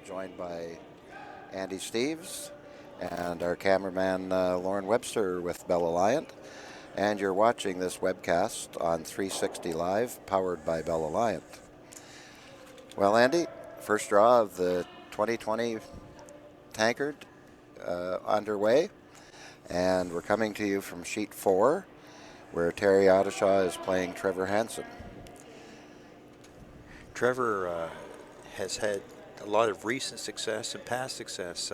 joined by Andy Steves and our cameraman Lauren Webster with Bell Alliant. And you're watching this webcast on 360 Live, powered by Bell Alliant. Well, Andy, first draw of the 2020 Tankard underway. And we're coming to you from Sheet 4, where Terry Odishaw is playing Trevor Hansen. Trevor has had a lot of recent success and past success.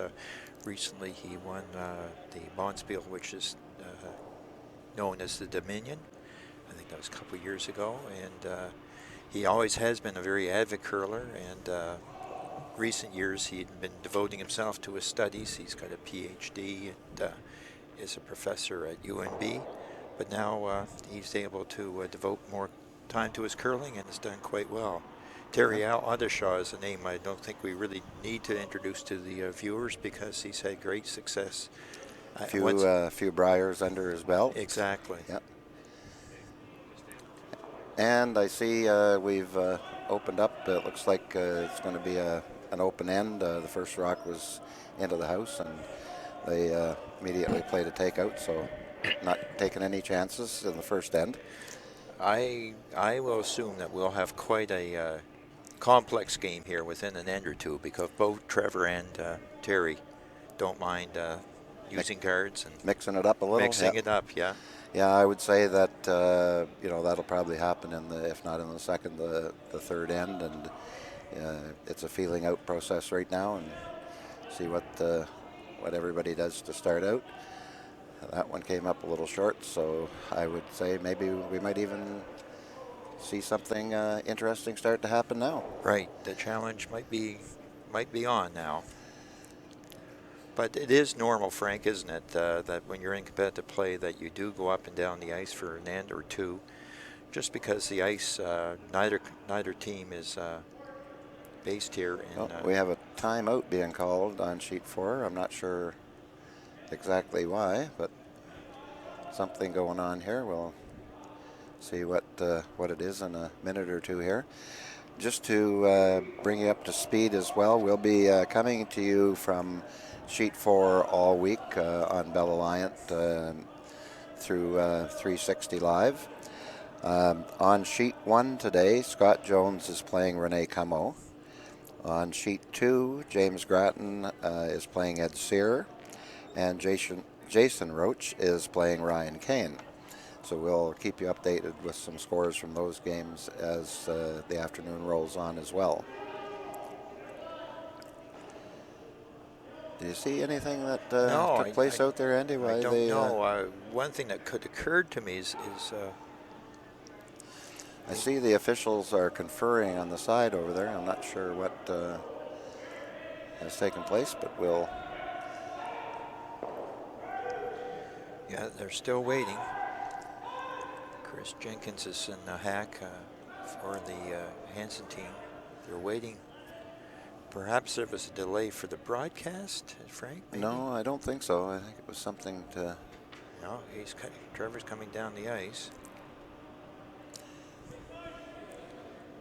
Recently, he won the Bonspiel, which is known as the Dominion. I think that was a couple of years ago. And he always has been a very avid curler. And recent years, he'd been devoting himself to his studies. He's got a PhD and is a professor at UNB. But now he's able to devote more time to his curling and has done quite well. Terry Odishaw is a name I don't think we really need to introduce to the viewers because he's had great success. A few Briars under his belt. Exactly. Yep. And I see we've opened up. It looks like it's going to be an open end. The first rock was into the house, and they immediately played a takeout, so not taking any chances in the first end. I will assume that we'll have quite a complex game here within an end or two because both Trevor and Terry don't mind using cards and mixing it up a little. Mixing it up, yeah. Yeah, I would say that that'll probably happen in the, if not in the second, the third end, and it's a feeling out process right now, and see what everybody does to start out. That one came up a little short, so I would say maybe we might even see something interesting start to happen now. Right, the challenge might be on now. But it is normal, Frank, isn't it, that when you're in competitive play that you do go up and down the ice for an end or two, just because the ice, neither team is based here. We have a timeout being called on Sheet 4. I'm not sure exactly why, but something going on here. We'll see what it is in a minute or two here. Just to bring you up to speed as well, we'll be coming to you from Sheet 4 all week on Bell Alliant through 360 Live. On Sheet 1 today, Scott Jones is playing Rene Camo. On Sheet 2, James Grattan is playing Ed Sear, and Jason Roach is playing Ryan Kane. So we'll keep you updated with some scores from those games as the afternoon rolls on as well. Do you see anything that took place out there, Andy? I don't know. One thing that could occurred to me is I see the officials are conferring on the side over there. I'm not sure what has taken place, but we'll... Yeah, they're still waiting. Chris Jenkins is in the hack for the Hansen team. They're waiting. Perhaps there was a delay for the broadcast, Frank? Maybe? No, I don't think so. I think it was something to... No, Trevor's coming down the ice.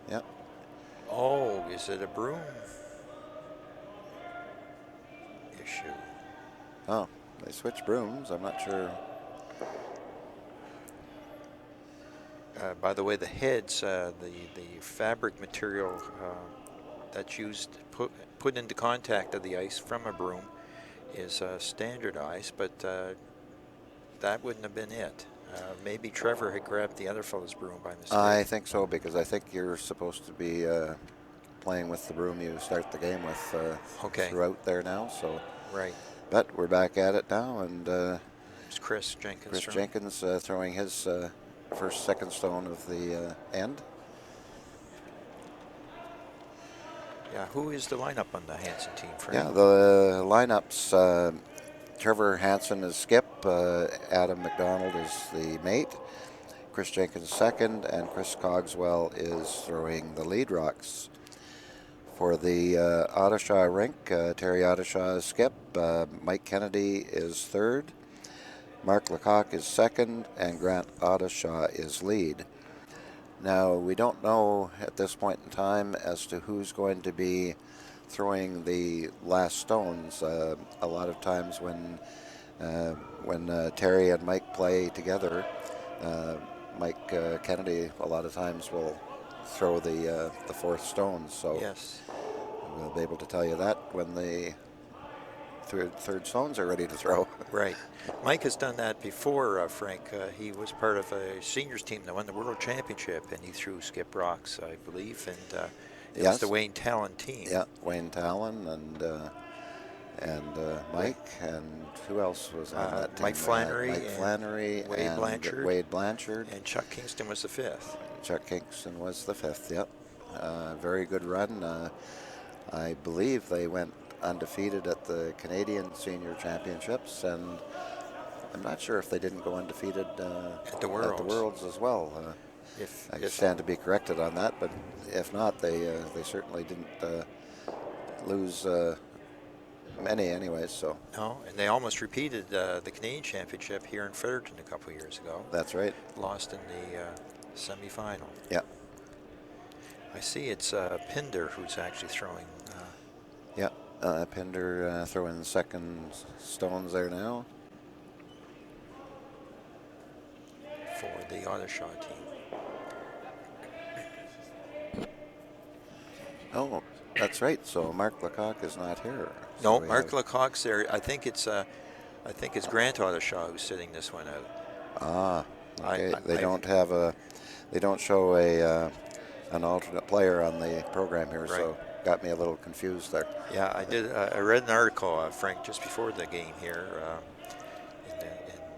Yep. Oh, is it a broom issue? Oh, they switched brooms. I'm not sure. By the way, the heads, the fabric material that's used put into contact of the ice from a broom is standardized, but that wouldn't have been it. Maybe Trevor had grabbed the other fellow's broom by mistake. I think so, because I think you're supposed to be playing with the broom you start the game with throughout there now. So right. But we're back at it now, and it's Chris Jenkins. Chris Jenkins throwing his first second stone of the end. Yeah, who is the lineup on the Hansen team, Frank? Yeah, the lineups, Trevor Hansen is skip, Adam McDonald is the mate, Chris Jenkins second, and Chris Cogswell is throwing the lead rocks. For the Odishaw rink, Terry Odishaw is skip, Mike Kennedy is third, Mark Lecoq is second, and Grant Odishaw is lead. Now, we don't know at this point in time as to who's going to be throwing the last stones. A lot of times when Terry and Mike play together, Mike Kennedy a lot of times will throw the fourth stone. So Yes. we'll be able to tell you that when the third stones are ready to throw. Right. Mike has done that before, Frank. He was part of a seniors team that won the World Championship, and he threw skip rocks, I believe, and it was Yes. the Wayne Talon team. Yeah, Wayne Talon and Mike, and who else was on that team? Mike Flannery, Mike Flannery, Wade and Blanchard. Wade Blanchard. And Chuck Kingston was the fifth. Chuck Kingston was the fifth, yep. Very good run. I believe they went undefeated at the Canadian Senior Championships, and I'm not sure if they didn't go undefeated At the Worlds. as well. I stand to be corrected on that, but if not, they certainly didn't lose many anyways. So No, and they almost repeated the Canadian Championship here in Fredericton a couple of years ago. that's right. Lost in the semifinal. Yeah. I see it's Pinder who's actually throwing. Yeah. Pinder throwing the second stones there now. For the Odishaw team. Oh, that's right. So Mark Lecoq is not here. No, So Mark Lecoq's there. I think it's Grant Odishaw who's sitting this one out. Okay. They don't show an alternate player on the program here, Right. so got me a little confused there. Yeah, I did. I read an article, Frank, just before the game here in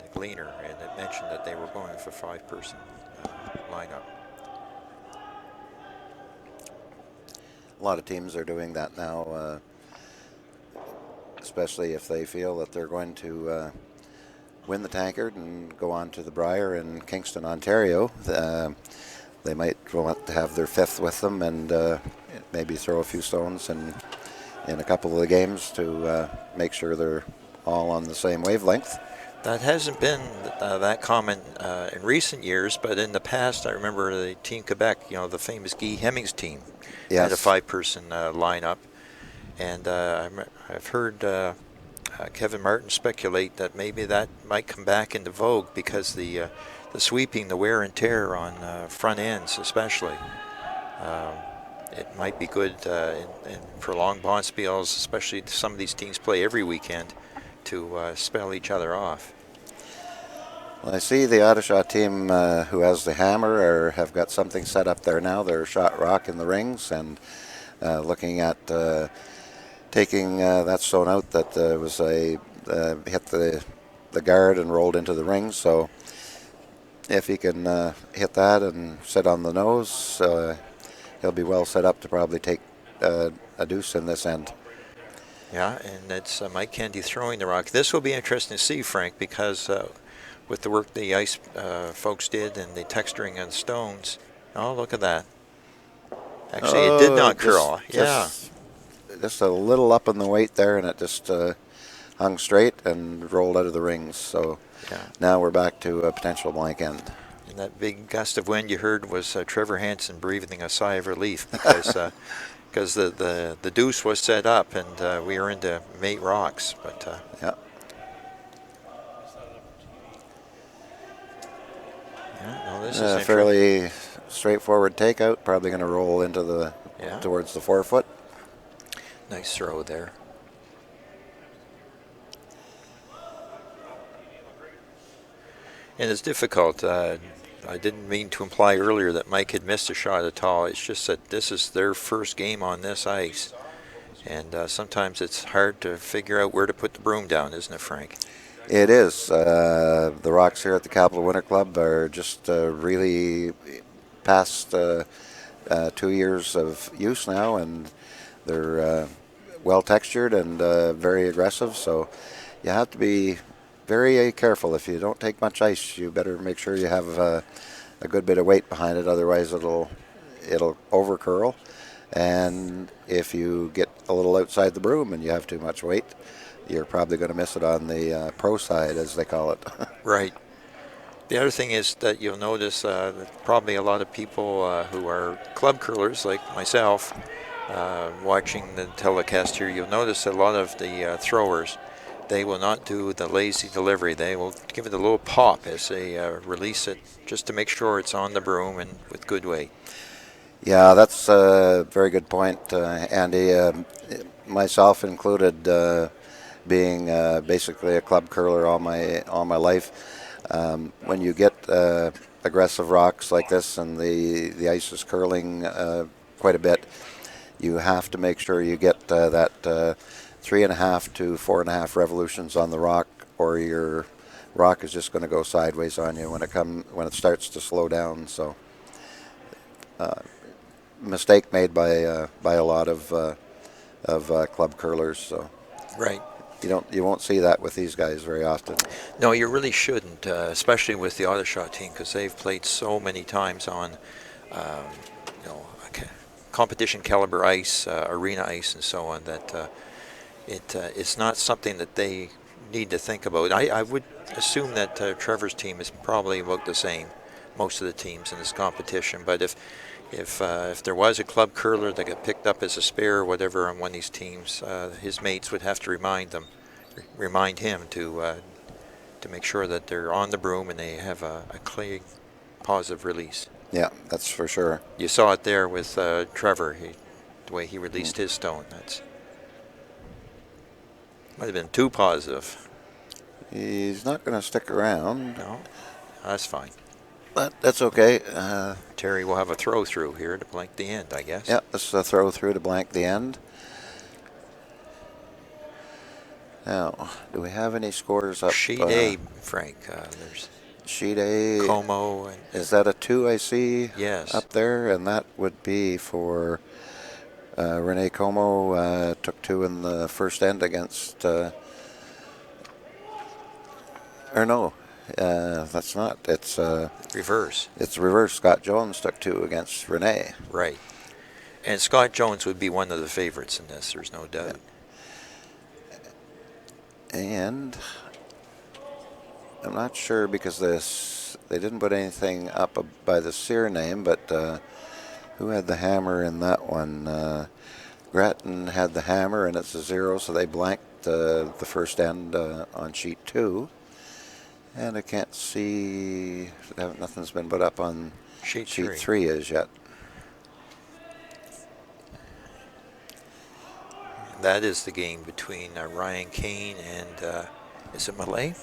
the Gleaner, and it mentioned that they were going for 5-person lineup. A lot of teams are doing that now, especially if they feel that they're going to win the Tankard and go on to the Brier in Kingston, Ontario. They might want to have their fifth with them and maybe throw a few stones in a couple of the games to make sure they're all on the same wavelength. That hasn't been that common in recent years, but in the past, I remember the Team Quebec, the famous Guy Hemmings team, had a 5-person lineup. And I've heard Kevin Martin speculate that maybe that might come back into vogue because the sweeping, the wear and tear on front ends especially, it might be good in prolonged bonspiels, especially some of these teams play every weekend, to spell each other off. Well, I see the Odishaw team who has the hammer have got something set up there now. They're shot rock in the rings and looking at taking that stone out that was hit the guard and rolled into the rings. So if he can hit that and sit on the nose, he'll be well set up to probably take a deuce in this end. Yeah, and it's Mike Kennedy throwing the rock. This will be interesting to see, Frank, because with the work the ice folks did and the texturing on stones. Oh, look at that. Actually, it did not curl. Just a little up in the weight there, and it just hung straight and rolled out of the rings. So now we're back to a potential blank end. And that big gust of wind you heard was Trevor Hansen breathing a sigh of relief because the deuce was set up and we were into mate rocks. But this is a fairly straightforward takeout. Probably going to roll into towards the 4-foot. Nice throw there. And it's difficult. I didn't mean to imply earlier that Mike had missed a shot at all. It's just that this is their first game on this ice. And sometimes it's hard to figure out where to put the broom down, isn't it, Frank? It is. The rocks here at the Capital Winter Club are just really past 2 years of use now, and they're well textured and very aggressive. So you have to be very careful. If you don't take much ice, you better make sure you have a good bit of weight behind it. Otherwise, it'll over curl. And if you get a little outside the broom and you have too much weight, you're probably going to miss it on the pro side, as they call it. Right. The other thing is that you'll notice that probably a lot of people who are club curlers like myself watching the telecast here, you'll notice a lot of the throwers, they will not do the lazy delivery. They will give it a little pop as they release it, just to make sure it's on the broom and with good weight. Yeah, that's a very good point, Andy. Myself included, being basically a club curler all my life. When you get aggressive rocks like this and the ice is curling quite a bit, you have to make sure you get that 3.5 to 4.5 revolutions on the rock, or your rock is just going to go sideways on you when it starts to slow down. So, mistake made by a lot of club curlers. So, Right. you won't see that with these guys very often. No, you really shouldn't, especially with the Odishaw team, because they've played so many times on, competition caliber ice, arena ice, and so on, that it's not something that they need to think about. I would assume that Trevor's team is probably about the same, most of the teams in this competition. But if there was a club curler that got picked up as a spare or whatever on one of these teams, his mates would have to remind him to make sure that they're on the broom and they have a clean, positive release. Yeah, that's for sure. You saw it there with Trevor, the way he released his stone. That's might have been too positive. He's not going to stick around. No, that's fine. But that's okay. Terry will have a throw through here to blank the end, I guess. Yeah, this is a throw through to blank the end. Now, do we have any scores up? Sheet A, Frank. There's Sheet A. Como. Is that a 2 I see? Yes. Up there? And that would be for Rene Como. Took 2 in the first end against... or no, that's not. It's reverse. It's reverse. Scott Jones took 2 against Rene. Right. And Scott Jones would be one of the favorites in this, there's no doubt. And I'm not sure because they didn't put anything up by the Sear name, but who had the hammer in that one? Grattan had the hammer, and it's a 0, so they blanked the first end on sheet 2. And I can't see, nothing's been put up on sheet 3 as yet. That is the game between Ryan Kane and, is it Malay?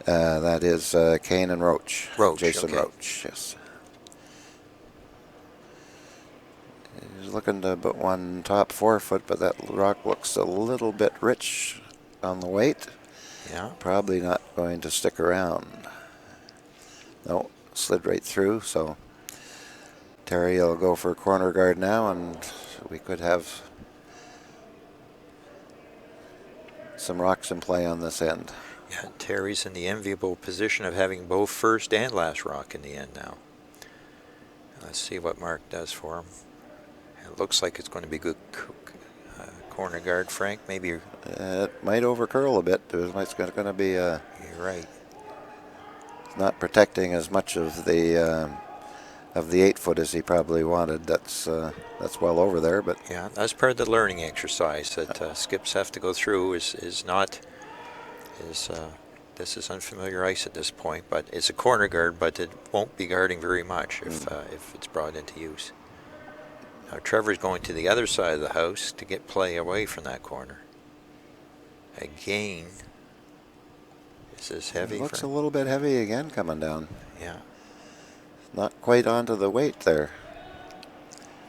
That is Kane and Roach. Jason okay. Roach, yes. He's looking to put one top 4 foot, but that rock looks a little bit rich on the weight. Yeah. Probably not going to stick around. No, slid right through, so Terry will go for corner guard now, and we could have some rocks in play on this end. Yeah, Terry's in the enviable position of having both first and last rock in the end now. Let's see what Mark does for him. It looks like it's going to be good corner guard, Frank. Maybe it might overcurl a bit. It's going to be. You're right. Not protecting as much of the 8 foot as he probably wanted. That's well over there, but yeah, that's part of the learning exercise that skips have to go through. This is unfamiliar ice at this point, but it's a corner guard, but it won't be guarding very much if it's brought into use. Now Trevor's going to the other side of the house to get play away from that corner. Again, is this heavy? It looks a little bit heavy again coming down. Yeah. Not quite onto the weight there.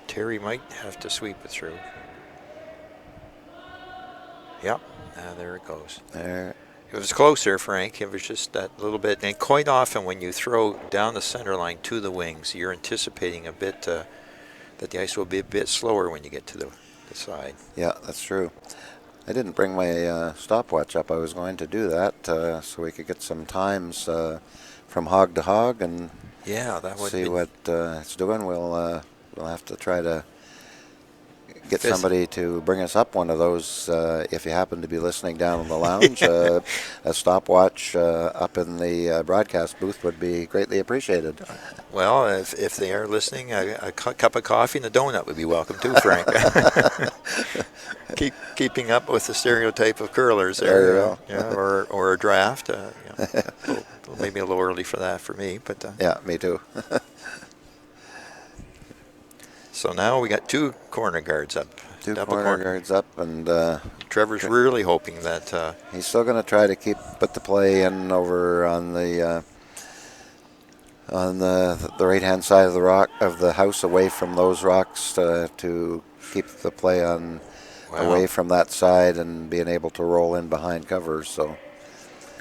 Terry might have to sweep it through. Yep. There it goes. There. It was closer, Frank. It was just that little bit. And quite often when you throw down the center line to the wings, you're anticipating a bit that the ice will be a bit slower when you get to the side. Yeah, that's true. I didn't bring my stopwatch up. I was going to do that so we could get some times from hog to hog and see what it's doing. We'll have to try to get Fifth. somebody to bring us up one of those if you happen to be listening down in the lounge. A stopwatch up in the broadcast booth would be greatly appreciated. Well, if they are listening, a cup of coffee and a donut would be welcome too, Frank. Keeping up with the stereotype of curlers There you there. go. Yeah, or a draft. Maybe a little early for that for me, but Yeah, me too. so now we got 2 corner guards up. Two Double corner guards up, and Trevor's really hoping that he's still going to try to put the play in over on the right-hand side of the house, away from those rocks, to keep the play on away from that side and being able to roll in behind covers. So.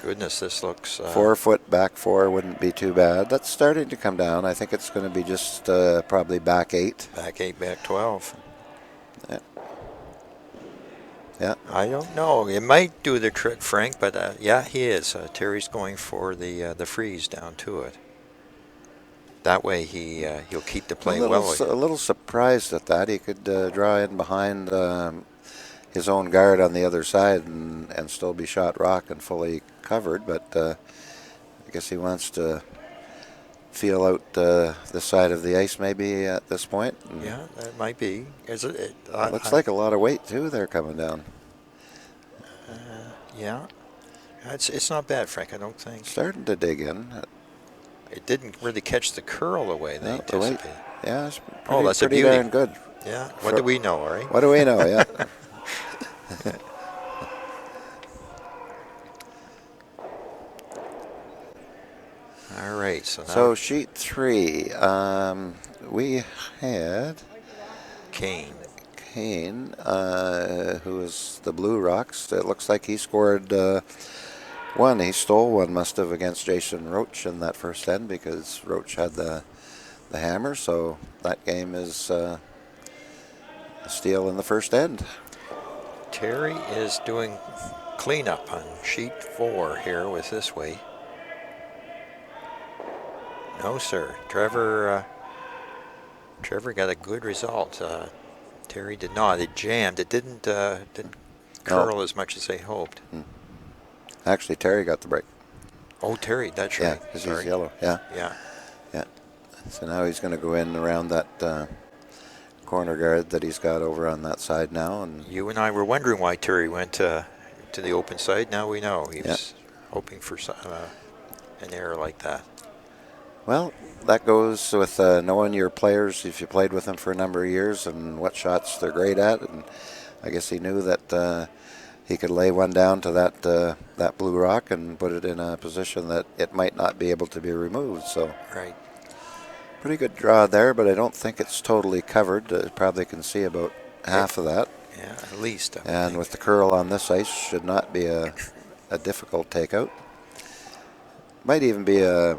Goodness, this looks 4 foot back 4 wouldn't be too bad. That's starting to come down. I think it's going to be just probably back 8. Back 8, back 12. Yeah. Yeah. I don't know. It might do the trick, Frank, but yeah, he is. Terry's going for the freeze down to it. That way he'll keep the play well. A little surprised at that. He could draw in behind his own guard on the other side and still be shot rock and fully covered, but I guess he wants to feel out this side of the ice maybe at this point. Yeah, that might be. Looks like a lot of weight too there coming down. Yeah, it's not bad, Frank. I don't think. Starting to dig in. It didn't really catch the curl the way they anticipated. Yeah, it's that's pretty a beauty. darn good. Yeah. What do we know, right? What do we know? Yeah. All right. So sheet 3, we had Kane, who is the Blue Rocks. It looks like he scored one. He stole one, must have, against Jason Roach in that first end, because Roach had the hammer. So that game is a steal in the first end. Terry is doing cleanup on sheet 4 here with this way. No, sir. Trevor got a good result. Terry did not. It jammed. It didn't curl as much as they hoped. Actually, Terry got the break. Oh, Terry, that's right. Yeah, because he's yellow. Yeah. Yeah. Yeah. So now he's going to go in around that corner guard that he's got over on that side now. And you and I were wondering why Terry went to the open side. Now we know. He was hoping for an error like that. Well, that goes with knowing your players, if you played with them for a number of years, and what shots they're great at. And I guess he knew that he could lay one down to that blue rock and put it in a position that it might not be able to be removed. So right. Pretty good draw there, but I don't think it's totally covered. Probably can see about half of that. Yeah, at least. And with the curl on this ice, should not be a difficult takeout. Might even be a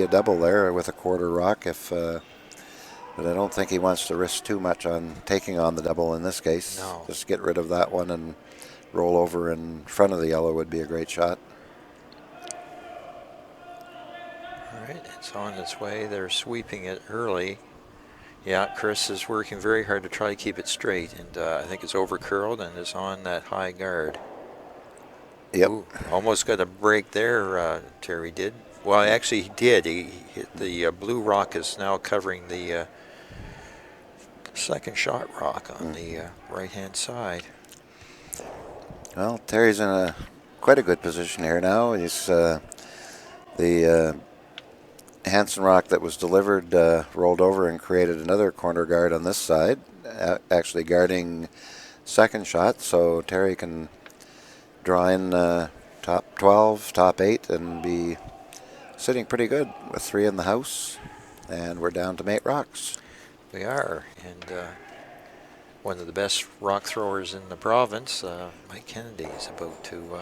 double there with a quarter rock, but I don't think he wants to risk too much on taking on the double in this case. No. Just get rid of that one and roll over in front of the yellow would be a great shot. All right, it's on its way. They're sweeping it early. Yeah, Chris is working very hard to try to keep it straight, and I think it's over curled and is on that high guard. Yep. Ooh, almost got a break there, Terry did. Well, actually, he did. He hit the blue rock is now covering the second shot rock on the right-hand side. Well, Terry's in quite a good position here now. He's the Hansen rock that was delivered rolled over and created another corner guard on this side, actually guarding second shot. So Terry can draw in top 12, top 8, and be sitting pretty good with 3 in the house. And we're down to mate rocks. We are, and one of the best rock throwers in the province, Mike Kennedy, is about to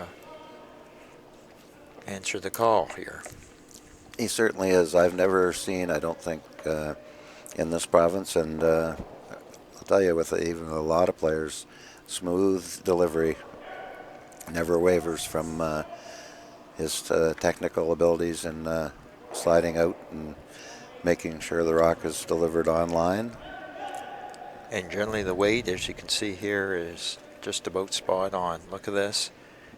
answer the call here. He certainly is. I've never seen, I don't think, in this province, and I'll tell you, with even a lot of players, smooth delivery, never wavers from his technical abilities and sliding out and making sure the rock is delivered online. And generally the weight, as you can see here, is just about spot on. Look at this.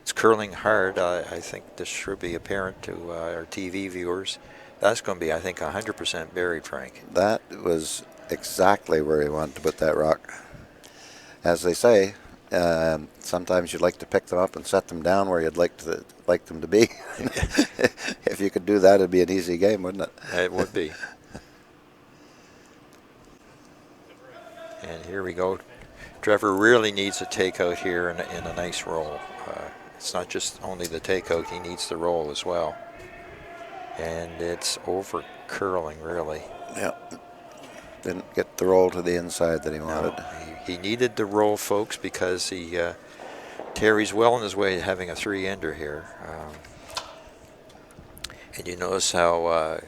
It's curling hard. I think this should be apparent to our TV viewers. That's going to be, I think, 100% buried, Frank. That was exactly where he wanted to put that rock. As they say, sometimes you'd like to pick them up and set them down where you'd like them to be. If you could do that, it'd be an easy game, wouldn't it? It would be. And here we go. Trevor really needs a takeout here in a nice roll. It's not just only the takeout, he needs the roll as well. And it's over curling, really. Yeah. Didn't get the roll to the inside that he wanted. No, he needed the roll, folks, because Terry's well on his way to having a 3-ender here. And you notice how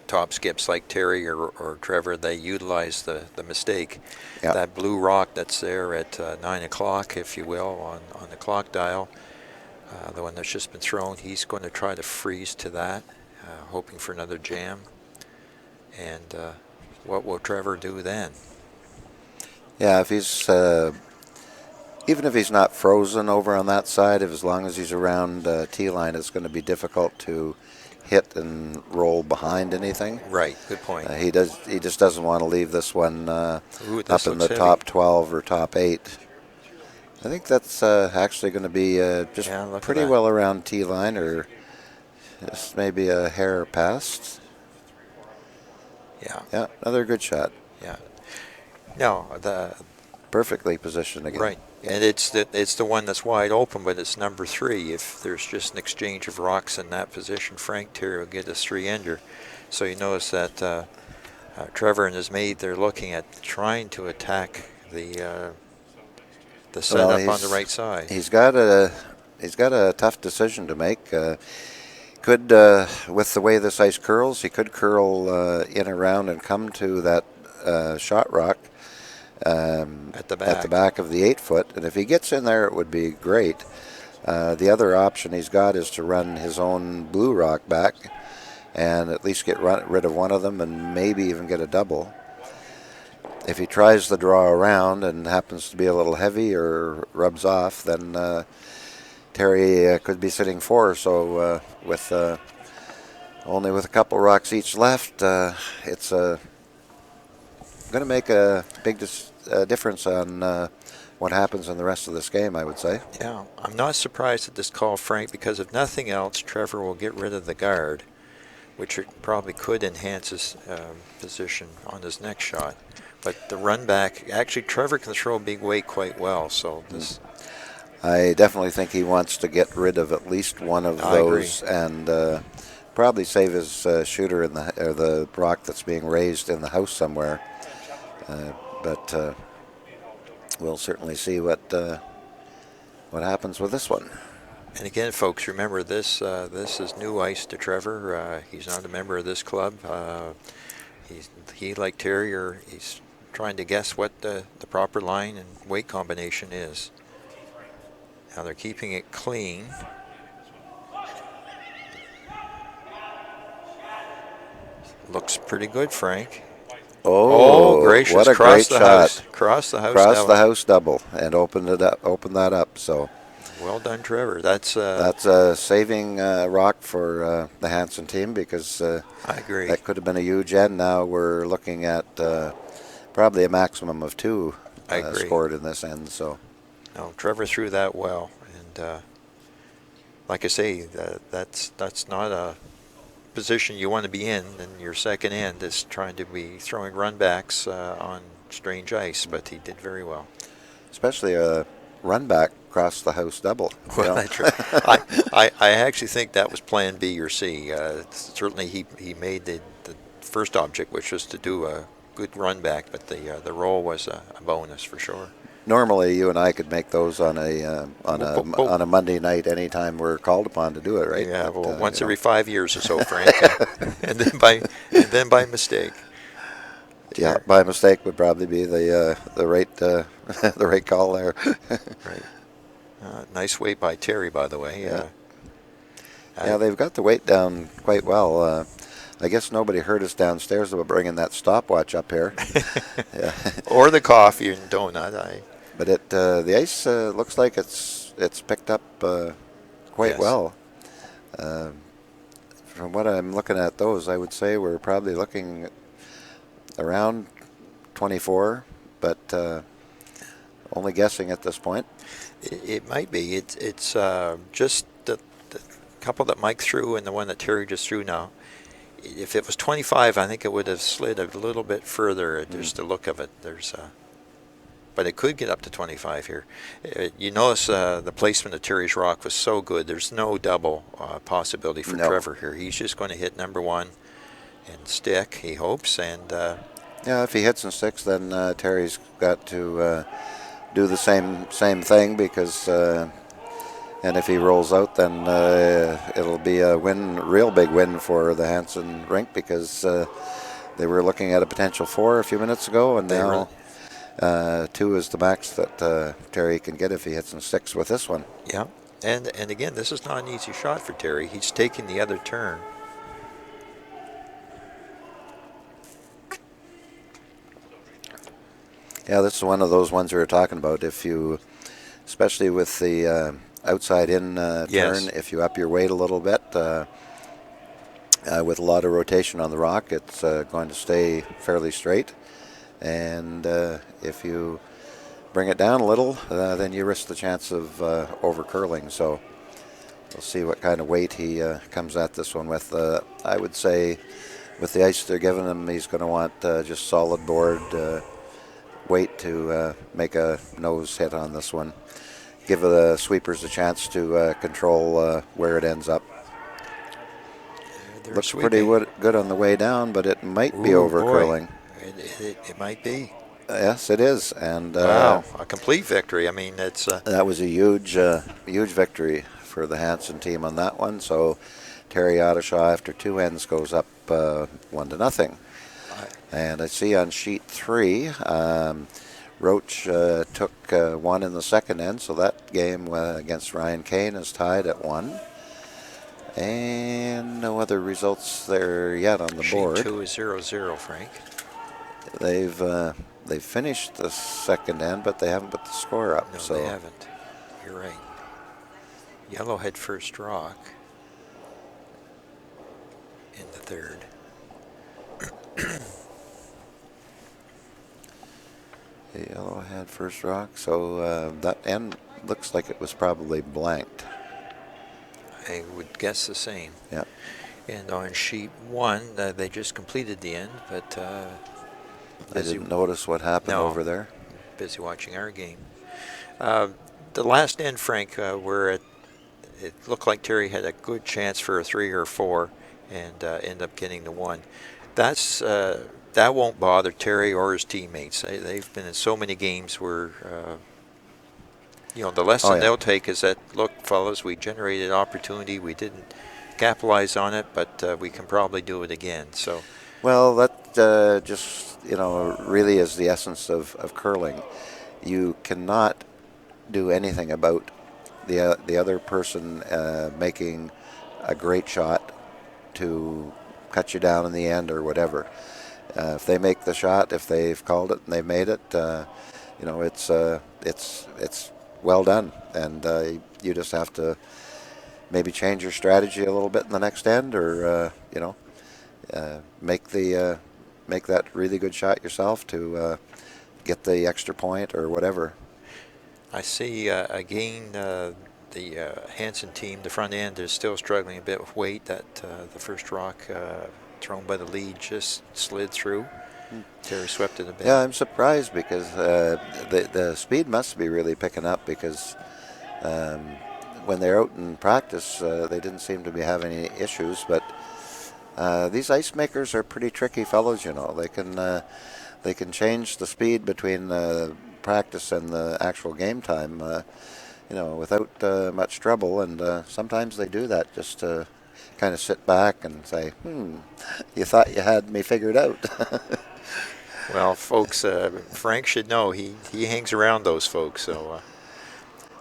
top skips like Terry or Trevor, they utilize the mistake. Yep. That blue rock that's there at 9 o'clock, if you will, on the clock dial, the one that's just been thrown, he's going to try to freeze to that, hoping for another jam. And what will Trevor do then? Yeah, if he's even if he's not frozen over on that side, as long as he's around T-line, it's going to be difficult to hit and roll behind anything. Right, good point. He just doesn't want to leave this one up in the heavy. top 12 or top 8. I think that's actually going to be just pretty well around T-line, or just maybe a hair past. Yeah. Yeah, another good shot. Yeah. No, the perfectly positioned again. Right, and it's the one that's wide open, but it's number 3. If there's just an exchange of rocks in that position, Frank Terry will get a 3-ender. So you notice that Trevor and his mate, they're looking at trying to attack the setup on the right side. He's got a tough decision to make. Could with the way this ice curls, he could curl in around and come to that shot rock at the back of the 8-foot, and if he gets in there, it would be great. The other option he's got is to run his own blue rock back and at least get rid of one of them and maybe even get a double. If he tries the draw around and happens to be a little heavy or rubs off, then Terry could be sitting 4. So with only with a couple rocks each left, it's going to make a big difference on what happens in the rest of this game, I would say. Yeah, I'm not surprised at this call, Frank, because if nothing else, Trevor will get rid of the guard, which probably could enhance his position on his next shot. But the run back, actually, Trevor can throw a big weight quite well. So this, I definitely think he wants to get rid of at least one of those, and probably save his shooter in the rock that's being raised in the house somewhere. But we'll certainly see what happens with this one. And again, folks, remember this is new ice to Trevor. He's not a member of this club. He like Terry, he's trying to guess what the proper line and weight combination is. Now they're keeping it clean. Looks pretty good, Frank. Oh, gracious! What a great shot! Cross the house. Cross the house double and open that up. So well done, Trevor. That's a saving rock for the Hansen team, because I agree. That could have been a huge end. Now we're looking at probably a maximum of 2 scored in this end. So no, Trevor threw that well, and like I say, that's not a position you want to be in your second end, is trying to be throwing run backs on strange ice, but he did very well. Especially a run back across the house double. Well, that's right. I actually think that was plan B or C. Certainly he made the first object, which was to do a good run back, but the roll was a bonus for sure. Normally, you and I could make those on a Monday night anytime we're called upon to do it, right? Yeah, but, once every 5 years or so, Frank, and then by mistake. Yeah, by mistake would probably be the right the right call there. Right. Nice weight by Terry, by the way. Yeah, they've got the weight down quite well. I guess nobody heard us downstairs about bringing that stopwatch up here. Yeah. Or the coffee and donut. But the ice looks like it's picked up quite Yes. well. From what I'm looking at those, I would say we're probably looking around 24, but only guessing at this point. It might be. It's just the couple that Mike threw and the one that Terry just threw now. If it was 25, I think it would have slid a little bit further. Just the look of it. But it could get up to 25 here. You notice the placement of Terry's rock was so good. There's no double possibility for Trevor here. He's just going to hit number one and stick, he hopes. And yeah, if he hits and sticks, then Terry's got to do the same thing because, and if he rolls out, then it'll be a real big win for the Hansen rink because they were looking at a potential 4 a few minutes ago, and now 2 is the max that Terry can get if he hits and sticks with this one. Yeah, and again, this is not an easy shot for Terry. He's taking the other turn. Yeah, this is one of those ones we were talking about. If you, especially with the outside in Yes. turn, if you up your weight a little bit, with a lot of rotation on the rock, it's going to stay fairly straight. And if you bring it down a little, then you risk the chance of over curling. So we'll see what kind of weight he comes at this one with. I would say with the ice they're giving him, he's going to want just solid board weight to make a nose hit on this one. Give the sweepers a chance to control where it ends up. Looks pretty good on the way down, but it might be over curling. It might be. Yes, it is, and wow, a complete victory. I mean, it's that was a huge victory for the Hansen team on that one. So Terry Odishaw, after 2 ends, goes up 1-0. And I see on sheet 3, Roach took 1 in the second end, so that game against Ryan Kane is tied at 1. And no other results there yet on the board. Sheet 2 is 0-0, Frank. They've finished the second end, but they haven't put the score up. No, so they haven't. You're right. Yellow had first rock in the third. The yellow had first rock, so that end looks like it was probably blanked. I would guess the same. Yeah. And on sheet 1, they just completed the end, but I didn't notice what happened over there. Busy watching our game. The last end, Frank, where it looked like Terry had a good chance for a 3 or 4 and end up getting the 1. That won't bother Terry or his teammates. They've been in so many games where, the lesson they'll take is that, look, fellas, we generated opportunity. We didn't capitalize on it, but we can probably do it again. So, well, that just, really is the essence of curling. You cannot do anything about the other person making a great shot to cut you down in the end or whatever. If they make the shot, if they've called it and they made it, it's well done, and you just have to maybe change your strategy a little bit in the next end, or make that really good shot yourself to get the extra point or whatever. I see again the Hansen team, the front end is still struggling a bit with weight. That the first rock thrown by the lead just slid through. Terry swept it a bit. Yeah, I'm surprised because the speed must be really picking up because when they're out in practice, they didn't seem to be having any issues. But these ice makers are pretty tricky fellows, They can change the speed between practice and the actual game time, without much trouble. And sometimes they do that just to kind of sit back and say, you thought you had me figured out. Well, folks, Frank should know he hangs around those folks. So,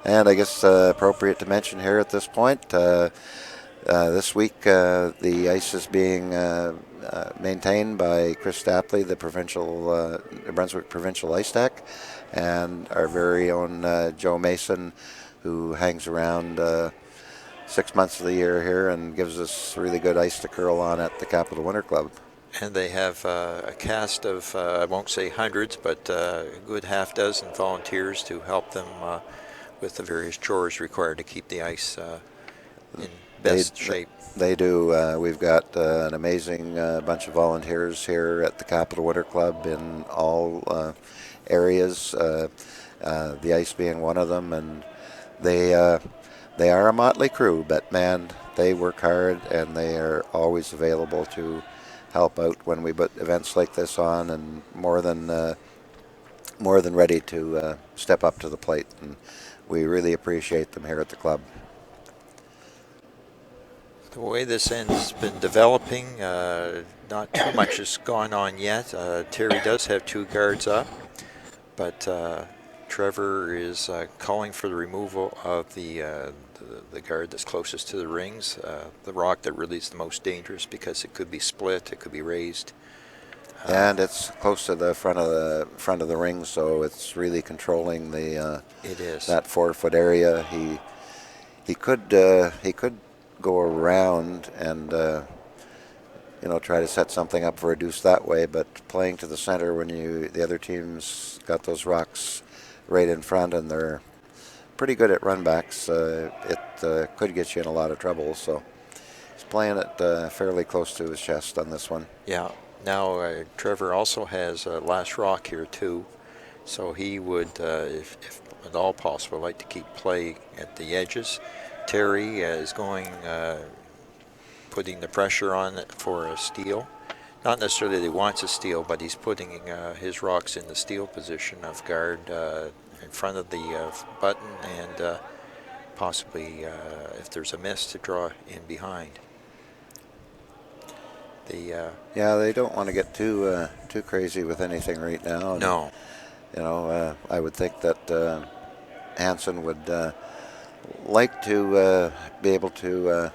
and I guess appropriate to mention here at this point, This week, the ice is being maintained by Chris Stapley, the New Brunswick Provincial Ice Tech, and our very own Joe Mason, who hangs around 6 months of the year here and gives us really good ice to curl on at the Capital Winter Club. And they have a cast of, I won't say hundreds, but a good half dozen volunteers to help them with the various chores required to keep the ice in best shape. They do. We've got an amazing bunch of volunteers here at the Capital Winter Club in all areas, the ice being one of them, and they are a motley crew, but man, they work hard and they are always available to help out when we put events like this on, and more than ready to step up to the plate, and we really appreciate them here at the club. The way this end's been developing, not too much has gone on yet. Terry does have 2 guards up, but Trevor is calling for the removal of the guard that's closest to the rings, the rock that really is the most dangerous because it could be split, it could be raised. And it's close to the front of the ring, so it's really controlling the it is that 4-foot area. He could go around and try to set something up for a deuce that way, but playing to the center when the other team's got those rocks right in front and they're pretty good at runbacks, it could get you in a lot of trouble. So he's playing it fairly close to his chest on this one. Yeah. Now Trevor also has last rock here too, so he would, if at all possible, like to keep play at the edges. Terry is going, putting the pressure on it for a steal. Not necessarily that he wants a steal, but he's putting his rocks in the steal position of guard in front of the button, and possibly, if there's a miss, to draw in behind. Yeah, they don't want to get too crazy with anything right now. And, no. I would think that Hansen would like to be able to.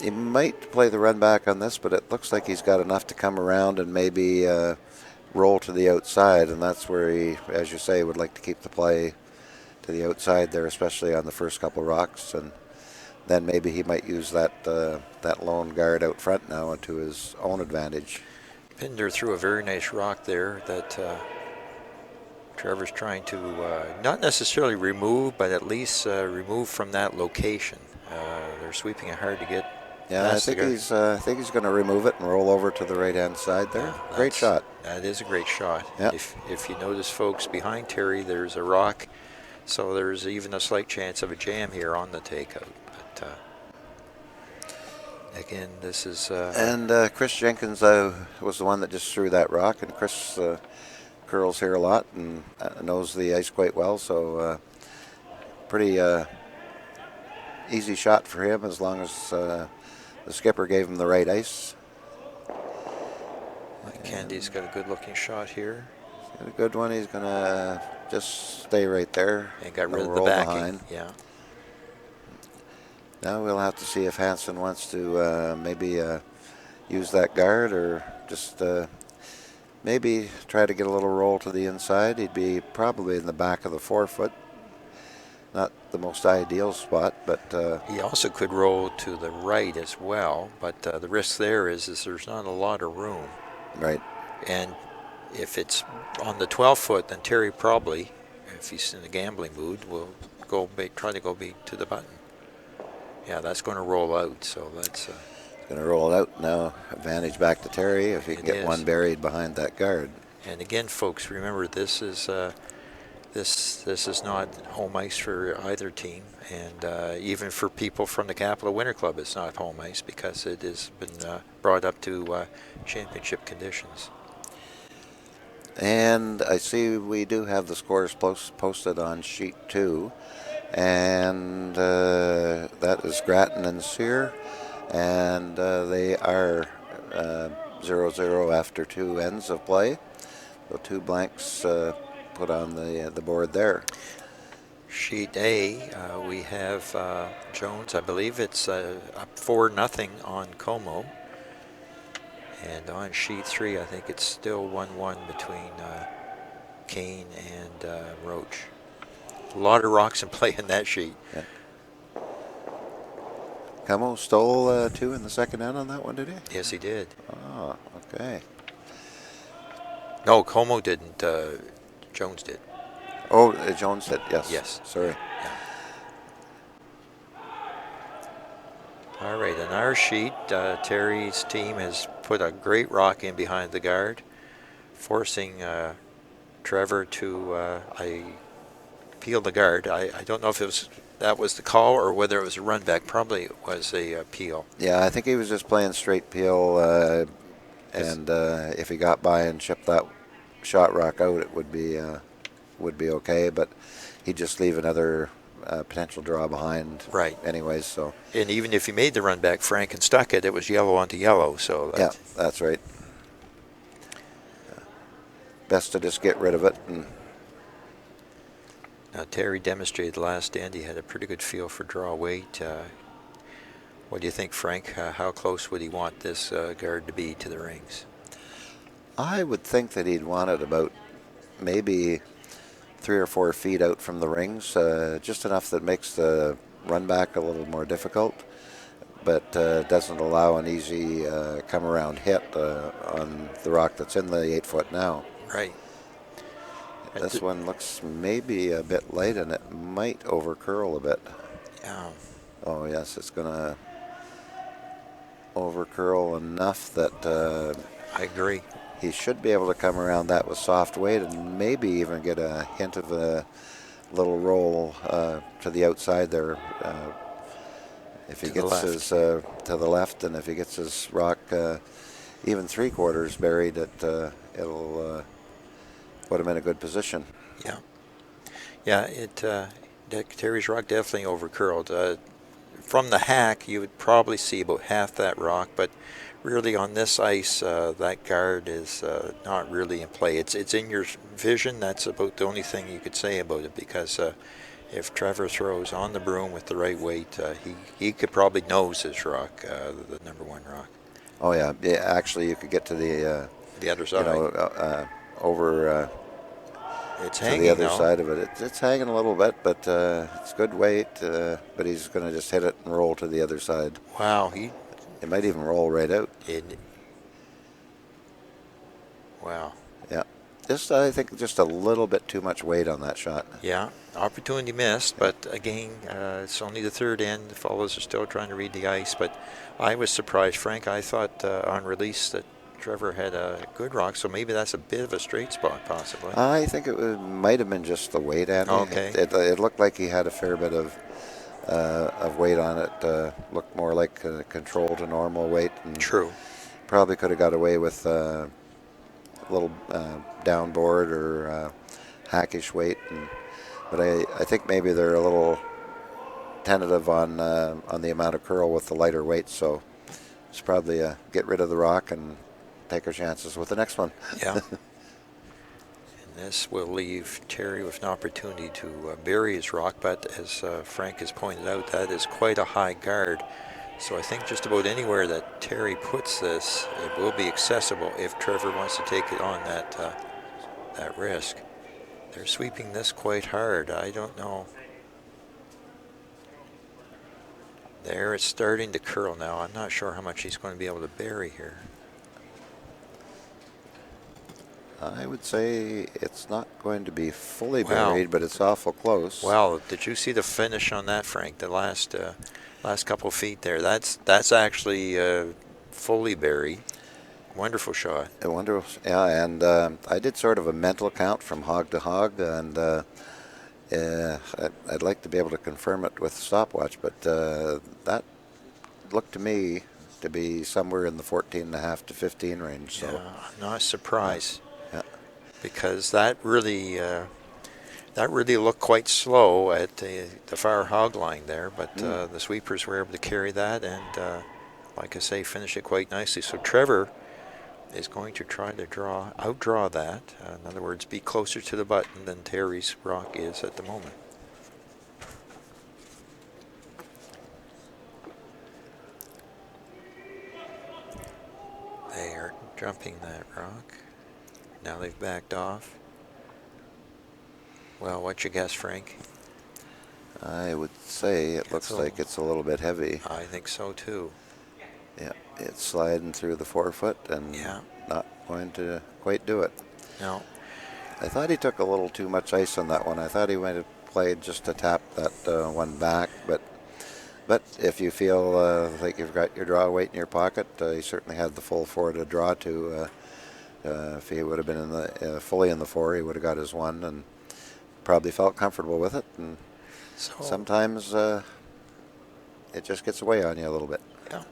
He might play the run back on this, but it looks like he's got enough to come around and maybe roll to the outside, and that's where he, as you say, would like to keep the play to the outside there, especially on the first couple rocks, and then maybe he might use that lone guard out front now to his own advantage. Pinder threw a very nice rock there that Trevor's trying to not necessarily remove, but at least remove from that location. They're sweeping it hard to get. Yeah, I think he's going to remove it and roll over to the right-hand side there. Great shot. That is a great shot. Yep. If you notice, folks, behind Terry, there's a rock, so there's even a slight chance of a jam here on the takeout. But again, this is. And Chris Jenkins was the one that just threw that rock, and Chris curls here a lot and knows the ice quite well, so pretty easy shot for him as long as the skipper gave him the right ice. Candy's got a good-looking shot here. Got a good one. He's going to just stay right there. And got rid of the backing. Behind. Yeah. Now we'll have to see if Hansen wants to maybe use that guard or just maybe try to get a little roll to the inside. He'd be probably in the back of the 4-foot. Not the most ideal spot, but he also could roll to the right as well. But the risk there is there's not a lot of room. Right. And if it's on the 12-foot, then Terry probably, if he's in a gambling mood, will try to go to the button. Yeah, that's going to roll out. So that's going to roll out now. Advantage back to Terry if he can get one buried behind that guard. And again, folks, remember this is. This is not home ice for either team, and even for people from the Capital Winter Club, it's not home ice because it has been brought up to championship conditions. And I see we do have the scores posted on sheet 2, and that is Grattan and Sear, and they are 0-0 after 2 ends of play. So 2 blanks put on the board there. Sheet A, we have Jones. I believe it's up 4-0 on Como. And on sheet 3, I think it's still 1-1 between Kane and Roach. A lot of rocks in play in that sheet. Yeah. Como stole 2 in the second end on that one, did he? Yes, he did. Oh, okay. No, Como didn't. Jones did. Oh, Jones did, yes. Yes. Sorry. Yeah. All right, on our sheet, Terry's team has put a great rock in behind the guard, forcing Trevor to I peel the guard. I don't know if that was the call or whether it was a run back. Probably it was a peel. Yeah, I think he was just playing straight peel, and if he got by and chipped that shot rock out, it would be okay. But he'd just leave another potential draw behind. Right. Anyways, so. And even if he made the run back, Frank, and stuck it, it was yellow onto yellow. So Yeah, that's right. Best to just get rid of it. And now Terry demonstrated last end he had a pretty good feel for draw weight. What do you think, Frank? How close would he want this guard to be to the rings? I would think that he'd want it about maybe 3 or 4 feet out from the rings, just enough that makes the run back a little more difficult, but doesn't allow an easy come around hit on the rock that's in the 8-foot now. Right. This one looks maybe a bit light, and it might over curl a bit. Yeah. Oh yes, it's gonna over curl enough that I agree. he should be able to come around that with soft weight and maybe even get a hint of a little roll to the outside there. If he gets his to the left, and if he gets his rock even 3/4 buried, it'll put him in a good position. Yeah. Yeah, Terry's rock definitely over curled. From the hack, you would probably see about half that rock, but really on this ice, that guard is not really in play. It's in your vision. That's about the only thing you could say about it, because if Trevor throws on the broom with the right weight, he could probably nose his rock, the number 1 rock. Oh yeah, actually you could get to the other side. Over it's to hanging the other now. side of it. It's hanging a little bit, but it's good weight. But he's going to just hit it and roll to the other side. Wow, It might even roll right out. Wow. Yeah. I think just a little bit too much weight on that shot. Yeah, opportunity missed, but again, it's only the third end. The fellows are still trying to read the ice, but I was surprised, Frank. I thought on release that Trevor had a good rock, so maybe that's a bit of a straight spot, possibly. I think it might have been just the weight, Andy. Okay. It looked like he had a fair bit of weight on it. Looked more like a control to normal weight. And True. Probably could have got away with a little downboard or hackish weight. But I think maybe they're a little tentative on the amount of curl with the lighter weight. So it's probably get rid of the rock and take our chances with the next one. Yeah. And this will leave Terry with an opportunity to bury his rock, but as Frank has pointed out, that is quite a high guard. So I think just about anywhere that Terry puts this, it will be accessible if Trevor wants to take it on that risk. They're sweeping this quite hard. I don't know. There, it's starting to curl now. I'm not sure how much he's going to be able to bury here. I would say it's not going to be fully buried, but it's awful close. Wow, did you see the finish on that, Frank? The last couple feet there. That's actually fully buried. Wonderful shot. Yeah, and I did sort of a mental count from hog to hog, and I'd like to be able to confirm it with a stopwatch, but that looked to me to be somewhere in the 14.5 to 15 range. So. Yeah, I'm not surprised. Yeah. Because that really looked quite slow at the far hog line there, but the sweepers were able to carry that and, like I say, finish it quite nicely. So Trevor is going to try to outdraw that. In other words, be closer to the button than Terry's rock is at the moment. jumping that rock. Now they've backed off. Well, what's your guess, Frank? I would say it looks like it's a little bit heavy. I think so too. Yeah, it's sliding through the forefoot and not going to quite do it. No. I thought he took a little too much ice on that one. I thought he might have played just to tap that one back, but if you feel like you've got your draw weight in your pocket, you certainly had the full four to draw to. If he would have been in the fully in the four, he would have got his one and probably felt comfortable with it. And sometimes it just gets away on you a little bit. Yeah.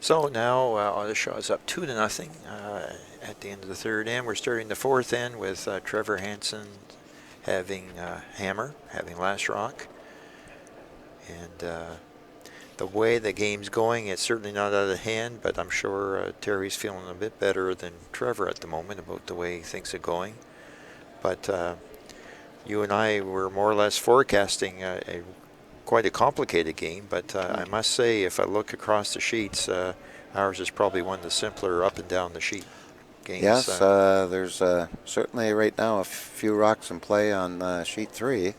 So now Odishaw is up 2-0 at the end of the third end. We're starting the fourth end with Trevor Hansen having hammer, having last rock. And the way the game's going, it's certainly not out of hand, but I'm sure Terry's feeling a bit better than Trevor at the moment about the way things are going. But you and I were more or less forecasting quite a complicated game, but I must say, if I look across the sheets, ours is probably one of the simpler up and down the sheet games. Yes, there's certainly right now a few rocks in play on sheet 3.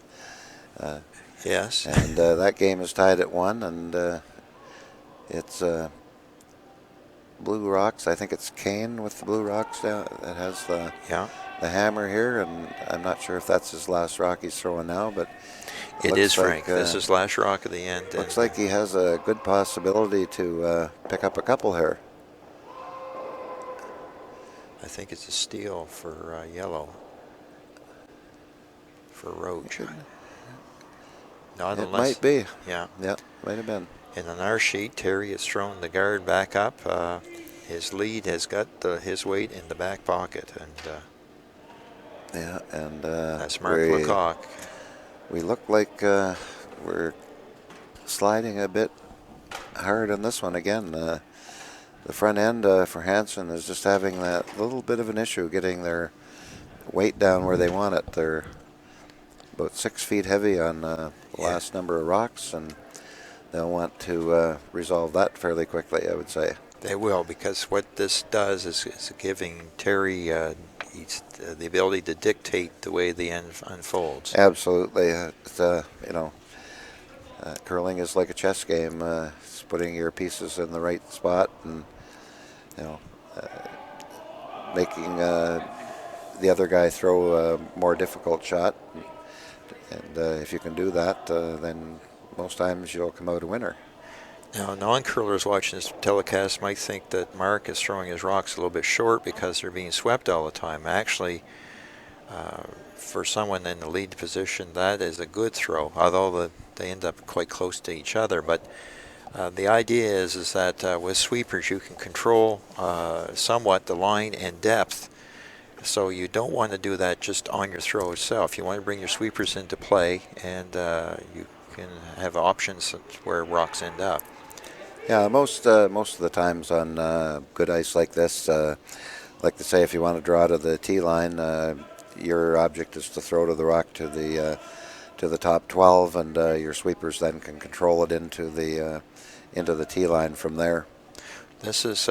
Yes. And that game is tied at 1, and it's blue rocks. I think it's Kane with the blue rocks that has the hammer here, and I'm not sure if that's his last rock he's throwing now, but it is, Frank. This is last rock of the end. Looks like he has a good possibility to pick up a couple here. I think it's a steal for yellow for Roach. Not it might be. Yeah. Yeah, might have been. And on our sheet, Terry has thrown the guard back up. His lead has got his weight in the back pocket, and that's Mark Lecoq. We look like we're sliding a bit hard on this one again. The front end for Hansen is just having that little bit of an issue getting their weight down where they want it. They're about 6 feet heavy on the last number of rocks, and they'll want to resolve that fairly quickly, I would say. They will, because what this does is giving Terry the ability to dictate the way the end unfolds. Absolutely. Curling is like a chess game. It's putting your pieces in the right spot and, making the other guy throw a more difficult shot. And if you can do that, then most times you'll come out a winner. Now, non-curlers watching this telecast might think that Mark is throwing his rocks a little bit short because they're being swept all the time. Actually, for someone in the lead position, that is a good throw, although they end up quite close to each other. But the idea is that with sweepers you can control somewhat the line and depth. So you don't want to do that just on your throw itself. You want to bring your sweepers into play, and you can have options where rocks end up. Yeah, most of the times on good ice like this, like to say, if you want to draw to the tee line, your object is to throw to the rock to the top 12, and your sweepers then can control it into the tee line from there. This is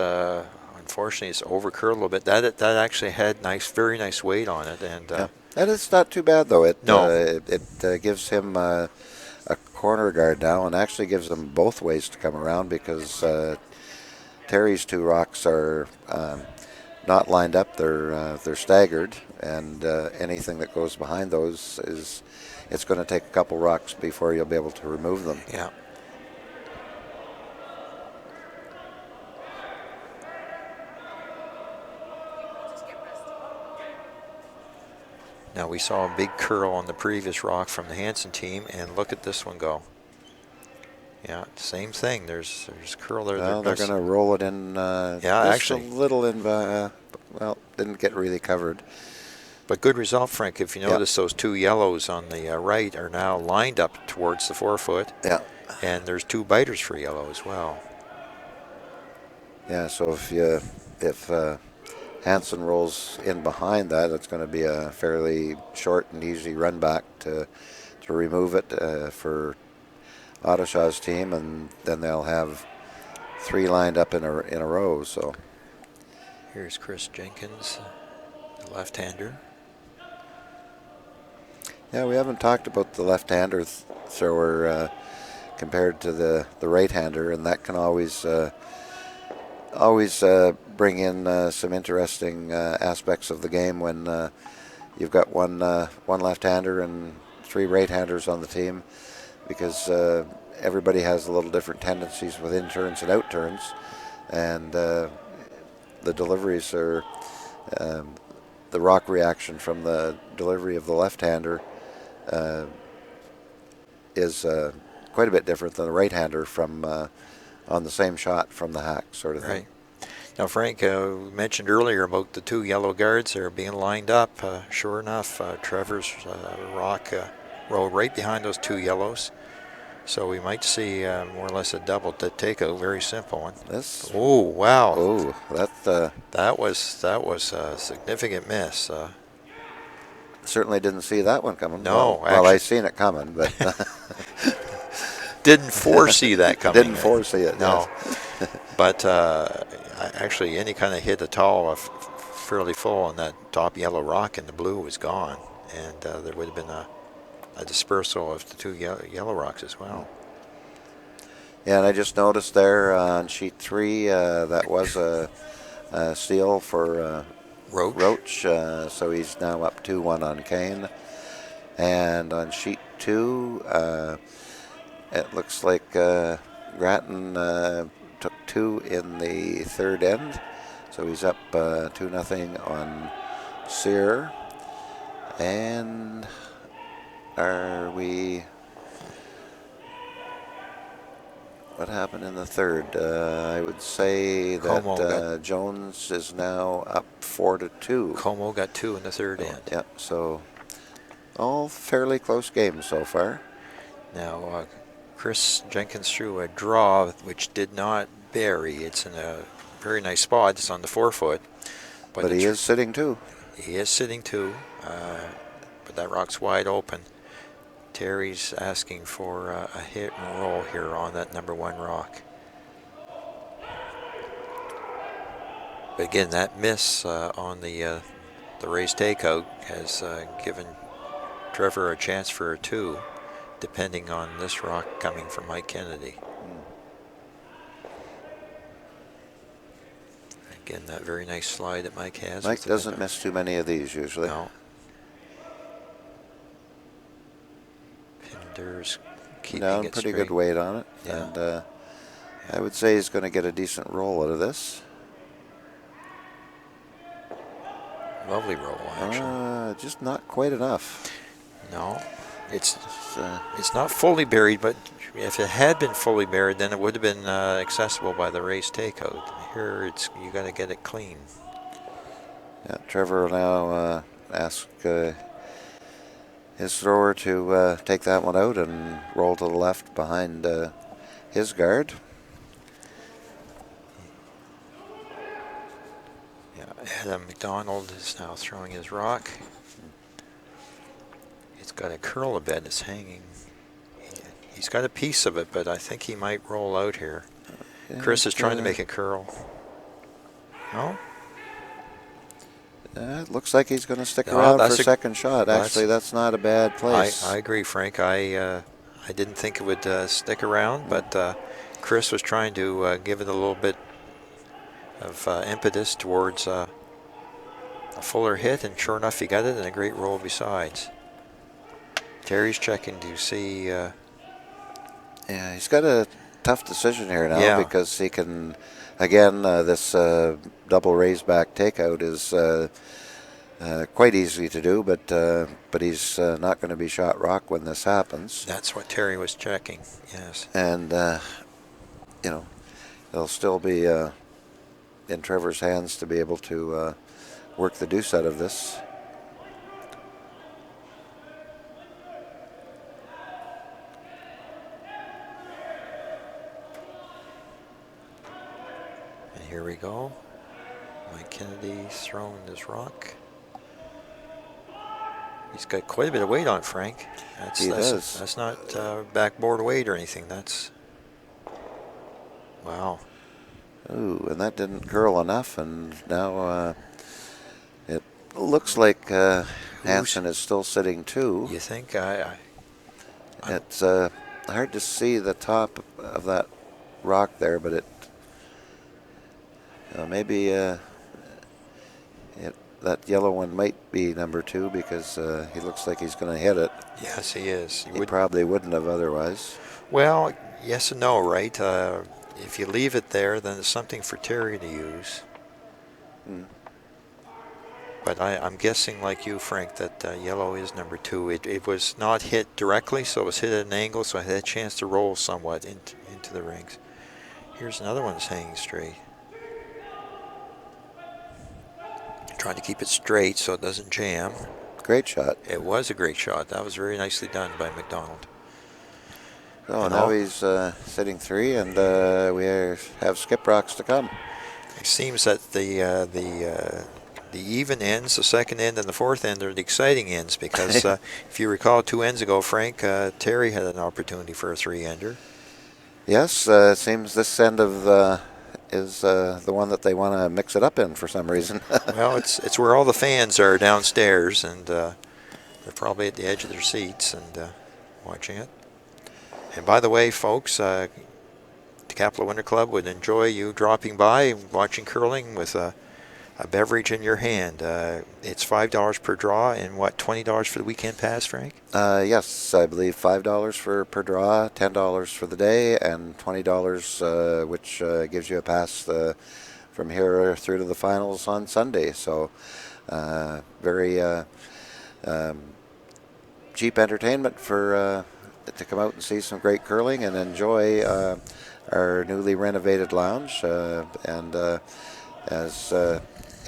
unfortunately it's over curled a little bit. That actually had very nice weight on it, and it's not too bad though. It gives him a corner guard now, and actually gives them both ways to come around, because Terry's two rocks are not lined up. They're staggered, and anything that goes behind those it's going to take a couple rocks before you'll be able to remove them. Yeah. Now, we saw a big curl on the previous rock from the Hansen team, and look at this one go. Yeah, same thing. There's curl there. Well, they're going to roll it in actually. A little in, didn't get really covered. But good result, Frank. If you notice, those two yellows on the right are now lined up towards the forefoot. Yeah. And there's two biters for yellow as well. Yeah, so if Hansen rolls in behind that, it's going to be a fairly short and easy run back to remove it for Odishaw's team, and then they'll have three lined up in a row. So Here's Chris Jenkins, the left-hander. Yeah, we haven't talked about the left-hander thrower compared to the right-hander, and that can always bring in some interesting aspects of the game when you've got one left-hander and 3 right-handers on the team, because everybody has a little different tendencies with in-turns and out-turns, and the deliveries are the rock reaction from the delivery of the left-hander is quite a bit different than the right-hander from on the same shot from the hack sort of thing. Right. Now, Frank, we mentioned earlier about the 2 yellow guards that are being lined up. Sure enough, Trevor's rock rolled right behind those 2 yellows. So we might see more or less a double takeout, very simple one. Oh, wow. Oh, that was a significant miss. Certainly didn't see that one coming. No, well, I seen it coming, but didn't foresee that coming. Didn't foresee it. No, yes. But actually, any kind of hit at all, fairly full, and that top yellow rock in the blue was gone, and there would have been a dispersal of the 2 yellow rocks as well. Yeah, and I just noticed there on sheet 3 that was a steal for Roach, so he's now up 2-1 on Kane. And on sheet 2, it looks like Grattan took 2 in the 3rd end, so he's up 2-0 on Sear. And what happened in the 3rd? I would say that Jones is now up 4-2. Como got 2 in the 3rd end. Yeah, so all fairly close games so far. Now, Chris Jenkins threw a draw which did not bury. It's in a very nice spot. It's on the 4-foot. But he is sitting 2. He is sitting 2, but that rock's wide open. Terry's asking for a hit and roll here on that number 1 rock. But again, that miss on the raised takeout has given Trevor a chance for a 2, depending on this rock coming from Mike Kennedy. Again, that very nice slide that Mike has. Mike doesn't miss too many of these usually. No. Pinder's keeping down it pretty straight. good weight on it, Yeah. and I would say he's going to get a decent roll out of this. Lovely roll, actually. Just not quite enough. No, it's not fully buried, but if it had been fully buried, then it would have been accessible by the raised takeout. Here, you got to get it clean. Yeah, Trevor will now ask his thrower to take that one out and roll to the left behind his guard. Yeah, Adam McDonald is now throwing his rock. It's got a curl a bit. It's hanging. He's got a piece of it, but I think he might roll out here. Yeah, Chris is trying to make a curl. No? It looks like he's going to stick around for a second shot. Actually, that's not a bad place. I agree, Frank. I didn't think it would stick around, but Chris was trying to give it a little bit of impetus towards a fuller hit, and sure enough, he got it, and a great roll besides. Terry's checking to see. Yeah, he's got a tough decision here now because he can, again, this double raised back takeout is quite easy to do, but he's not going to be shot rock when this happens. That's what Terry was checking, yes. And, it'll still be in Trevor's hands to be able to work the deuce out of this. Here we go. Mike Kennedy throwing this rock. He's got quite a bit of weight on Frank. He does. That's not backboard weight or anything. That's wow. Ooh, and that didn't curl enough, and now it looks like Hansen is still sitting two. You think? It's hard to see the top of that rock there, but it maybe that yellow one might be number two because he looks like he's going to hit it. Yes, he is. He probably wouldn't have otherwise. Well, yes and no, right? If you leave it there, then it's something for Terry to use. But I'm guessing, like you, Frank, that yellow is number two. It was not hit directly, so it was hit at an angle, so I had a chance to roll somewhat into the rings. Here's another one that's hanging straight. Trying to keep it straight so it doesn't jam. Great shot. It was a great shot. That was very nicely done by McDonald. Oh, now he's sitting three, and we have skip rocks to come. It seems that the even ends, the second end and the fourth end, are the exciting ends because if you recall 2 ends ago, Frank, Terry had an opportunity for a 3-ender. Yes, it seems this end of is the one that they want to mix it up in for some reason. Well, it's where all the fans are downstairs, and they're probably at the edge of their seats and watching it. And by the way, folks, the Capitol Winter Club would enjoy you dropping by and watching curling with a beverage in your hand. It's $5 per draw, and what, $20 for the weekend pass, Frank? Yes, I believe $5 per draw, $10 for the day, and $20, which gives you a pass from here through to the finals on Sunday. So very cheap entertainment for to come out and see some great curling and enjoy our newly renovated lounge. And as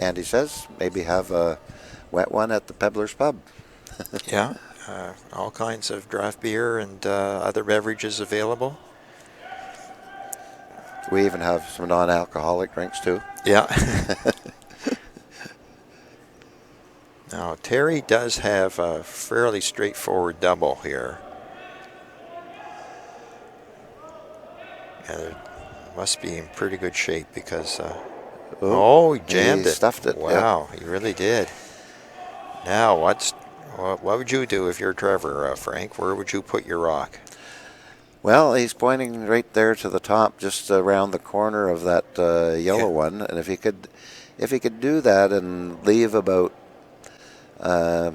Andy says, maybe have a wet one at the Peddler's Pub. Yeah, all kinds of draft beer and other beverages available. We even have some non-alcoholic drinks too. Yeah. Now, Terry does have a fairly straightforward double here. And it must be in pretty good shape because... he jammed it. Stuffed it. Wow, he really did. Now, what would you do if you're Trevor, Frank? Where would you put your rock? Well, he's pointing right there to the top, just around the corner of that yellow one. And if he could do that and leave about a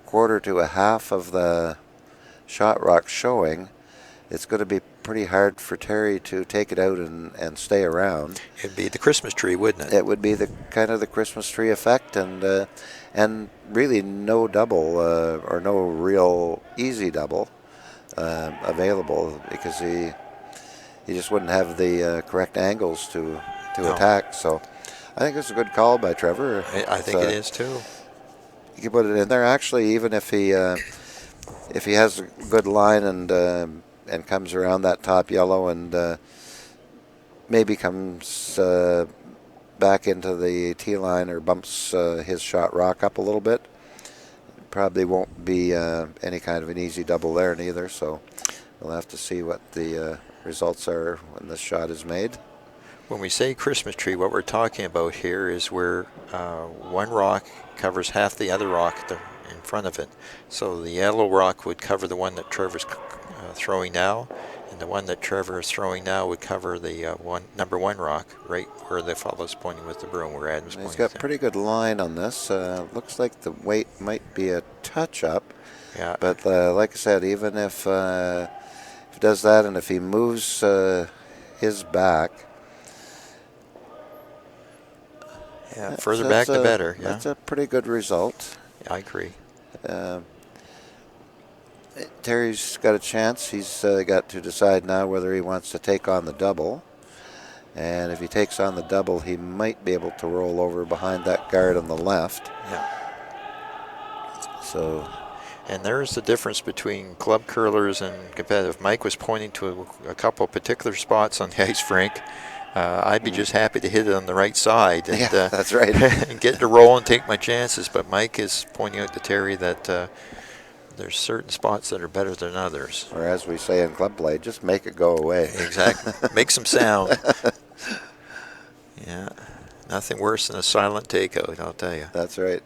quarter to a half of the shot rock showing, it's going to be pretty hard for Terry to take it out and stay around. It'd be the Christmas tree, wouldn't it? It would be the kind of the Christmas tree effect, and really no double or no real easy double available because he just wouldn't have the correct angles to attack. So I think it's a good call by Trevor. I think it is too. You can put it in there. Actually, even if he has a good line and comes around that top yellow and maybe comes back into the tee line or bumps his shot rock up a little bit, probably won't be any kind of an easy double there neither. So we'll have to see what the results are when this shot is made. When we say Christmas tree, what we're talking about here is where one rock covers half the other rock in front of it. So the yellow rock would cover the one that Trevor's throwing now, and the one that Trevor is throwing now would cover the number one rock, right where the fellow's pointing with the broom, where Adam's pointing. He's got pretty good line on this. Looks like the weight might be a touch up. Yeah. But like I said, even if he does that, and if he moves his back, further back the better. Yeah, that's a pretty good result. Yeah, I agree. Terry's got a chance. He's got to decide now whether he wants to take on the double. And if he takes on the double, he might be able to roll over behind that guard on the left. Yeah. So. And there's the difference between club curlers and competitive. Mike was pointing to a couple particular spots on the ice, Frank. I'd be just happy to hit it on the right side. And, yeah, that's right. and get to roll and take my chances. But Mike is pointing out to Terry that there's certain spots that are better than others. Or as we say in club play, just make it go away. Exactly. Make some sound. Yeah, nothing worse than a silent takeout, I'll tell you. That's right.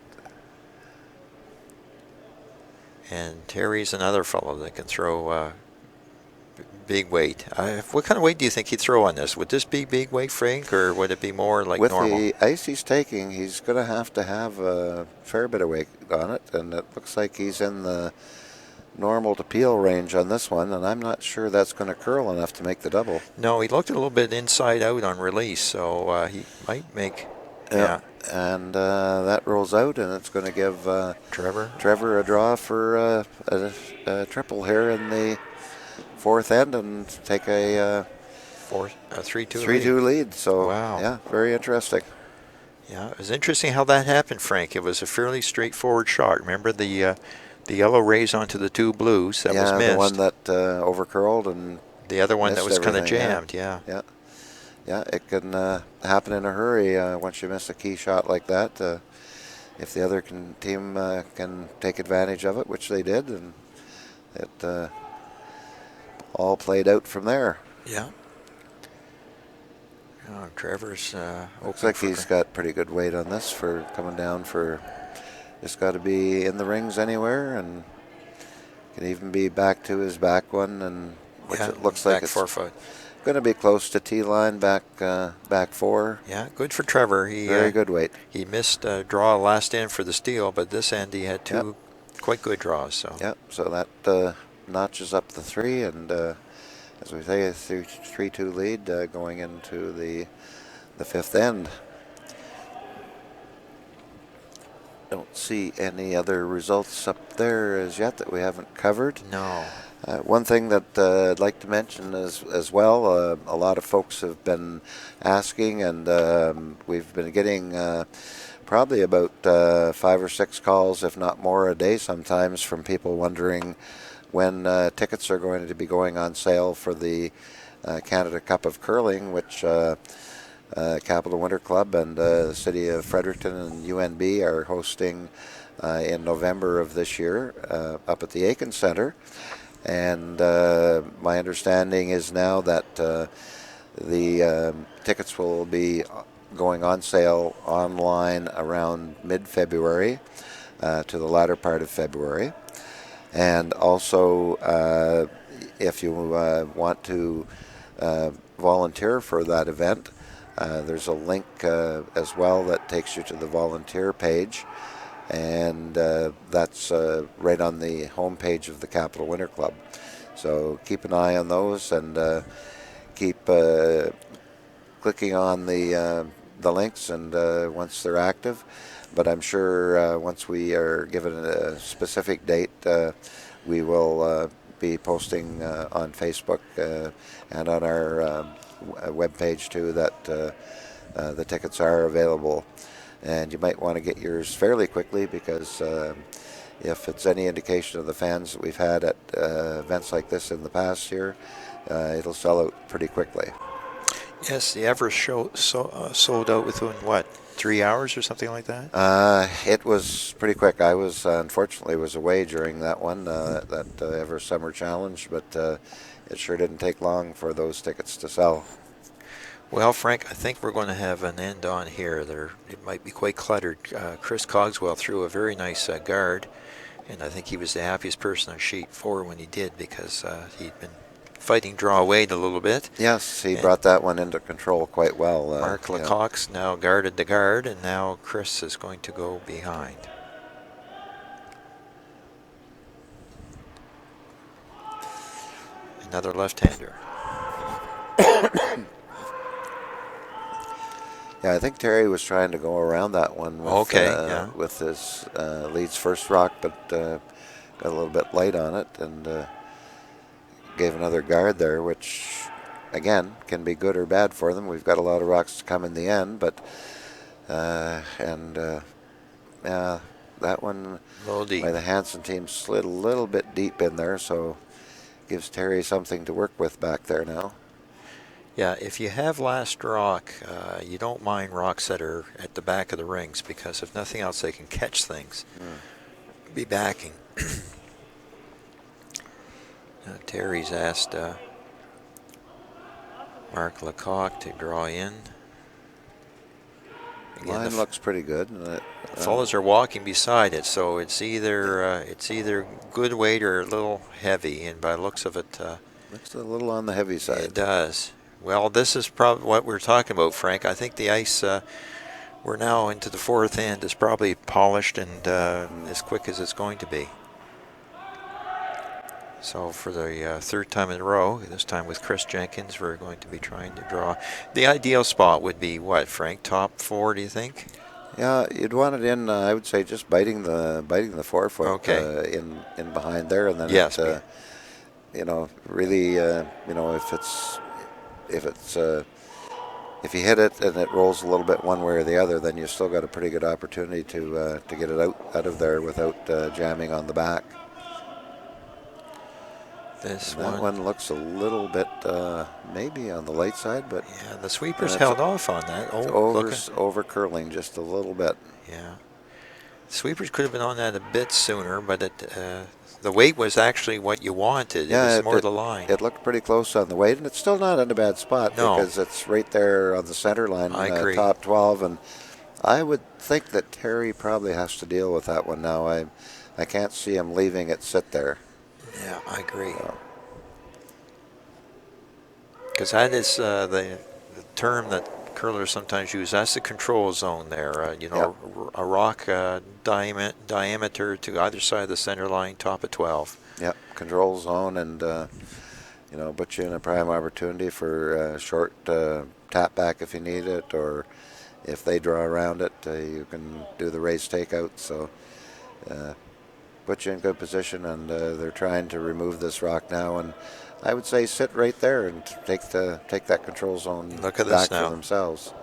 And Terry's another fellow that can throw big weight. What kind of weight do you think he'd throw on this? Would this be big weight, Frank, or would it be more like With normal? the ice he's taking, he's going to have a fair bit of weight on it, and it looks like he's in the normal to peel range on this one, and I'm not sure that's going to curl enough to make the double. No, he looked a little bit inside out on release, so he might make. Yeah. And that rolls out, and it's going to give Trevor a draw for a triple here in the fourth end and take a 3-2 lead. So, wow. Yeah, very interesting. Yeah, it was interesting how that happened, Frank. It was a fairly straightforward shot. Remember the yellow rays onto the two blues that was missed. Yeah, the one that overcurled and the other one that was kind of jammed. Yeah, it can happen in a hurry once you miss a key shot like that. If the other team can take advantage of it, which they did, and it all played out from there. Yeah. Oh, Trevor's looks like he's got pretty good weight on this for coming down for. Just got to be in the rings anywhere, and can even be back to his back one, and which it looks like it's 4 foot. Going to be close to T line, back 4. Yeah, good for Trevor. Very good weight. He missed a draw last end for the steal, but this end he had two quite good draws. So so that notches up the 3, and as we say, a 3-2 lead going into the fifth end. Don't see any other results up there as yet that we haven't covered. No. One thing that I'd like to mention as well, a lot of folks have been asking, and we've been getting probably about 5 or 6 calls, if not more, a day sometimes from people wondering when tickets are going to be going on sale for the Canada Cup of Curling, which Capital Winter Club and the City of Fredericton and UNB are hosting in November of this year up at the Aiken Centre. And my understanding is now that the tickets will be going on sale online around mid-February to the latter part of February. And also, if you want to volunteer for that event, there's a link as well that takes you to the volunteer page, and that's right on the homepage of the Capital Winter Club. So keep an eye on those, and keep clicking on the links, and once they're active. But I'm sure once we are given a specific date, we will be posting on Facebook and on our webpage too that the tickets are available, and you might want to get yours fairly quickly, because if it's any indication of the fans that we've had at events like this in the past year, it'll sell out pretty quickly. Yes, the Everest show sold out within what, 3 hours or something like that? It was pretty quick. I was unfortunately was away during that one, that Everest Summer Challenge, but it sure didn't take long for those tickets to sell. Well, Frank, I think we're going to have an end on here. It might be quite cluttered. Chris Cogswell threw a very nice guard, and I think he was the happiest person on sheet 4 when he did, because he'd been fighting draw weight a little bit. Yes, he brought that one into control quite well. Mark Lecoq's now guarded the guard, and now Chris is going to go behind. Another left-hander. Yeah, I think Terry was trying to go around that one with, with his leads first rock, but got a little bit light on it, and gave another guard there, which, again, can be good or bad for them. We've got a lot of rocks to come in the end, but that one by the Hansen team slid a little bit deep in there, so gives Terry something to work with back there now. Yeah, if you have last rock, you don't mind rocks that are at the back of the rings, because if nothing else, they can catch things. Be backing. Terry's asked Mark Lecoq to draw in. Again, Line looks pretty good. fellows are walking beside it, so it's either good weight or a little heavy, and by the looks of it, Looks a little on the heavy side. it does. Well, this is probably what we're talking about, Frank. I think the ice, we're now into the fourth end, is probably polished and as quick as it's going to be. So for the third time in a row, this time with Chris Jenkins, we're going to be trying to draw. The ideal spot would be what, Frank? Top 4, do you think? Yeah, you'd want it in. I would say just biting the forefoot. Okay. In behind there, and then Yes. really, if you hit it and it rolls a little bit one way or the other, then you've still got a pretty good opportunity to get it out of there without jamming on the back. That one looks a little bit maybe on the light side, but yeah, the sweepers held off on that. over curling just a little bit. Yeah, sweepers could have been on that a bit sooner, but the weight was actually what you wanted. Yeah, it was more the line. It looked pretty close on the weight, and it's still not in a bad spot because it's right there on the center line, I agree. Top 12, and I would think that Terry probably has to deal with that one now. I can't see him leaving it sit there. Yeah, I agree. Because that is the term that curlers sometimes use. That's the control zone there. A rock diameter to either side of the center line, top of 12. Yep, control zone, and put you in a prime opportunity for a short tap back if you need it, or if they draw around it, you can do the race takeout. So. Put you in good position, and they're trying to remove this rock now, and I would say sit right there and take that control zone back for themselves.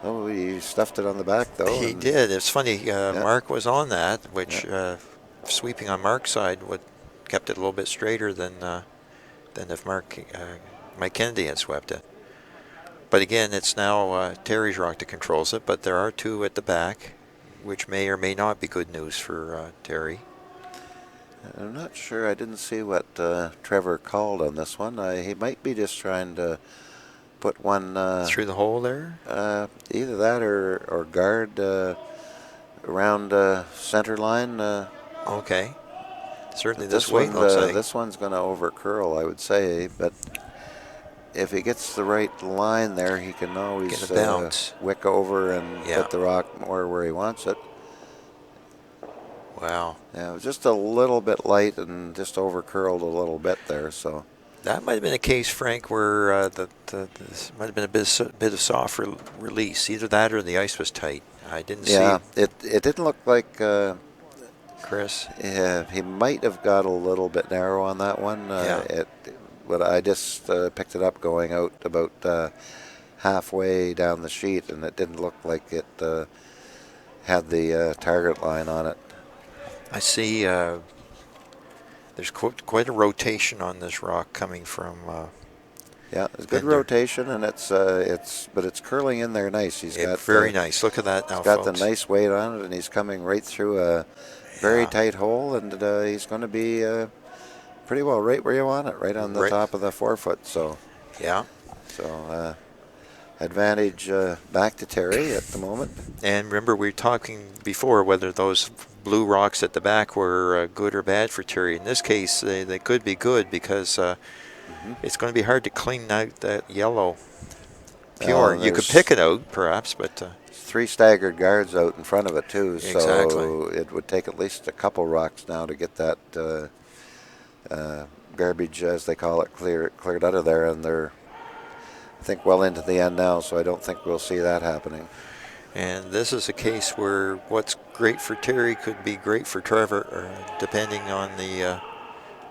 Oh, he stuffed it on the back though. He did. It's funny. Mark was on that, which sweeping on Mark's side kept it a little bit straighter than if Mike Kennedy had swept it. But again, it's now Terry's rock that controls it, but there are two at the back, which may or may not be good news for Terry. I'm not sure. I didn't see what Trevor called on this one. He might be just trying to put one through the hole there. Either that or guard around center line. Okay. Certainly, this weight looks like this one's going to over curl, I would say, but. If he gets the right line there, he can always wick over and hit the rock more where he wants it. Wow. Yeah, it was just a little bit light and just over curled a little bit there. So that might have been a case, Frank, where this might have been a bit of soft release. Either that or the ice was tight. I didn't see. Yeah, it didn't look like Chris. Yeah, he might have got a little bit narrow on that one. But I just picked it up going out about halfway down the sheet, and it didn't look like it had the target line on it. I see there's quite a rotation on this rock coming from. Yeah, it's good rotation, and it's curling in there nice. He's got very nice. Look at that now, he's got folks. the nice weight on it, and he's coming right through a very tight hole, and he's going to be. Pretty well right where you want it, right on the top of the forefoot. So, advantage back to Terry at the moment. And remember, we were talking before whether those blue rocks at the back were good or bad for Terry. In this case, they could be good because it's going to be hard to clean out that yellow pure. You could pick it out, perhaps, but... 3 staggered guards out in front of it, too. Exactly. So it would take at least a couple rocks now to get that... garbage, as they call it, cleared out of there, and they're, I think, well into the end now, so I don't think we'll see that happening. And this is a case where what's great for Terry could be great for Trevor, depending on the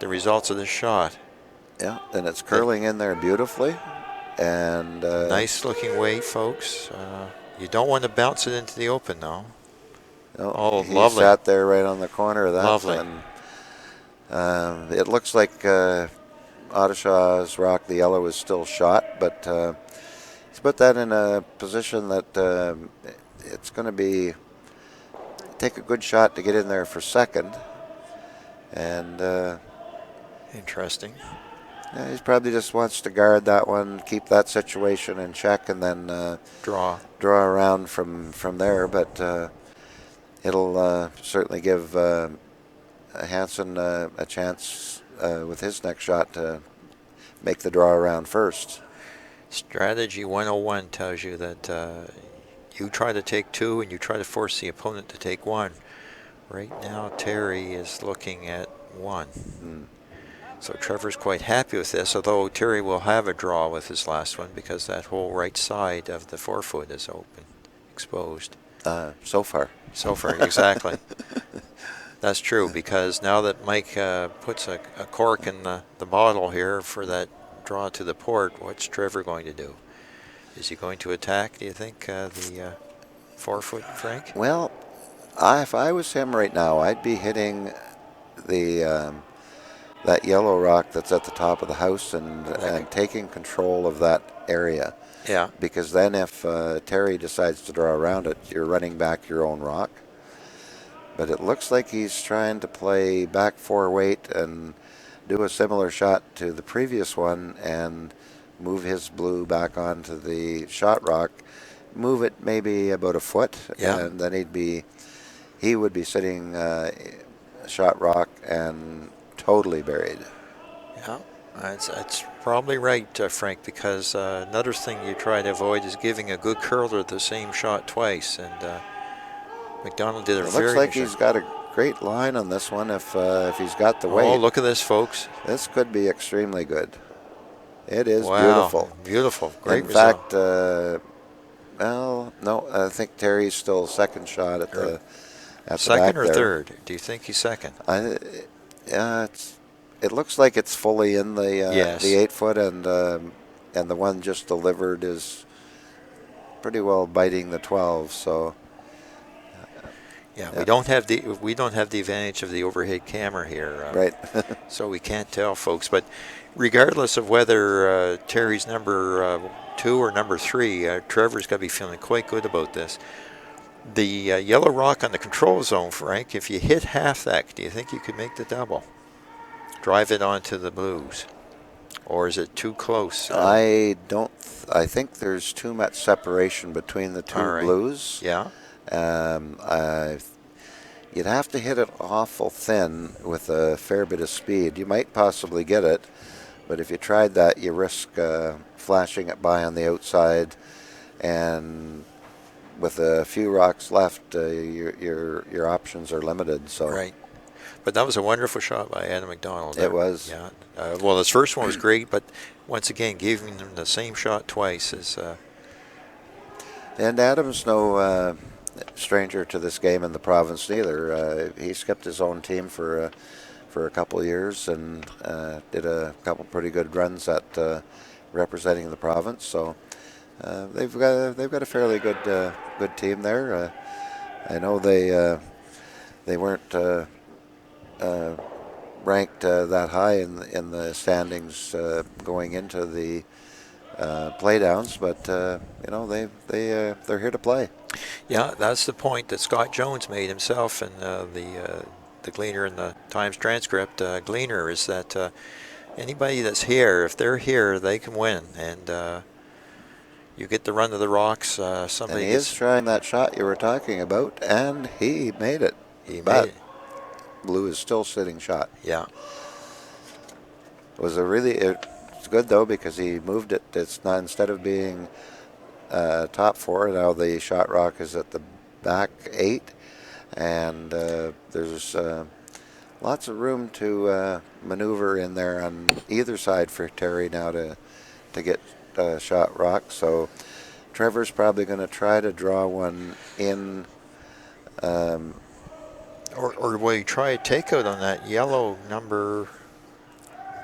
results of this shot. Yeah, and it's curling in there beautifully, and nice looking weight, folks. You don't want to bounce it into the open, though. No, he lovely. Sat there right on the corner of that. Lovely. And it looks like Odishaw's rock, the yellow, is still shot, but he's put that in a position that it's going to take a good shot to get in there for second. And interesting. Yeah, he probably just wants to guard that one, keep that situation in check, and then draw draw around from there, but it'll certainly give Hansen a chance with his next shot to make the draw around first. Strategy 101 tells you that you try to take 2 and you try to force the opponent to take 1. Right now, Terry is looking at 1. So Trevor's quite happy with this, although Terry will have a draw with his last one because that whole right side of the forefoot is open, exposed. So far. So far, exactly. That's true, because now that Mike puts a cork in the bottle here for that draw to the port, what's Trevor going to do? Is he going to attack, do you think, the forefoot, Frank? Well, if I was him right now, I'd be hitting the that yellow rock that's at the top of the house and taking control of that area. Yeah. Because then if Terry decides to draw around it, you're running back your own rock. But it looks like he's trying to play back 4 weight and do a similar shot to the previous one and move his blue back onto the shot rock, move it maybe about a foot, and then he would be sitting shot rock and totally buried. Yeah, that's probably right, Frank, because another thing you try to avoid is giving a good curler the same shot twice, and McDonald did a very good Looks like shot. he's got a great line on this one if he's got the weight. Oh, look at this, folks. This could be extremely good. It is Wow, beautiful. Beautiful. Great In result. fact, well, no, I think Terry's still second shot at the second back or there. third? Do you think he's second? It looks like it's fully in the Yes. the 8 foot, and the one just delivered is pretty well biting the 12. So Yeah, we don't have the advantage of the overhead camera here, right. so we can't tell, folks. But regardless of whether Terry's number 2 or number 3, Trevor's got to be feeling quite good about this. The yellow rock on the control zone, Frank. If you hit half that, do you think you could make the double? Drive it onto the blues, or is it too close? I don't. I think there's too much separation between the two blues. Yeah. You'd have to hit it awful thin with a fair bit of speed. You might possibly get it, but if you tried that, you risk flashing it by on the outside, and with a few rocks left, your options are limited. So Right. But that was a wonderful shot by Adam McDonald. It was. Yeah. Well, his first one was great, but once again, giving him the same shot twice is. And Adam's no stranger to this game in the province neither. He skipped his own team for a couple of years and did a couple pretty good runs at representing the province. So they've got a fairly good team there. I know they weren't ranked that high in the standings going into the playdowns, but they're here to play. Yeah, that's the point that Scott Jones made himself, and the Gleaner in the Times transcript. Gleaner is that anybody that's here, if they're here, they can win, and you get the run of the rocks. Somebody and he is trying that shot you were talking about, and he made it. He made it. Blue is still sitting shot. Yeah. It's good though because he moved it. It's not, instead of being top 4, now the shot rock is at the back 8, and there's lots of room to maneuver in there on either side for Terry now to get shot rock. So Trevor's probably going to try to draw one in. Or will you try a takeout on that yellow number,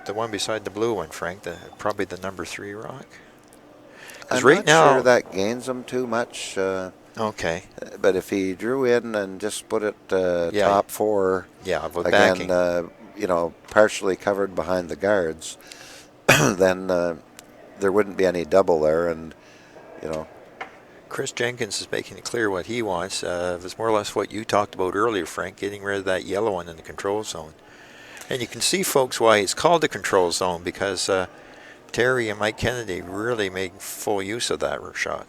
the one beside the blue one, Frank? Probably the number 3 rock. I'm right not now, sure that gains him too much. Okay. But if he drew in and just put it top 4, with again, backing. Partially covered behind the guards, then there wouldn't be any double there, and Chris Jenkins is making it clear what he wants. It's more or less what you talked about earlier, Frank, getting rid of that yellow one in the control zone. And you can see, folks, why it's called the control zone, because Terry and Mike Kennedy really made full use of that shot.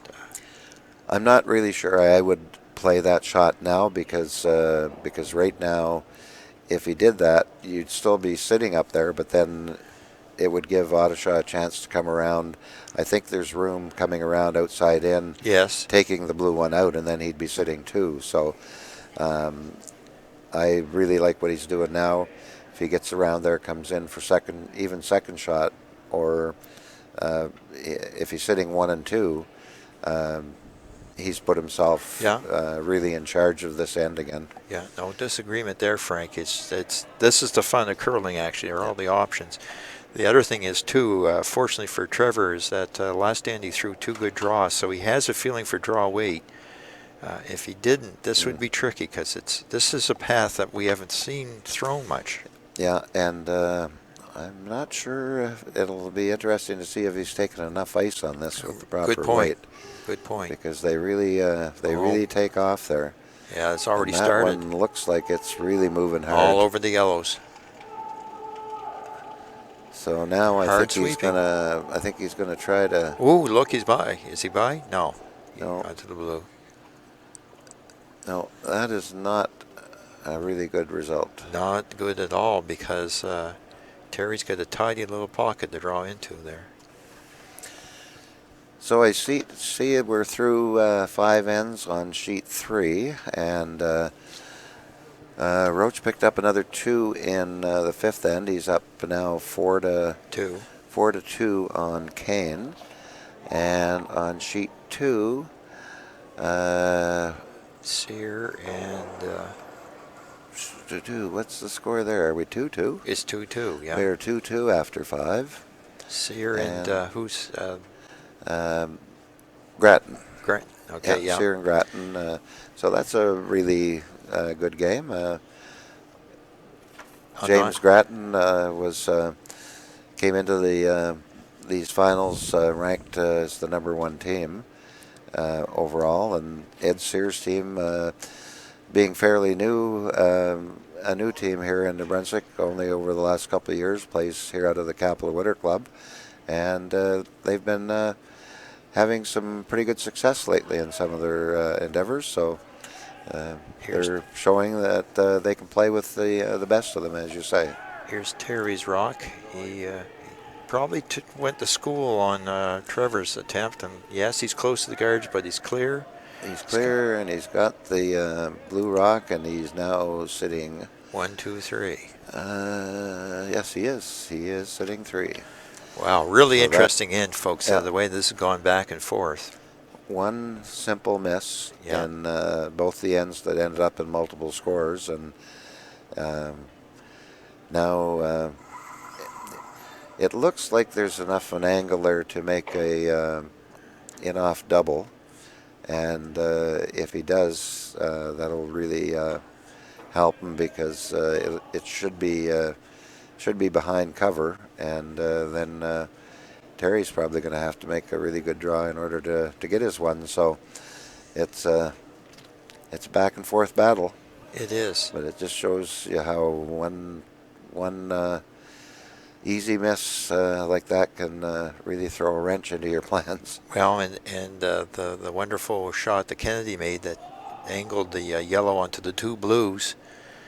I'm not really sure I would play that shot now because right now, if he did that, you'd still be sitting up there, but then it would give Odishaw a chance to come around. I think there's room coming around outside in, Yes. taking the blue one out, and then he'd be sitting two. So I really like what he's doing now. If he gets around there, comes in for second shot, or if he's sitting 1 and 2, he's put himself Yeah. really in charge of this end again. Yeah, no disagreement there, Frank. It's this is the fun of curling. Actually, are all the options. The other thing is too, fortunately for Trevor, is that last end he threw 2 good draws, so he has a feeling for draw weight. If he didn't, this would be tricky because this is a path that we haven't seen thrown much. Yeah, and I'm not sure if it'll be interesting to see if he's taken enough ice on this with the proper Good point. weight. Good point. Because they really take off there. Yeah, it's already and that started. One looks like it's really moving hard. All over the yellows. So now I Hard think he's gonna try to. Ooh, look, he's by. Is he by? No. No. Got to the blue. No, that is not a really good result. Not good at all because Terry's got a tidy little pocket to draw into there. So I see we're through 5 ends on sheet 3, and Roach picked up another 2 in the 5th end. He's up now 4 to 2 on Kane, and on sheet 2, Sear and what's the score there? Are we 2-2? it's 2-2. Yeah. We're 2-2 after 5. Sear and who's Grattan. Grant? Okay. Yeah. Sear and Grattan. So that's a really good game. James Grattan came into these finals ranked as the #1 team overall, and Ed Sear's team being fairly new, a new team here in New Brunswick, only over the last couple of years, plays here out of the Capital Winter Club, and they've been having some pretty good success lately in some of their endeavors. So they're showing that they can play with the best of them, as you say. Here's Terry's rock. He probably went to school on Trevor's attempt, and yes, he's close to the guards, but he's clear. He's clear, and he's got the blue rock, and he's now sitting 1, 2, 3. Yes, he is. He is sitting 3. Wow, really interesting end, folks. The way this has gone back and forth. One simple miss in both the ends that ended up in multiple scores, and now it looks like there's enough an angle there to make a in-off double, and if he does, that'll really help him, because it should be behind cover, and then Terry's probably going to have to make a really good draw in order to get his one. So it's a back and forth battle. It is. But it just shows you how one easy miss like that can really throw a wrench into your plans. Well, and the wonderful shot that Kennedy made that angled the yellow onto the 2 blues.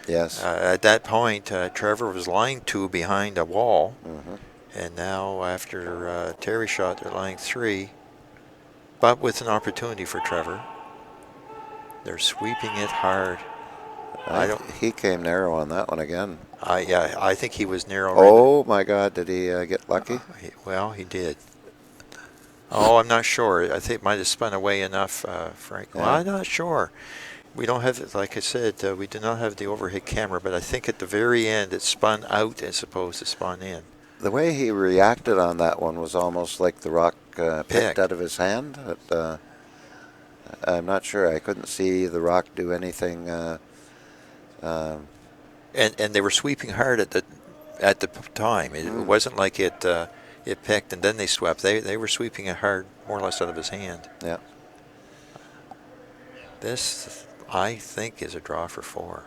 Yes. At that point, Trevor was lying 2 behind a wall. Mm-hmm. And now, after Terry's shot, they're lying 3, but with an opportunity for Trevor. They're sweeping it hard. He came narrow on that one again. I think he was narrow. Oh my God! Did he get lucky? Well, he did. Oh, I'm not sure. I think it might have spun away enough, Frank. Yeah. Well, I'm not sure. We don't have, like I said, we do not have the overhead camera, but I think at the very end it spun out as opposed to spun in. The way he reacted on that one was almost like the rock picked out of his hand. But, I'm not sure. I couldn't see the rock do anything. And they were sweeping hard at the time. It wasn't like it picked and then they swept. They were sweeping it hard, more or less out of his hand. Yeah. This, I think, is a draw for 4.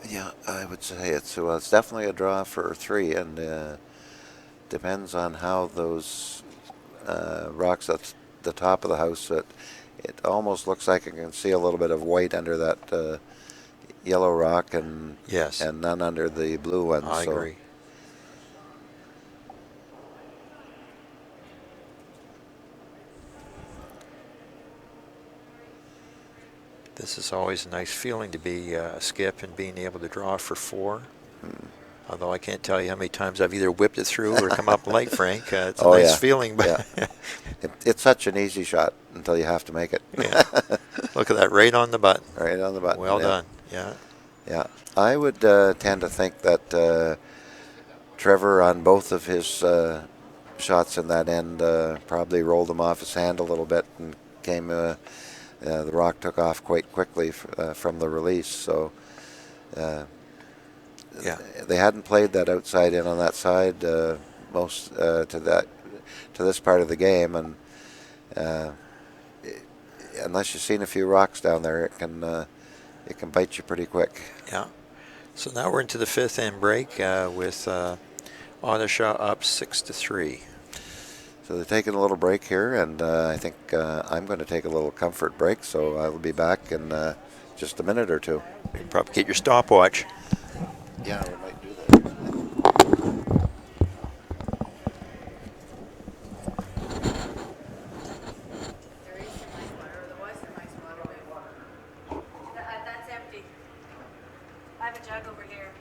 Yeah, I would say it's definitely a draw for 3, and depends on how those rocks the top of the house. It almost looks like I can see a little bit of white under that yellow rock, and Yes. and none under the blue one. I so agree. This is always a nice feeling to be a skip and being able to draw for 4. Although I can't tell you how many times I've either whipped it through or come up light, Frank. It's a Oh, nice yeah. feeling. But Yeah. It's such an easy shot until you have to make it. yeah. Look at that, right on the button. Right on the button. Well yeah. done. Yeah. Yeah. I would tend to think that Trevor, on both of his shots in that end, probably rolled them off his hand a little bit, and came. The rock took off quite quickly from the release. So Yeah. they hadn't played that outside in on that side most to this part of the game, and unless you've seen a few rocks down there, it can bite you pretty quick. Yeah. So now we're into the 5th end break with Odishaw up 6-3. So they're taking a little break here, and I think I'm going to take a little comfort break, so I'll be back in just a minute or two. You can probably get your stopwatch. Yeah, we might do that. That's empty. I have a jug over here.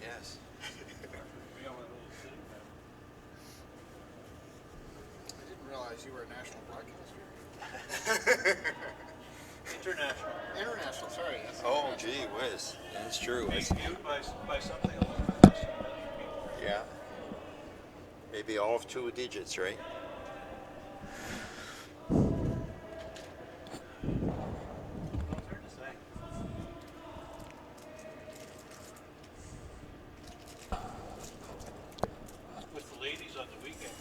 Yes. I didn't realize realize you were a national broadcaster. International. International, sorry. Yes, Oh, international. gee whiz. That's true. Being That's, viewed by something a little bit less than other people. yeah. Maybe all of 2 digits, right? Well, it's hard to say. With the ladies on the weekend,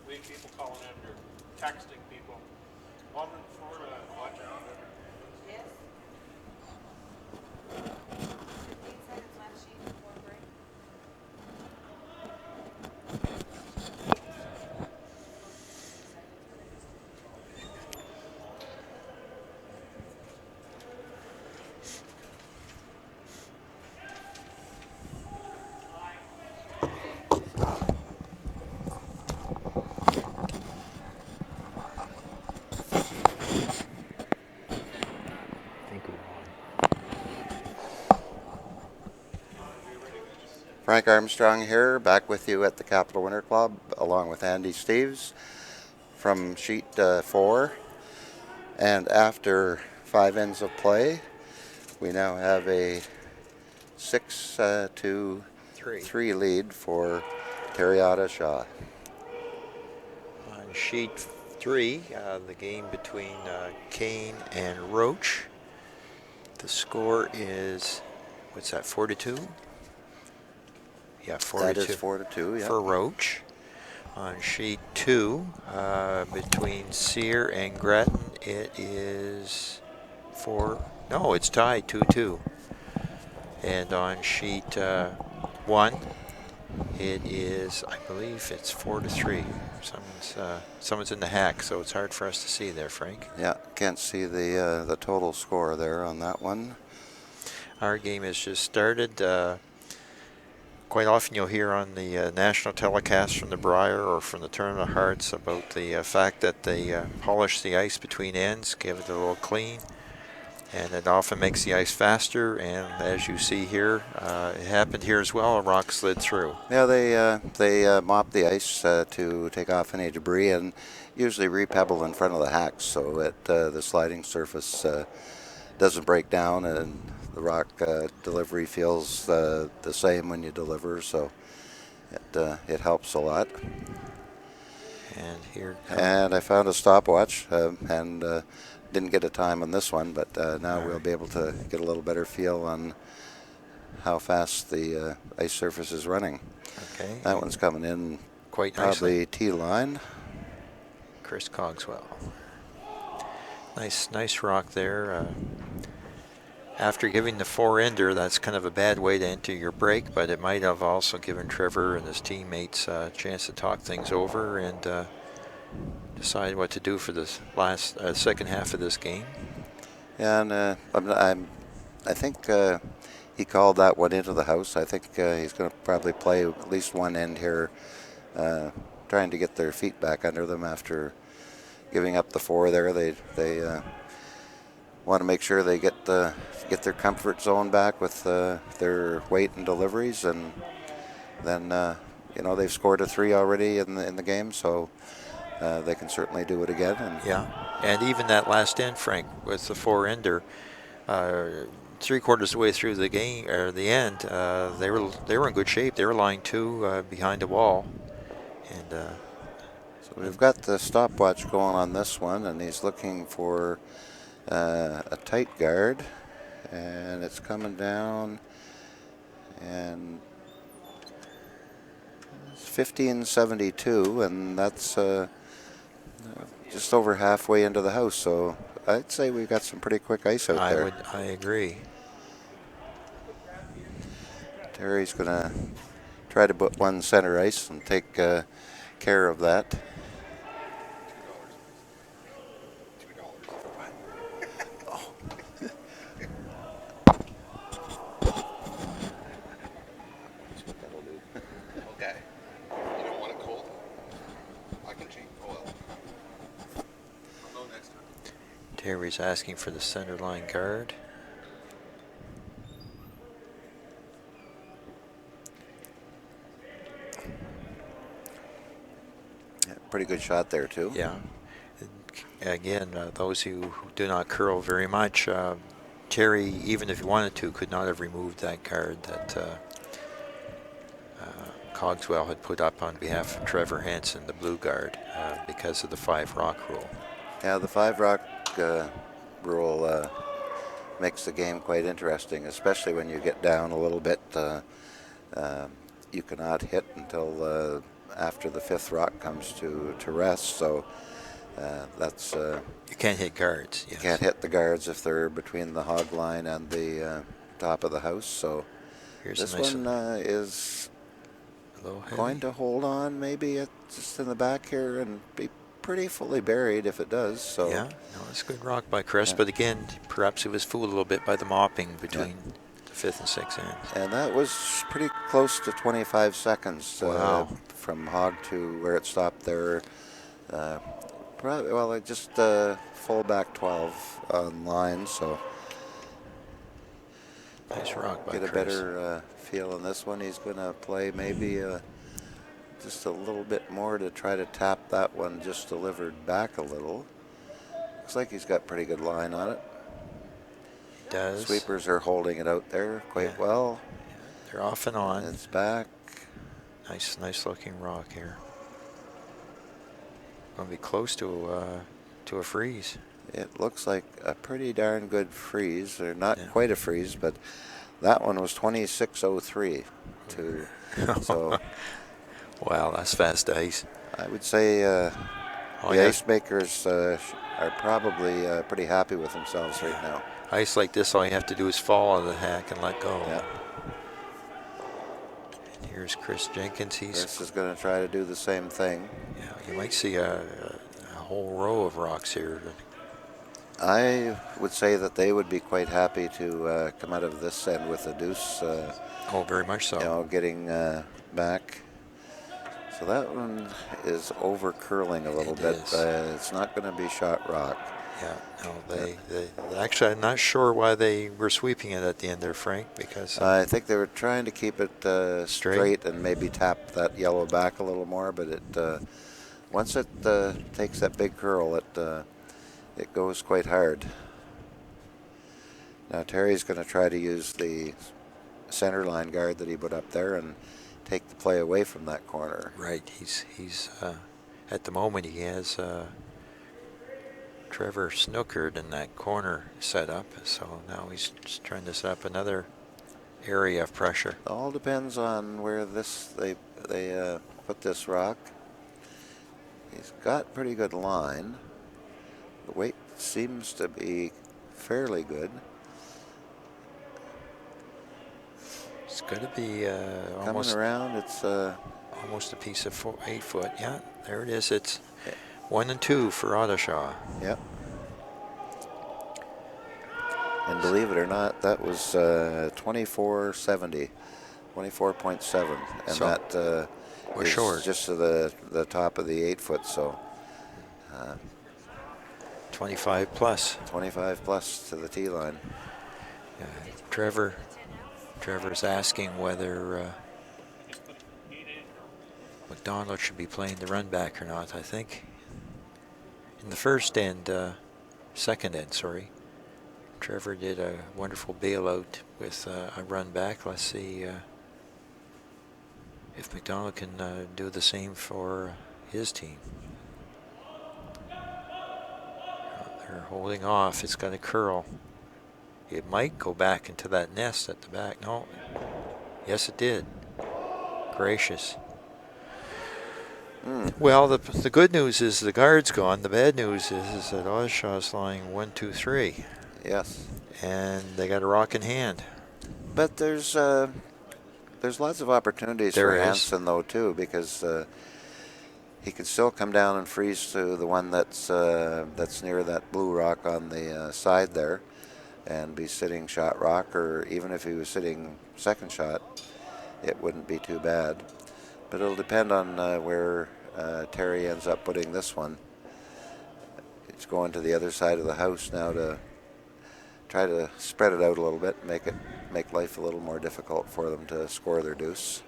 we had people calling in or texting people. Mom in Florida watching on there. Yes. 15 seconds on sheet before break. I think we're on. Frank Armstrong here, back with you at the Capital Winter Club, along with Andy Steves from sheet 4. And after 5 ends of play, we now have a 6-3 lead for Terry Odishaw. On sheet 3, the game between Kane and Roach. The score is, what's that, 4-2? Yeah, 4-2. That is 4-2, yeah. For Roach. On sheet 2, between Sear and Grattan, it is it's tied 2-2. And on sheet 1, it is, I believe it's 4-3. Someone's in the hack, so it's hard for us to see there, Frank. Yeah, can't see the total score there on that one. Our game has just started. Quite often you'll hear on the national telecast from the Briar or from the Tournament of Hearts about the fact that they polish the ice between ends, give it a little clean, and it often makes the ice faster. And as you see here, it happened here as well. A rock slid through. Yeah, they mop the ice to take off any debris and usually repebble in front of the hacks so the sliding surface doesn't break down and the rock delivery feels the same when you deliver, so it helps a lot. And here And I found a stopwatch and didn't get a time on this one, but now we'll be able to get a little better feel on how fast the ice surface is running. Okay. That one's coming in quite probably nicely. T-line. Chris Cogswell. Nice rock there. After giving the 4-ender, that's kind of a bad way to enter your break, but it might have also given Trevor and his teammates a chance to talk things over and decide what to do for this second half of this game. Yeah, and I think he called that one into the house. I think he's going to probably play at least one end here, trying to get their feet back under them after giving up the 4 there. They want to make sure they get their comfort zone back with their weight and deliveries, and then they've scored a 3 already in the game, so they can certainly do it again. Yeah, and even that last end, Frank, with the 4-ender, 3/4 of the way through the game or the end, they were in good shape. They were lying 2 behind the wall, and so we've got the stopwatch going on this one, and he's looking for a tight guard, and it's coming down, and it's 15:72, and that's just over halfway into the house. So I'd say we've got some pretty quick ice out there. I agree. Terry's going to try to put one center ice and take care of that. Okay. You don't want it cold? I can change. Oh well. I'll know next time. Terry's asking for the center line guard. pretty good shot there too. Yeah. Again, those who do not curl very much, Terry, even if he wanted to, could not have removed that card that Cogswell had put up on behalf of Trevor Hansen, the blue guard, because of the 5 rock rule. Yeah, the 5 rock rule makes the game quite interesting, especially when you get down a little bit. You cannot hit until after the 5th rock comes to rest, so that's... You can't hit guards. You Yes. can't hit the guards if they're between the hog line and the top of the house, so Here's this a nice one is low heavy. going to hold on maybe just in the back here and be pretty fully buried if it does. So Yeah, no, it's a good rock by Chris, Yeah. but again, perhaps he was fooled a little bit by the mopping between the 5th and 6th ends. And that was pretty close to 25 seconds Wow. from hog to where it stopped there. Well, I just full back 12 on line, so Nice rock by get a Chris. better feel in this one. He's going to play maybe just a little bit more to try to tap that one just delivered back a little. Looks like he's got pretty good line on it. He does. Sweepers are holding it out there quite Yeah. well. They're off and on. It's back. Nice looking rock here. Going to be close to a freeze. It looks like a pretty darn good freeze, or not Yeah. quite a freeze, but that one was 26.03. So Wow, that's fast ice. I would say Oh, the yeah. ice makers are probably pretty happy with themselves right now. Ice like this, all you have to do is fall out of the hack and let go. Yeah. And here's Chris Jenkins. Chris is going to try to do the same thing. Yeah, you might see a whole row of rocks here. I would say that they would be quite happy to come out of this end with a deuce, Oh, very much so. you know, getting back. So that one is over curling a little It bit. is. It's not going to be shot rock. Yeah, no, they actually, I'm not sure why they were sweeping it at the end there, Frank, because I think they were trying to keep it Straight? straight and maybe tap that yellow back a little more, but it once it takes that big curl, it goes quite hard. Now Terry's going to try to use the center line guard that he put up there and take the play away from that corner. right, he's at the moment he has Trevor snookered in that corner set up, so now he's just trying to set up another area of pressure. It all depends on where they put this rock. He's got pretty good line. The weight seems to be fairly good. It's going to be Coming almost around, it's almost a piece of 8 foot. Yeah, there it is. It's Yeah. 1 and 2 for Odishaw. yep. And believe it or not, that was 24.70, 24.7, and So, that we're is short. just to the top of the 8 foot. So 25 plus. 25 plus to the tee line. Trevor's asking whether McDonald should be playing the run back or not. I think in the first end, second end, sorry, Trevor did a wonderful bailout with a run back. Let's see if McDonald can do the same for his team. They're holding off. It's got a curl. It might go back into that nest at the back. No. Yes, it did. Gracious. Well, the good news is the guard's gone. The bad news is that Odishaw's lying 1, 2, 3. Yes, And they got a rock in hand. but there's lots of opportunities There for is. Hansen though too, because he could still come down and freeze to the one that's near that blue rock on the side there, and be sitting shot rock, or even if he was sitting second shot, it wouldn't be too bad. But it'll depend on where Terry ends up putting this one. It's going to the other side of the house now to try to spread it out a little bit, make life a little more difficult for them to score their deuce.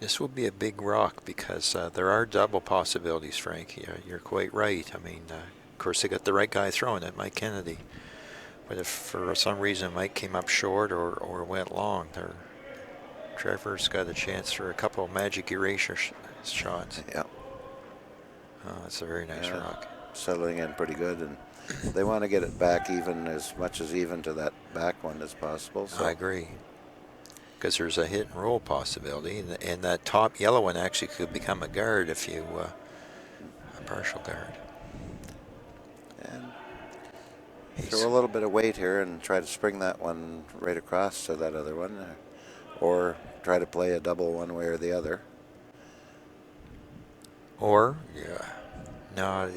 This will be a big rock because there are double possibilities, Frank. You're quite right. I mean, of course, they got the right guy throwing it, Mike Kennedy. But if for some reason Mike came up short or went long, Trevor's got a chance for a couple of magic erasure shots. Yeah. Oh, that's a very nice Yeah. rock. Settling in pretty good, and they want to get it back even as much as even to that back one as possible. So. I agree. Because there's a hit and roll possibility, and that top yellow one actually could become a guard if you a partial guard. And throw a little bit of weight here and try to spring that one right across to that other one, or try to play a double one way or the other. Or, no,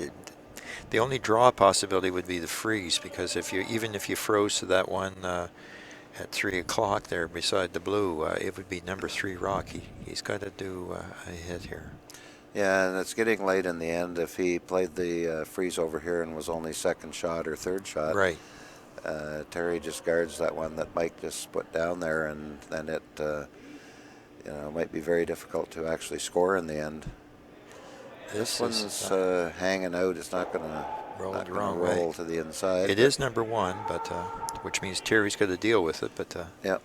the only draw possibility would be the freeze, because even if you froze to that one at 3 o'clock there beside the blue, it would be number 3 rock. He's got to do a hit here. Yeah, and it's getting late in the end. If he played the freeze over here and was only second shot or third shot, Right. Terry just guards that one that Mike just put down there, and then it might be very difficult to actually score in the end. This one's hanging out. It's not going to roll to the inside. It is number 1, but which means Terry's got to deal with it. But yeah.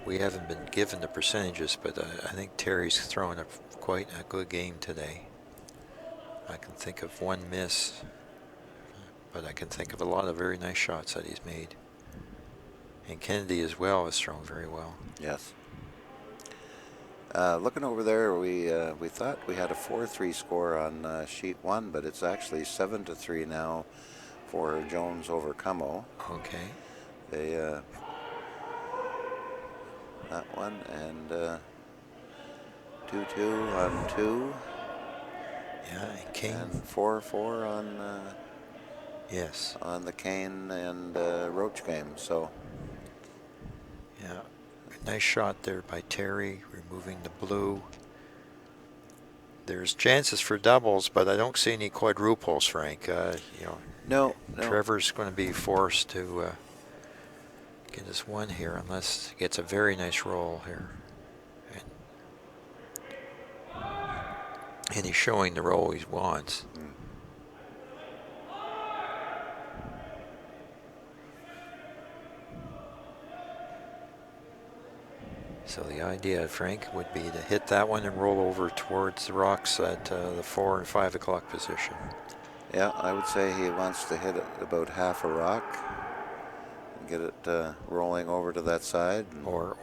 We haven't been given the percentages, but I think Terry's throwing quite a good game today. I can think of one miss, but I can think of a lot of very nice shots that he's made. And Kennedy as well has thrown very well. Yes. Looking over there, we thought we had a 4-3 score on sheet 1, but it's actually 7-3 now for Jones over Cummo. Okay. They that one, and 2-2 on 2. Yeah, and Kane. And 4-4 on yes. on the Kane and Roach game. So yeah, a nice shot there by Terry, removing the blue. There's chances for doubles, but I don't see any quadruples, Frank. no. Trevor's going to be forced to get his one here unless he gets a very nice roll here. And he's showing the roll he wants. So the idea, Frank, would be to hit that one and roll over towards the rocks at the 4 and 5 o'clock position. Yeah, I would say he wants to hit it about half a rock and get it rolling over to that side. Or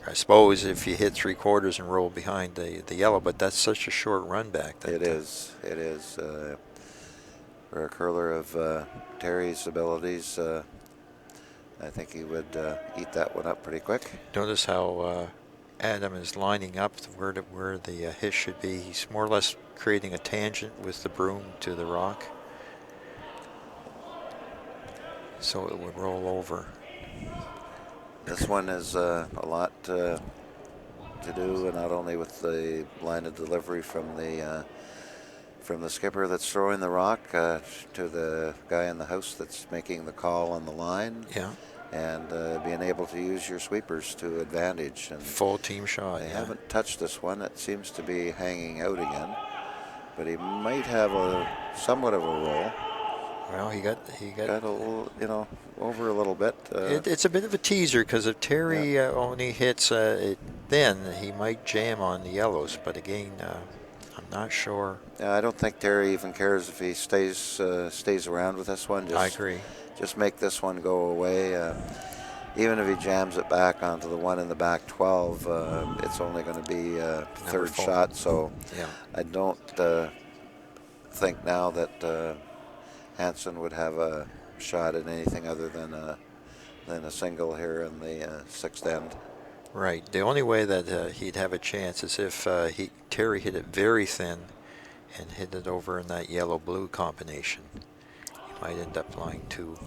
I suppose if you hit 3/4 and roll behind the yellow, but that's such a short run back. It is. For a curler of Terry's abilities, I think he would eat that one up pretty quick. Notice how Adam is lining up where the hit should be. He's more or less creating a tangent with the broom to the rock, so it would roll over. This one is a lot to do, not only with the line of delivery from the skipper that's throwing the rock to the guy in the house that's making the call on the line. Yeah. And being able to use your sweepers to advantage. And full team shot. They haven't touched this one. It seems to be hanging out again, but he might have somewhat of a roll. Well, he got a little, over a little bit. It's a bit of a teaser because if Terry only hits it thin, he might jam on the yellows. But again, I'm not sure. I don't think Terry even cares if he stays around with this one. I agree. Just make this one go away. Even if he jams it back onto the one in the back 12, it's only going to be third shot. So yeah. I don't think now that Hansen would have a shot at anything other than a single here in the sixth end. Right. The only way that he'd have a chance is if Terry hit it very thin and hit it over in that yellow-blue combination. He might end up lying 2.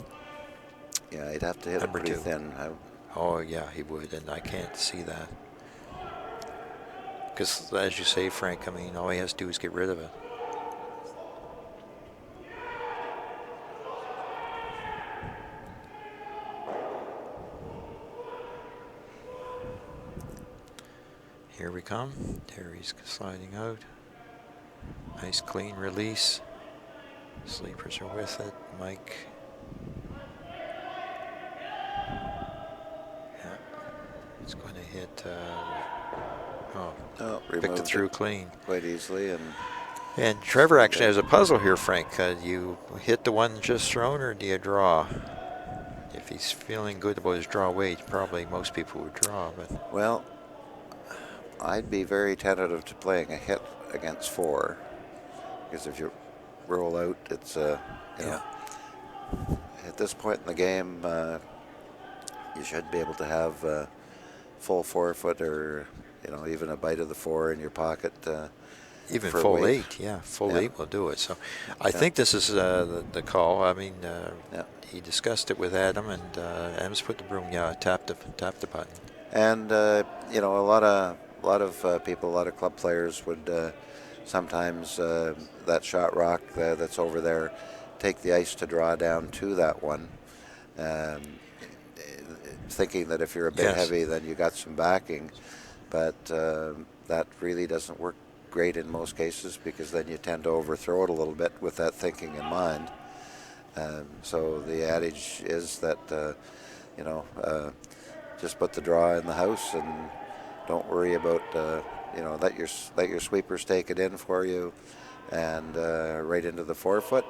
Yeah, he'd have to hit it pretty thin. Oh, yeah, he would, and I can't see that. Because, as you say, Frank, I mean, all he has to do is get rid of it. Here we come. Terry's sliding out. Nice clean release. Sleepers are with it. Mike. Yeah. It's going to hit. Picked it removed through clean. quite easily. And Trevor actually has a puzzle here, Frank. You hit the one just thrown, or do you draw? If he's feeling good about his draw weight, probably most people would draw. But Well, I'd be very tentative to playing a hit against 4, because if you roll out, it's yeah. At this point in the game, you should be able to have full 4-foot, or even a bite of the 4 in your pocket. Even for full weight. 8, yeah, full 8 will do it. So I Yeah. think this is the call. I mean, Yeah. he discussed it with Adam, and Adam's put the broom. Yeah, tapped the button. And a lot of people, a lot of club players would sometimes that shot rock that's over there, take the ice to draw down to that one, thinking that if you're a bit Yes. heavy, then you got some backing. But that really doesn't work great in most cases, because then you tend to overthrow it a little bit with that thinking in mind. So the adage is that just put the draw in the house and don't worry about let your sweepers take it in for you, and right into the 4-foot.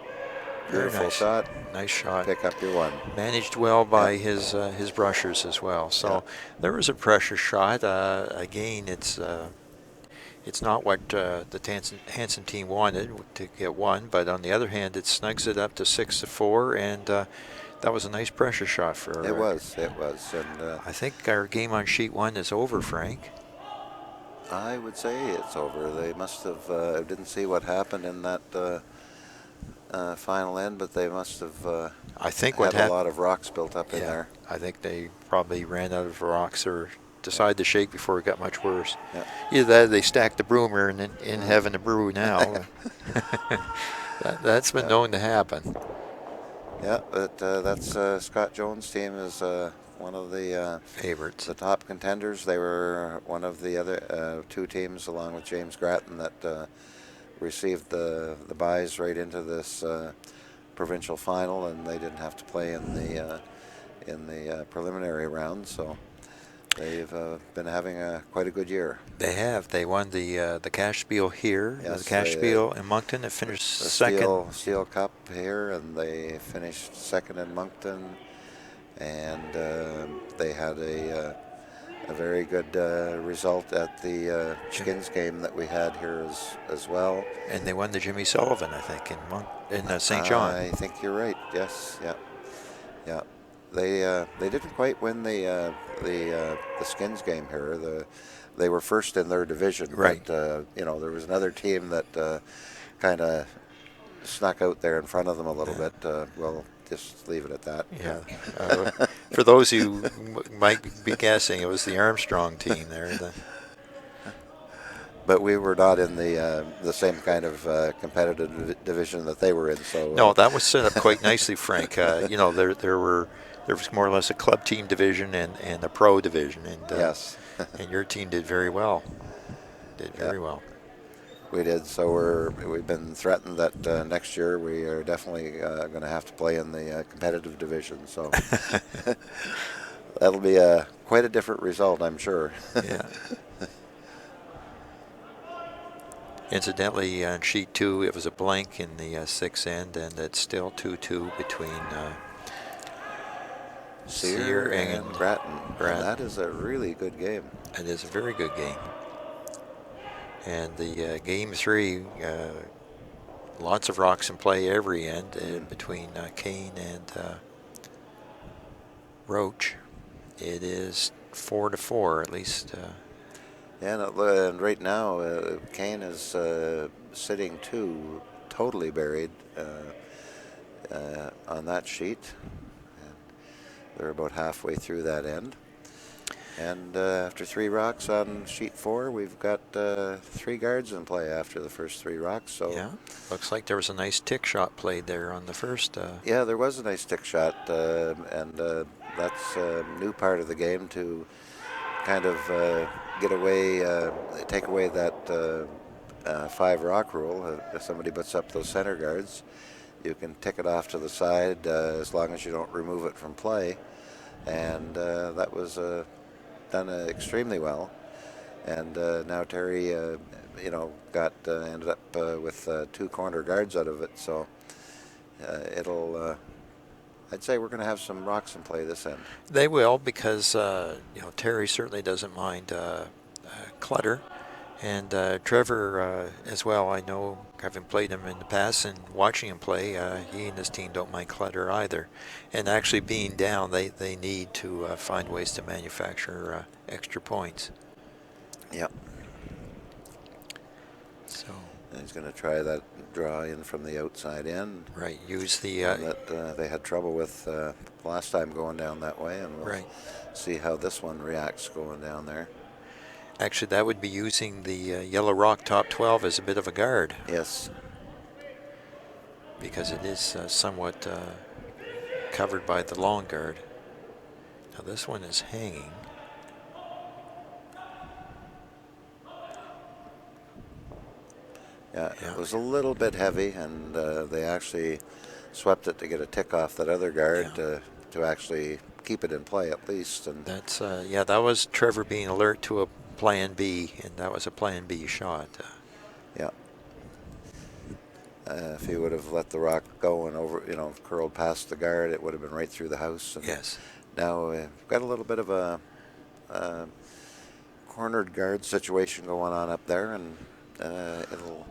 Very Beautiful nice. shot. Nice shot. Pick up your 1. Managed well by Yeah. his brushers as well. So Yeah. there was a pressure shot. Again, it's not what the Hansen team wanted to get 1, but on the other hand, it snugs it up to 6-4, and that was a nice pressure shot for. It was, and I think our game on sheet 1 is over, Frank. I would say it's over. They must have. I didn't see what happened in that final end, but they must have. I think had what a happened. lot of rocks built up in there. I think they probably ran out of rocks or decided to shake before it got much worse. Yeah. Either that or they stacked the broomer and in having a brew now. That's been known to happen. Yeah, but that's Scott Jones' team is one of the Favorites. the top contenders. They were one of the other 2 teams, along with James Grattan, that received the buys right into this provincial final, and they didn't have to play in the preliminary round. So they've been having quite a good year. They have. They won the Cash Spiel here, Yes, the Cash they, Spiel in Moncton. They finished The second. Steel Cup here, and they finished second in Moncton, and they had a very good result at the Skins game that we had here as well. And they won the Jimmy Sullivan, I think, in St. John. I think you're right. Yes. Yeah. They didn't quite win the Skins game here. They were first in their division, Right. But there was another team that kind of snuck out there in front of them a little bit. We'll just leave it at that. Yeah. For those who might be guessing, it was the Armstrong team there. But we were not in the same kind of competitive division that they were in. So No, that was set up quite nicely, Frank. There was more or less a club team division and a pro division, and yes, and your team did very well. Well. we did. So we've been threatened that next year we are definitely going to have to play in the competitive division. So that'll be quite a different result, I'm sure. Yeah. Incidentally, on sheet 2, it was a blank in the 6th end, and it's still 2-2 between Sear and Grattan. And that is a really good game. It is a very good game. And the game 3, lots of rocks in play every end between Kane and Roach. It is 4-4 at least. And right now, Kane is sitting 2, totally buried on that sheet. And they're about halfway through that end. And after 3 rocks on sheet 4, we've got 3 guards in play after the first 3 rocks. So yeah, looks like there was a nice tick shot played there on the first. Yeah, there was a nice tick shot, and that's a new part of the game to kind of get away, take away that 5 rock rule. If somebody puts up those center guards, you can tick it off to the side as long as you don't remove it from play. And that was done extremely well. And now Terry, got ended up with 2 corner guards out of it. So it'll. I'd say we're going to have some rocks in play this end. They will, because Terry certainly doesn't mind clutter, and Trevor as well. I know, having played him in the past and watching him play, he and his team don't mind clutter either. And actually, being down, they need to find ways to manufacture extra points. Yep. So. And he's going to try that draw in from the outside in. Right. Use the. That they had trouble with last time going down that way, and we'll see how this one reacts going down there. Actually, that would be using the yellow rock top 12 as a bit of a guard. Yes. Because it is somewhat covered by the long guard. Now this one is hanging. Yeah, it was a little bit heavy, and they actually swept it to get a tick off that other guard to actually keep it in play at least. And that's that was Trevor being alert to a plan B, and that was a plan B shot. Yeah. If he would have let the rock go and over, curled past the guard, it would have been right through the house. And yes. Now we've got a little bit of a cornered guard situation going on up there, and it'll.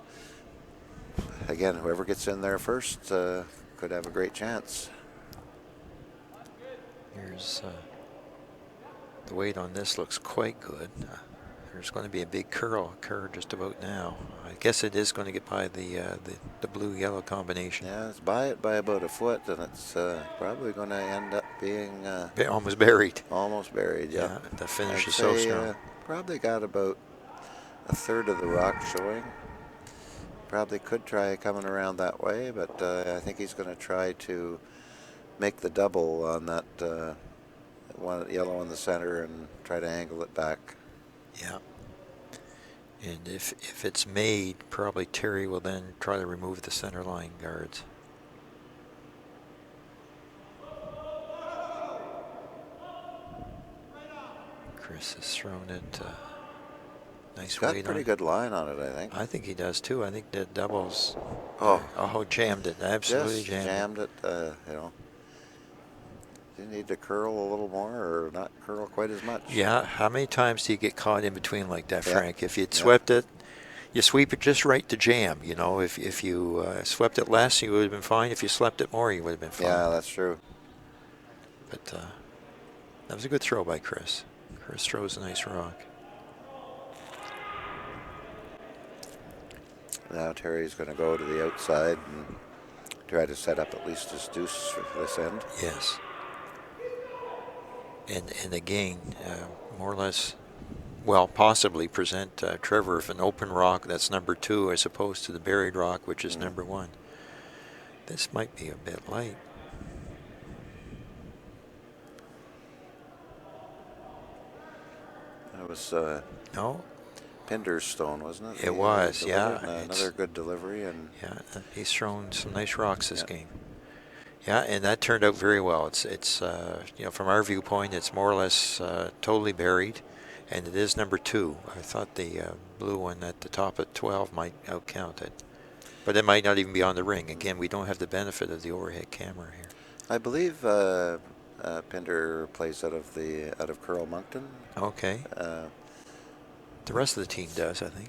Again, whoever gets in there first could have a great chance. Here's the weight on this looks quite good. There's going to be a big curl occur just about now. I guess it is going to get by the blue-yellow combination. Yeah, it's by it by about a foot, and it's probably going to end up being almost buried. Almost buried, yeah. The finish I'd is so say, strong. Probably got about a third of the rock showing. Probably could try coming around that way, but I think he's going to try to make the double on that one yellow in the center and try to angle it back. Yeah. And if it's made, probably Terry will then try to remove the center line guards. Chris has thrown it. Nice He's got weight pretty on good line on it, I think. I think he does too. I think the doubles. Oh, jammed it. Absolutely just jammed it. Do you need to curl a little more or not curl quite as much? Yeah. How many times do you get caught in between like that, Yeah. Frank? If you'd swept it, you sweep it just right to jam. If you swept it less, you would have been fine. If you swept it more, you would have been fine. Yeah, that's true. But that was a good throw by Chris. Chris throws a nice rock. Now Terry's going to go to the outside and try to set up at least his deuce for this end. Yes. And again, more or less, possibly present Trevor with an open rock that's number 2 as opposed to the buried rock, which is number 1. This might be a bit light. That was No? Pinder's stone, wasn't it? It was, yeah. Another good delivery. And yeah, he's thrown some nice rocks this game. Yeah, and that turned out very well. It's from our viewpoint, it's more or less totally buried, and it is number 2. I thought the blue one at the top of 12 might outcount it, but it might not even be on the ring. Again, we don't have the benefit of the overhead camera here. I believe Pinder plays out of Curl Moncton. Okay. The rest of the team does, I think.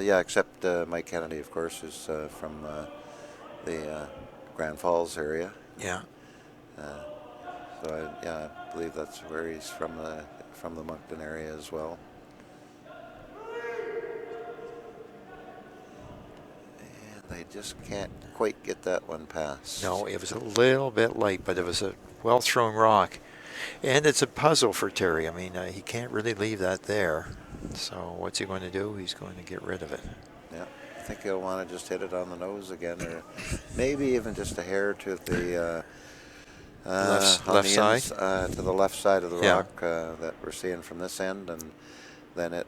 Yeah, except Mike Kennedy, of course, who's from the Grand Falls area. Yeah. So I believe that's where he's from the Moncton area as well. And they just can't quite get that one past. No, it was a little bit light, but it was a well-thrown rock. And it's a puzzle for Terry. I mean, he can't really leave that there. So what's he going to do? He's going to get rid of it. Yeah, I think he'll want to just hit it on the nose again, or maybe even just a hair to the left side? To the left side of the rock that we're seeing from this end, and then it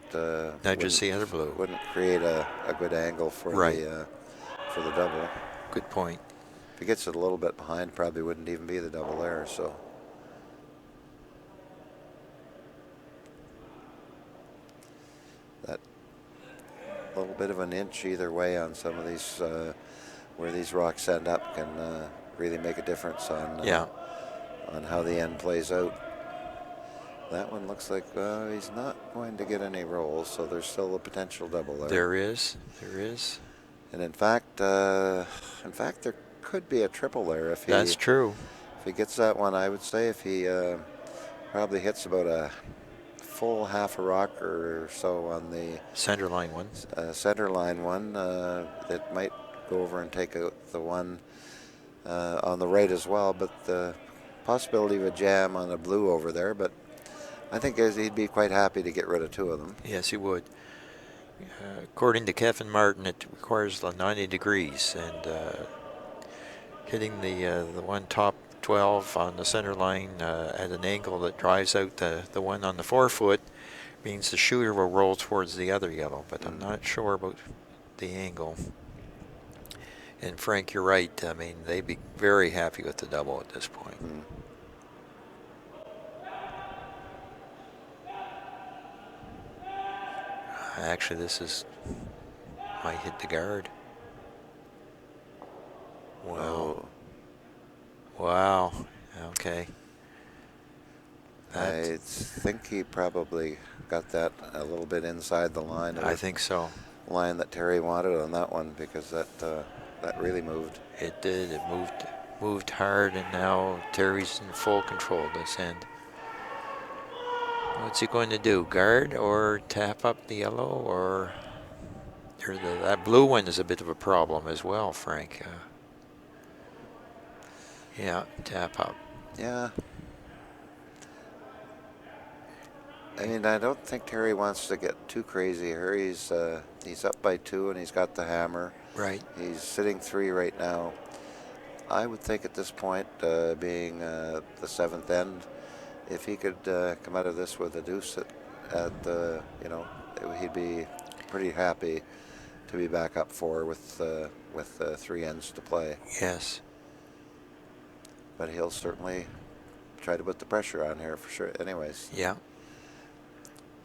Nudges the other blue. wouldn't create a good angle for Right. for the double. Good point. If he gets it a little bit behind, probably wouldn't even be the double there. So that little bit of an inch either way on some of these where these rocks end up can really make a difference on Yeah. on how the end plays out. That one looks like he's not going to get any rolls, so there's still a potential double there. There is. There is. And in fact, there could be a triple there if he. That's true. If he gets that one, I would say if he probably hits about a full half a rock or so on the Center line one. center line one, that might go over and take out the one on the right as well. But the possibility of a jam on a blue over there, but I think he'd be quite happy to get rid of two of them. Yes, he would. According to Kevin Martin, it requires 90 degrees, and hitting the one top 12 on the center line at an angle that drives out the one on the 4-foot means the shooter will roll towards the other yellow, but I'm not sure about the angle. And Frank, you're right. I mean, they'd be very happy with the double at this point. Actually, this is might hit the guard. Wow. Oh, Wow. Okay. I think he probably got that a little bit inside the line. I think so. Line that Terry wanted on that one, because that really moved. It did. It moved hard, and now Terry's in full control of this end. What's he going to do? Guard or tap up the yellow, or that blue one is a bit of a problem as well, Frank. Yeah, tap up. Yeah. I mean, I don't think Terry wants to get too crazy here. He's up by 2, and he's got the hammer. Right. He's sitting 3 right now. I would think at this point, being the 7th end, if he could come out of this with a deuce at the, he'd be pretty happy to be back up 4 with 3 ends to play. Yes. But he'll certainly try to put the pressure on here for sure. Anyways. Yeah.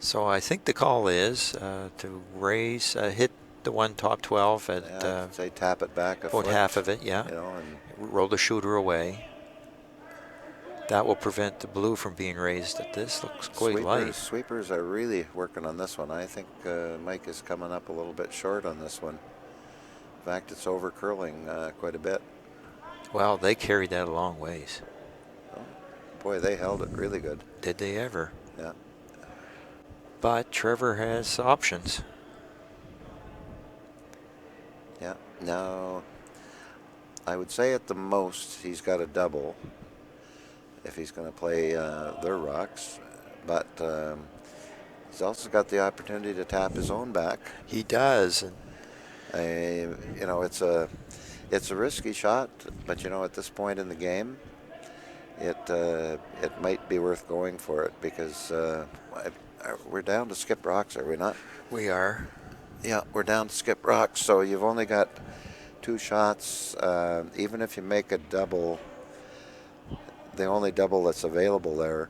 So I think the call is to raise, hit the one top 12 at say tap it back a about foot, half of it, yeah. And Roll the shooter away. That will prevent the blue from being raised. At this looks quite light. Sweepers are really working on this one. I think Mike is coming up a little bit short on this one. In fact, it's over curling quite a bit. Well, they carried that a long ways. Oh, boy, they held it really good. Did they ever? Yeah. But Trevor has options. Yeah. Now, I would say at the most he's got a double if he's going to play their rocks, but he's also got the opportunity to tap his own back. He does. It's a risky shot, but at this point in the game, it might be worth going for it, because we're down to skip rocks, are we not? We are. Yeah, we're down to skip rocks, so you've only got 2 shots. Even if you make a double, the only double that's available there,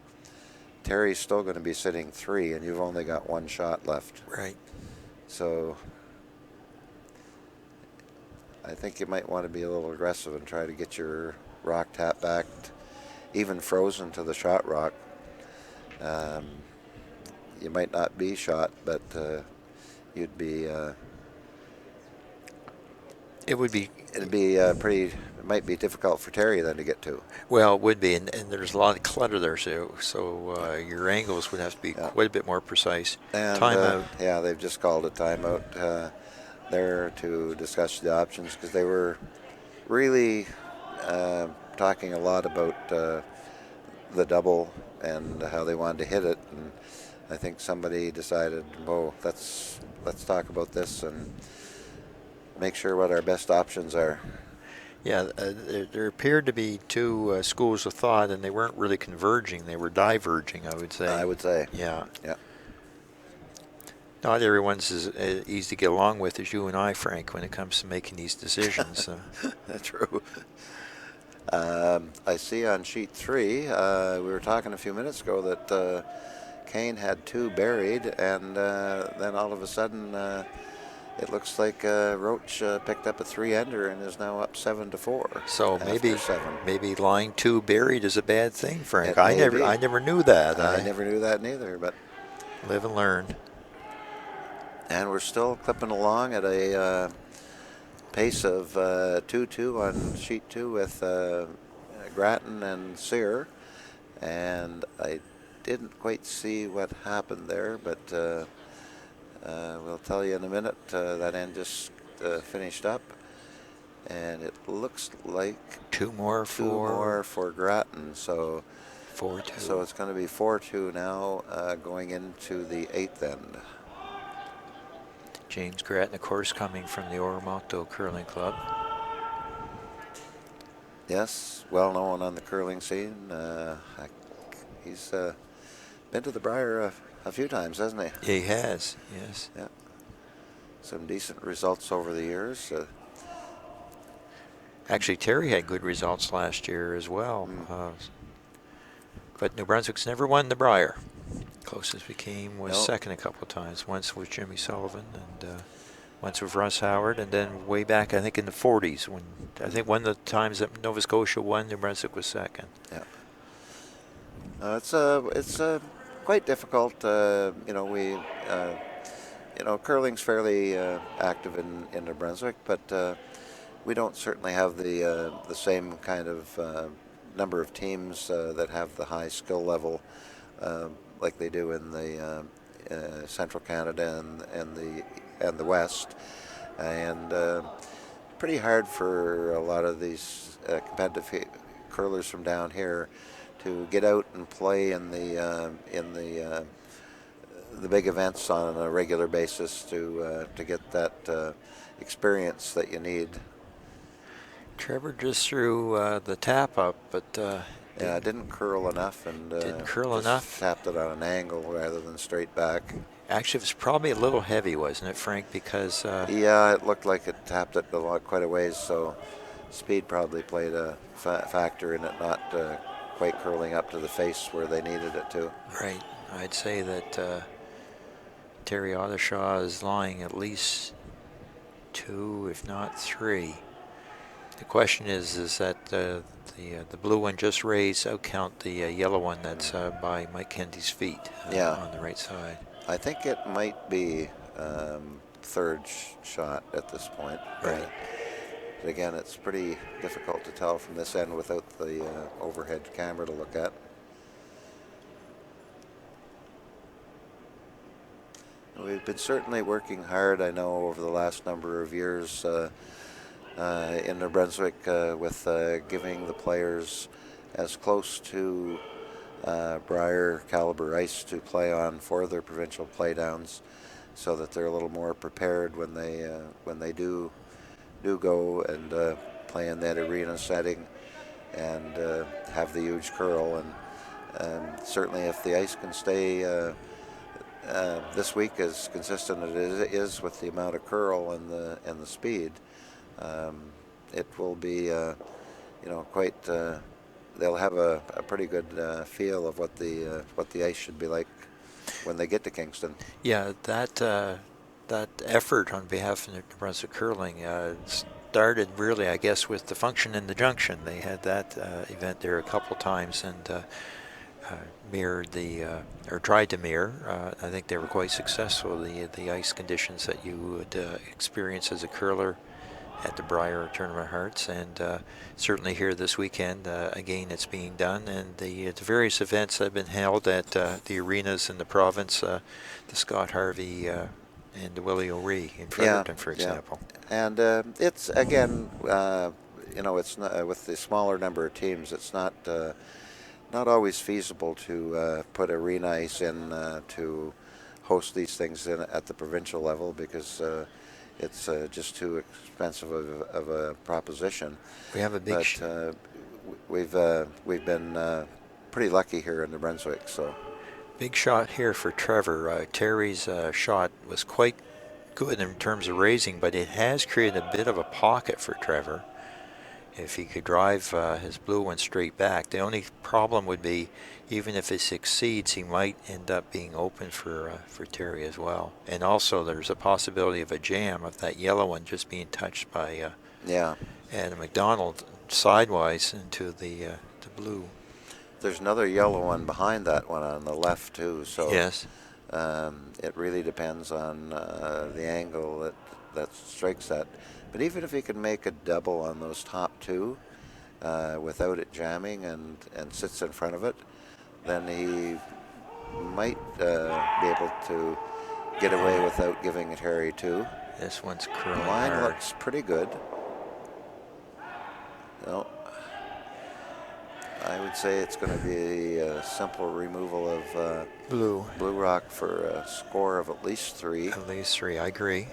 Terry's still going to be sitting 3, and you've only got 1 shot left. Right. So I think you might want to be a little aggressive and try to get your rock tap back, even frozen to the shot rock. You might not be shot, but you'd be. It'd be pretty. It might be difficult for Terry then to get to. Well, it would be, and there's a lot of clutter there, so your angles would have to be quite a bit more precise. And, timeout. Yeah, they've just called a timeout there to discuss the options, because they were really talking a lot about the double and how they wanted to hit it, and I think somebody decided, let's talk about this and make sure what our best options are. Yeah, there appeared to be 2 schools of thought, and they weren't really converging. They were diverging, I would say. I would say. Yeah. Yeah. Not everyone's as easy to get along with as you and I, Frank, when it comes to making these decisions. That's true. I see on sheet 3, we were talking a few minutes ago that Kane had 2 buried, and then all of a sudden it looks like Roach picked up a 3-ender and is now up 7-4. So after 7. maybe lying 2 buried is a bad thing, Frank. It I may be. never knew that. I never knew that neither, but live and learn. and we're still clipping along at a pace of 2-2 on sheet 2 with Grattan and Sear, and I didn't quite see what happened there, but we'll tell you in a minute. That end just finished up, and it looks like 2 more for Grattan, so 4-2. so it's going to be 4-2 now, going into the 8th end. James Grattan, of course, coming from the Oromocto Curling Club. Yes, well known on the curling scene. He's been to the Briar a few times, hasn't he? He has, yes. Yeah. Some decent results over the years. Actually, Terry had good results last year as well. But New Brunswick's never won the Briar. Closest we came was second a couple of times. Once with Jimmy Sullivan, and once with Russ Howard, and then way back, I think in the 40s, when I think one of the times that Nova Scotia won, New Brunswick was second. Yeah. It's quite difficult. Curling's fairly active in New Brunswick, but we don't certainly have the same kind of number of teams that have the high skill level like they do in the Central Canada and the West, and pretty hard for a lot of these competitive curlers from down here to get out and play in the big events on a regular basis to get that experience that you need. Trevor just threw the tap up, but yeah, it didn't curl enough, and didn't curl just enough. Tapped it on an angle rather than straight back. Actually, it was probably a little heavy, wasn't it, Frank? Because yeah, it looked like it tapped it quite a ways, so speed probably played a factor in it not quite curling up to the face where they needed it to. Right. I'd say that Terry Odishaw is lying at least 2, if not 3. The question is that the blue one just raised outcount the yellow one that's by Mike Kenty's feet on the right side. I think it might be third shot at this point. Right. But again, it's pretty difficult to tell from this end without the overhead camera to look at. We've been certainly working hard, I know, over the last number of years in New Brunswick with giving the players as close to Briar caliber ice to play on for their provincial playdowns, so that they're a little more prepared when they do go and play in that arena setting and have the huge curl. And certainly, if the ice can stay this week as consistent as it is with the amount of curl and the speed, it will be quite. They'll have a pretty good feel of what the ice should be like when they get to Kingston. Yeah, that effort on behalf of New Brunswick Curling started really, I guess, with the function in the Junction. They had that event there a couple times and mirrored or tried to mirror. I think they were quite successful. The ice conditions that you would experience as a curler at the Briar Tournament of Hearts, and certainly here this weekend, again, it's being done, and the various events that have been held at the arenas in the province, the Scott Harvey and the Willie O'Ree in Fredericton, for example. And it's, again, it's not, with the smaller number of teams, it's not always feasible to put arena ice in to host these things at the provincial level, because it's just too expensive of a proposition. We have a big. But we've been pretty lucky here in New Brunswick. So Big shot here for Trevor. Terry's shot was quite good in terms of raising, but it has created a bit of a pocket for Trevor. If he could drive his blue one straight back, the only problem would be, even if it succeeds, he might end up being open for Terry as well. And also, there's a possibility of a jam of that yellow one just being touched by Adam McDonald sidewise into the blue. There's another yellow one behind that one on the left too. So Yes. it really depends on the angle that strikes at. But even if he can make a double on those top two without it jamming and sits in front of it, then he might be able to get away without giving it Harry too. This one's The curling line hard. looks pretty good. No, I would say it's going to be a simple removal of Blue. Blue Rock for a score of at least 3. At least 3, I agree.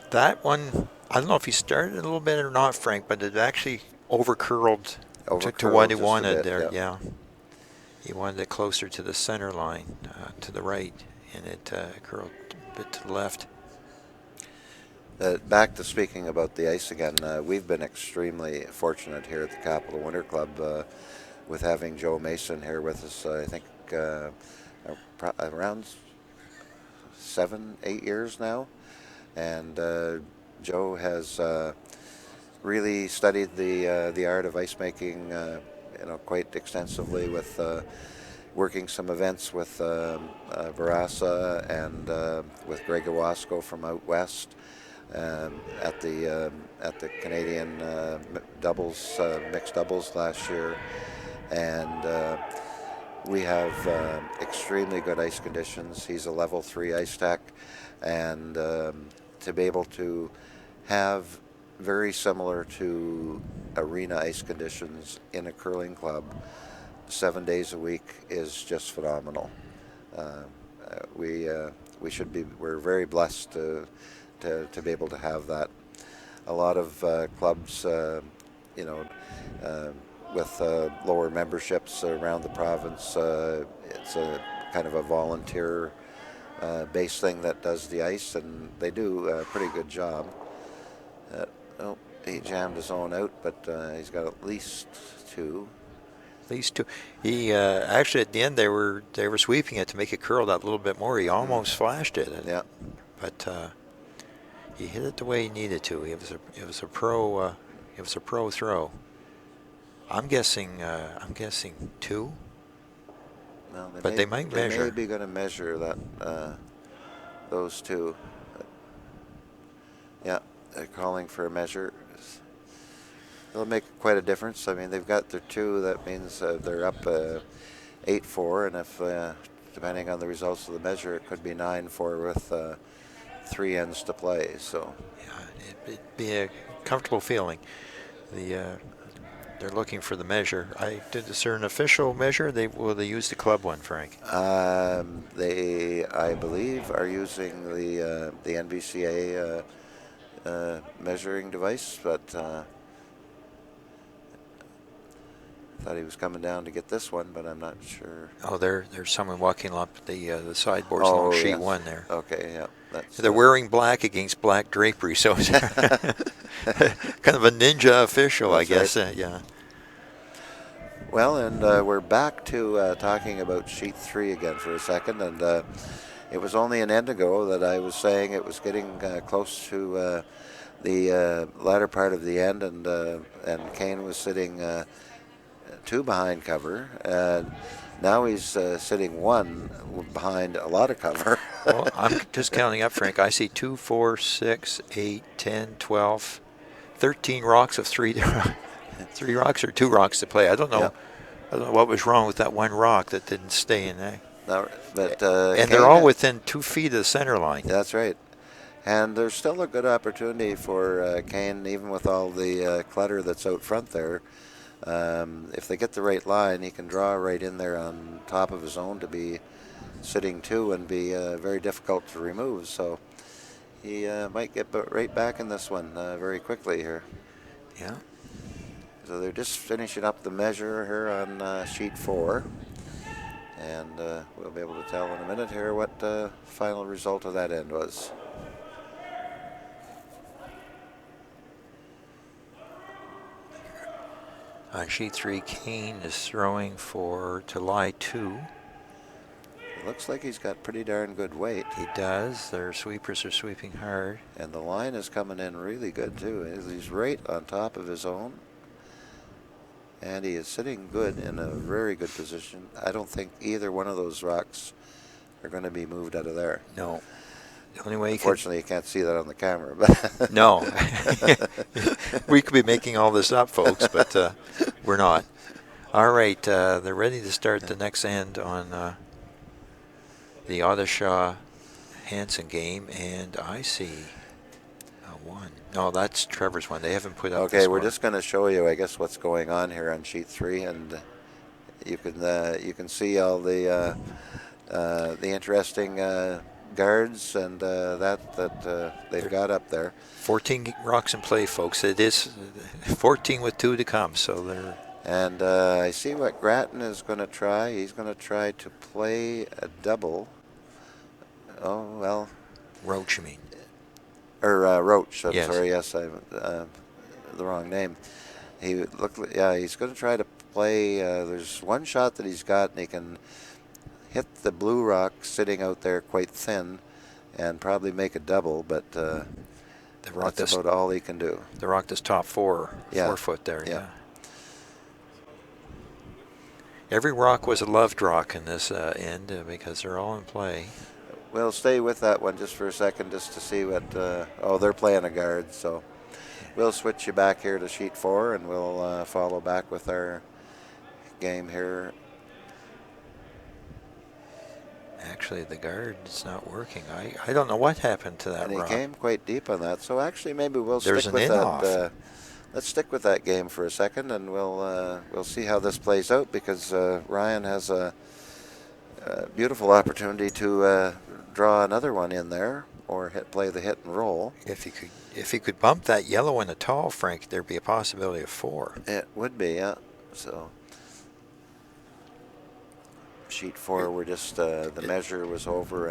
That one, I don't know if he started a little bit or not, Frank, but it actually overcurled to what he just a wanted bit, there. yep. Yeah. He wanted it closer to the center line, to the right, and it curled a bit to the left. Back to speaking about the ice again, we've been extremely fortunate here at the Capital Winter Club with having Joe Mason here with us, I think around 7-8 years now. And Joe has really studied the art of ice making quite extensively with working some events with Barassa and with Greg Owasco from out west. At the Canadian mixed doubles last year, and we have extremely good ice conditions. He's a level 3 ice tech, and to be able to have very similar to arena ice conditions in a curling club 7 days a week is just phenomenal. We're very blessed to be able to have that. A lot of clubs, with lower memberships around the province, it's a kind of a volunteer based thing that does the ice, and they do a pretty good job. He jammed his own out, but he's got at least 2. At least 2. He actually at the end they were sweeping it to make it curl that little bit more. He almost flashed it. Yeah. But he hit it the way he needed to. It was a pro throw. I'm guessing 2. Well, they might measure. They may be going to measure that those 2. Yeah, they're calling for a measure. It'll make quite a difference. I mean, they've got their 2. That means they're up 8-4, and if depending on the results of the measure, it could be 9-4 with 3 ends to play. So yeah, it'd be a comfortable feeling. They're looking for the measure. Is there an official measure? Will they use the club one, Frank? They, I believe, are using the NBCA measuring device, but I thought he was coming down to get this one, but I'm not sure. Oh, there's someone walking up the sideboards along sheet 1 there. Okay, yeah. They're wearing black against black drapery, so it's kind of a ninja official, I guess. Right. Yeah. Well, and we're back to talking about sheet 3 again for a second, and it was only an end ago that I was saying it was getting close to the latter part of the end, and Kane was sitting 2 behind cover. Now he's sitting 1 behind a lot of cover. Well, I'm just counting up, Frank. I see 2, 4, 6, 8, 10, 12, 13 rocks of 3 rocks or 2 rocks to play. I don't know. Yeah. I don't know what was wrong with that 1 rock that didn't stay in there. No, but And Kane, they're all within 2 feet of the center line. That's right. And there's still a good opportunity for Kane, even with all the clutter that's out front there. If they get the right line, he can draw right in there on top of his own to be sitting 2 and be very difficult to remove. So he might get right back in this one very quickly here. Yeah. So they're just finishing up the measure here on sheet 4. And we'll be able to tell in a minute here what the final result of that end was. On sheet 3, Kane is throwing to lie 2. It looks like he's got pretty darn good weight. He does. Their sweepers are sweeping hard. And the line is coming in really good too. He's right on top of his own. And he is sitting good in a very good position. I don't think either one of those rocks are going to be moved out of there. No. The only way Unfortunately, you can't see that on the camera. But no. We could be making all this up, folks, but we're not. All right, they're ready to start the next end on the Odishaw Hansen game, and I see a 1. No, that's Trevor's one. They haven't put up. Okay, we're just going to show you, I guess, what's going on here on sheet 3, and you can see all the interesting guards and that they've got up there. 14 rocks in play, folks. It is 14 with 2 to come, so they're. And I see what Grattan is going to try. He's going to try to play a double. Oh well. Roach, you mean? Or Roach. I'm Yes. sorry. Yes, I the wrong name. He's going to try to play. There's one shot that he's got, and he can hit the blue rock sitting out there quite thin, and probably make a double. But The rock that's about all he can do. The rock that's top 4 foot there. Yeah. Every rock was a loved rock in this end because they're all in play. We'll stay with that one just for a second, just to see what. They're playing a guard, so we'll switch you back here to sheet 4, and we'll follow back with our game here. Actually, the guard is not working. I don't know what happened to that And he rock. came quite deep on that, so actually maybe we'll There's stick an with in that. off. Let's stick with that game for a second, and we'll see how this plays out, because Ryan has a beautiful opportunity to draw another one in there, or play the hit and roll. If he could bump that yellow in a tall, Frank, there'd be a possibility of 4. It would be, yeah. So sheet 4, we're just the measure was over,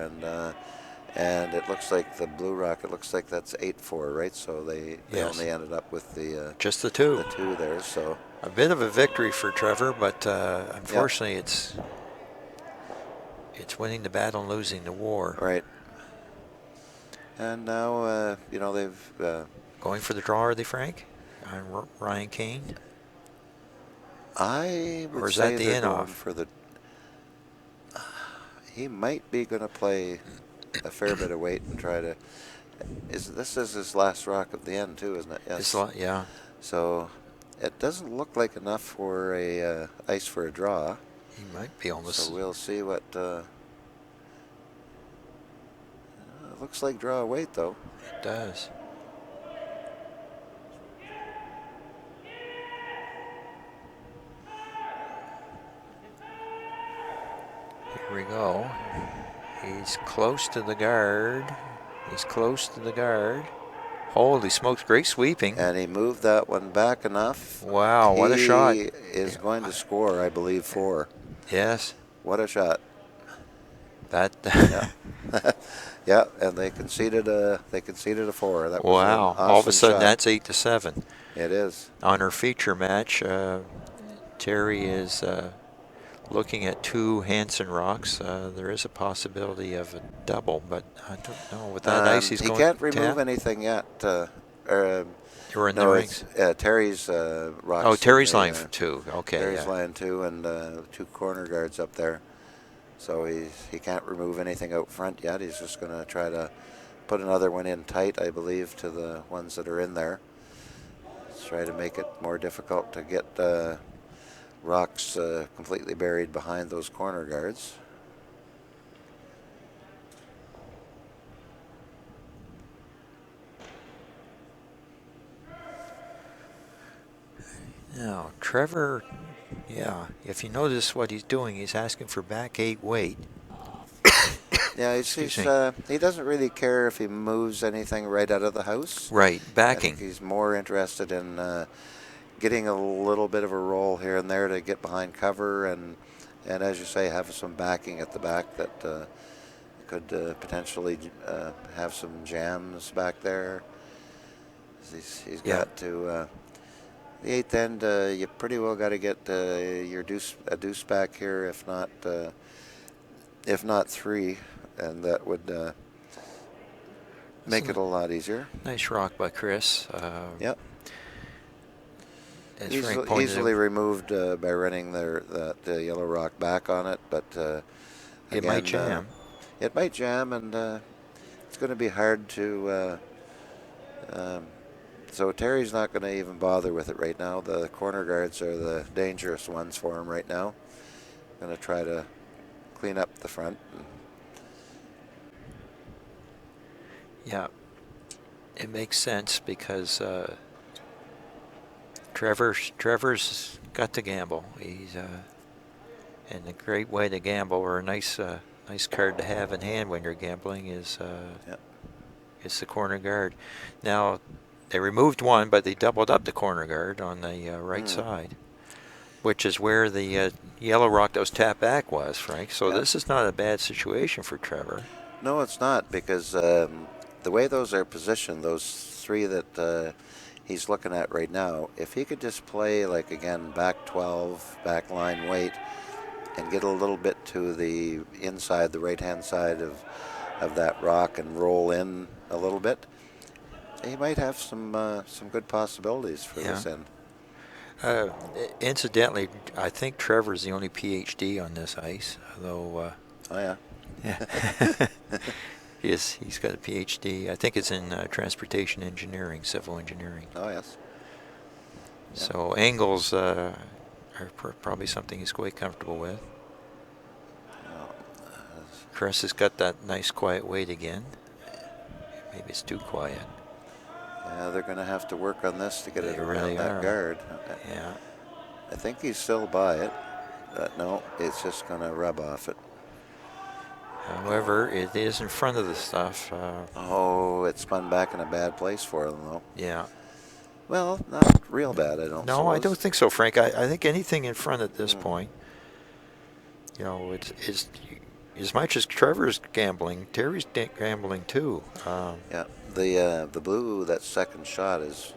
and it looks like the blue rock. It looks like that's 8-4, right? So they Yes. only ended up with the Just the 2. the 2 there. So A bit of a victory for Trevor, but unfortunately it's winning the battle and losing the war. right. And now they've Going for the draw, are they, Frank? On Ryan Kane? I would Or is say that the they're in going off? for the. He might be going to play a fair bit of weight and try to. This is his last rock of the end too, isn't it? Yes. Yeah. So it doesn't look like enough for a ice for a draw. He might be almost. So we'll see what. It looks like draw weight though. It does. Here we go. He's close to the guard. He's close to the guard. Holy smokes, great sweeping. And he moved that one back enough. Wow, what a shot. He is going to score, I believe, 4. Yes. What a shot. That. Yeah. Yeah, and they conceded a 4. That was Wow. an awesome All of a sudden, shot. that's 8-7. It is. On her feature match, Terry is looking at 2 Hansen rocks. There is a possibility of a double, but I don't know. With that ice, he's he going can't remove tap. anything yet. You're in No, the it's rings. Terry's rocks. Oh, Terry's in the, line for 2. Okay. Terry's Yeah. line 2 and 2 corner guards up there. So he can't remove anything out front yet. He's just going to try to put another one in tight, I believe, to the ones that are in there. Let's try to make it more difficult to get rocks completely buried behind those corner guards. Now, Trevor, yeah, if you notice what he's doing, he's asking for back 8 weight. Yeah, Excuse me. he doesn't really care if he moves anything right out of the house. Right, I backing. think he's more interested in getting a little bit of a roll here and there to get behind cover and And as you say, have some backing at the back that could potentially have some jams back there. He's Yeah. got to the eighth end. You pretty well got to get your deuce back here, if not three, and that would make it a lot easier. Nice rock by Chris. Yep. As Frank pointed Easily out, removed by running that yellow rock back on it, but it might jam. It might jam, and it's going to be hard to. So Terry's not going to even bother with it right now. The corner guards are the dangerous ones for him right now. Going to try to clean up the front. Yeah, it makes sense because Trevor's got to gamble. He's and a great way to gamble, or a nice card to have in hand when you're gambling is it's the corner guard. Now they removed one, but they doubled up the corner guard on the right side, which is where the yellow rock that was tapped back was, Frank. So this is not a bad situation for Trevor. No, it's not, because the way those are positioned, those three that he's looking at right now, if he could just play, like, again, back 12, back line weight, and get a little bit to the inside, the right-hand side of that rock and roll in a little bit, he might have some good possibilities for this end. Incidentally, I think Trevor's the only PhD on this ice, though. Oh, yeah. He's got a PhD. I think it's in transportation engineering, civil engineering. Oh, yes. Yeah. So angles are probably something he's quite comfortable with. Chris has got that nice quiet weight again. Maybe it's too quiet. Yeah, they're going to have to work on this to get it around really that are. guard. Yeah. I think he's still by it, but no, it's just going to rub off it. However, it is in front of the stuff. Oh, it spun back in a bad place for them, though. Yeah. Well, not real bad, I don't No, suppose. I don't think so, Frank. I think anything in front at this point, it's as much as Trevor's gambling, Terry's gambling too. Yeah, the blue, that second shot is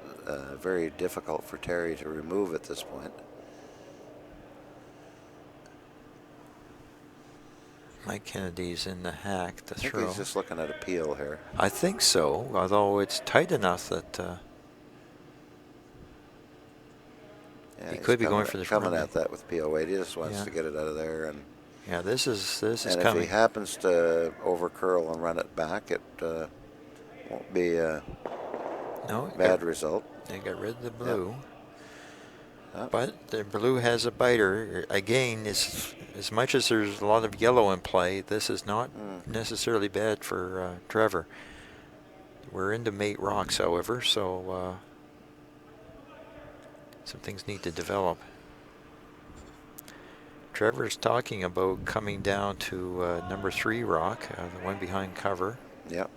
very difficult for Terry to remove at this point. Mike Kennedy's in the hack to I think throw. he's just looking at a peel here. I think so, although it's tight enough that Yeah, he he's could be going for the coming front. at that with peel weight. He just wants Yeah. to get it out of there, and Yeah, this is and coming. if he happens to over curl and run it back, it won't be a No, bad result. They got rid of the blue. Yep. But the blue has a biter. Again, as much as there's a lot of yellow in play, this is not necessarily bad for Trevor. We're into mate rocks, however, so some things need to develop. Trevor's talking about coming down to number 3 rock, the one behind cover. Yep.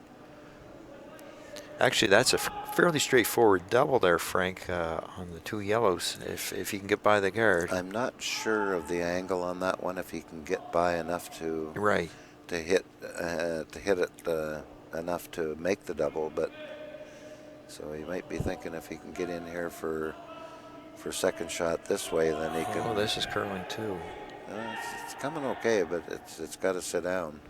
Actually, that's a fairly straightforward double there, Frank, on the 2 yellows, if he can get by the guard. I'm not sure of the angle on that one, if he can get by enough to hit it enough to make the double, but so he might be thinking if he can get in here for second shot this way, then he can. Oh, this is curling too. It's coming okay, but it's got to sit down.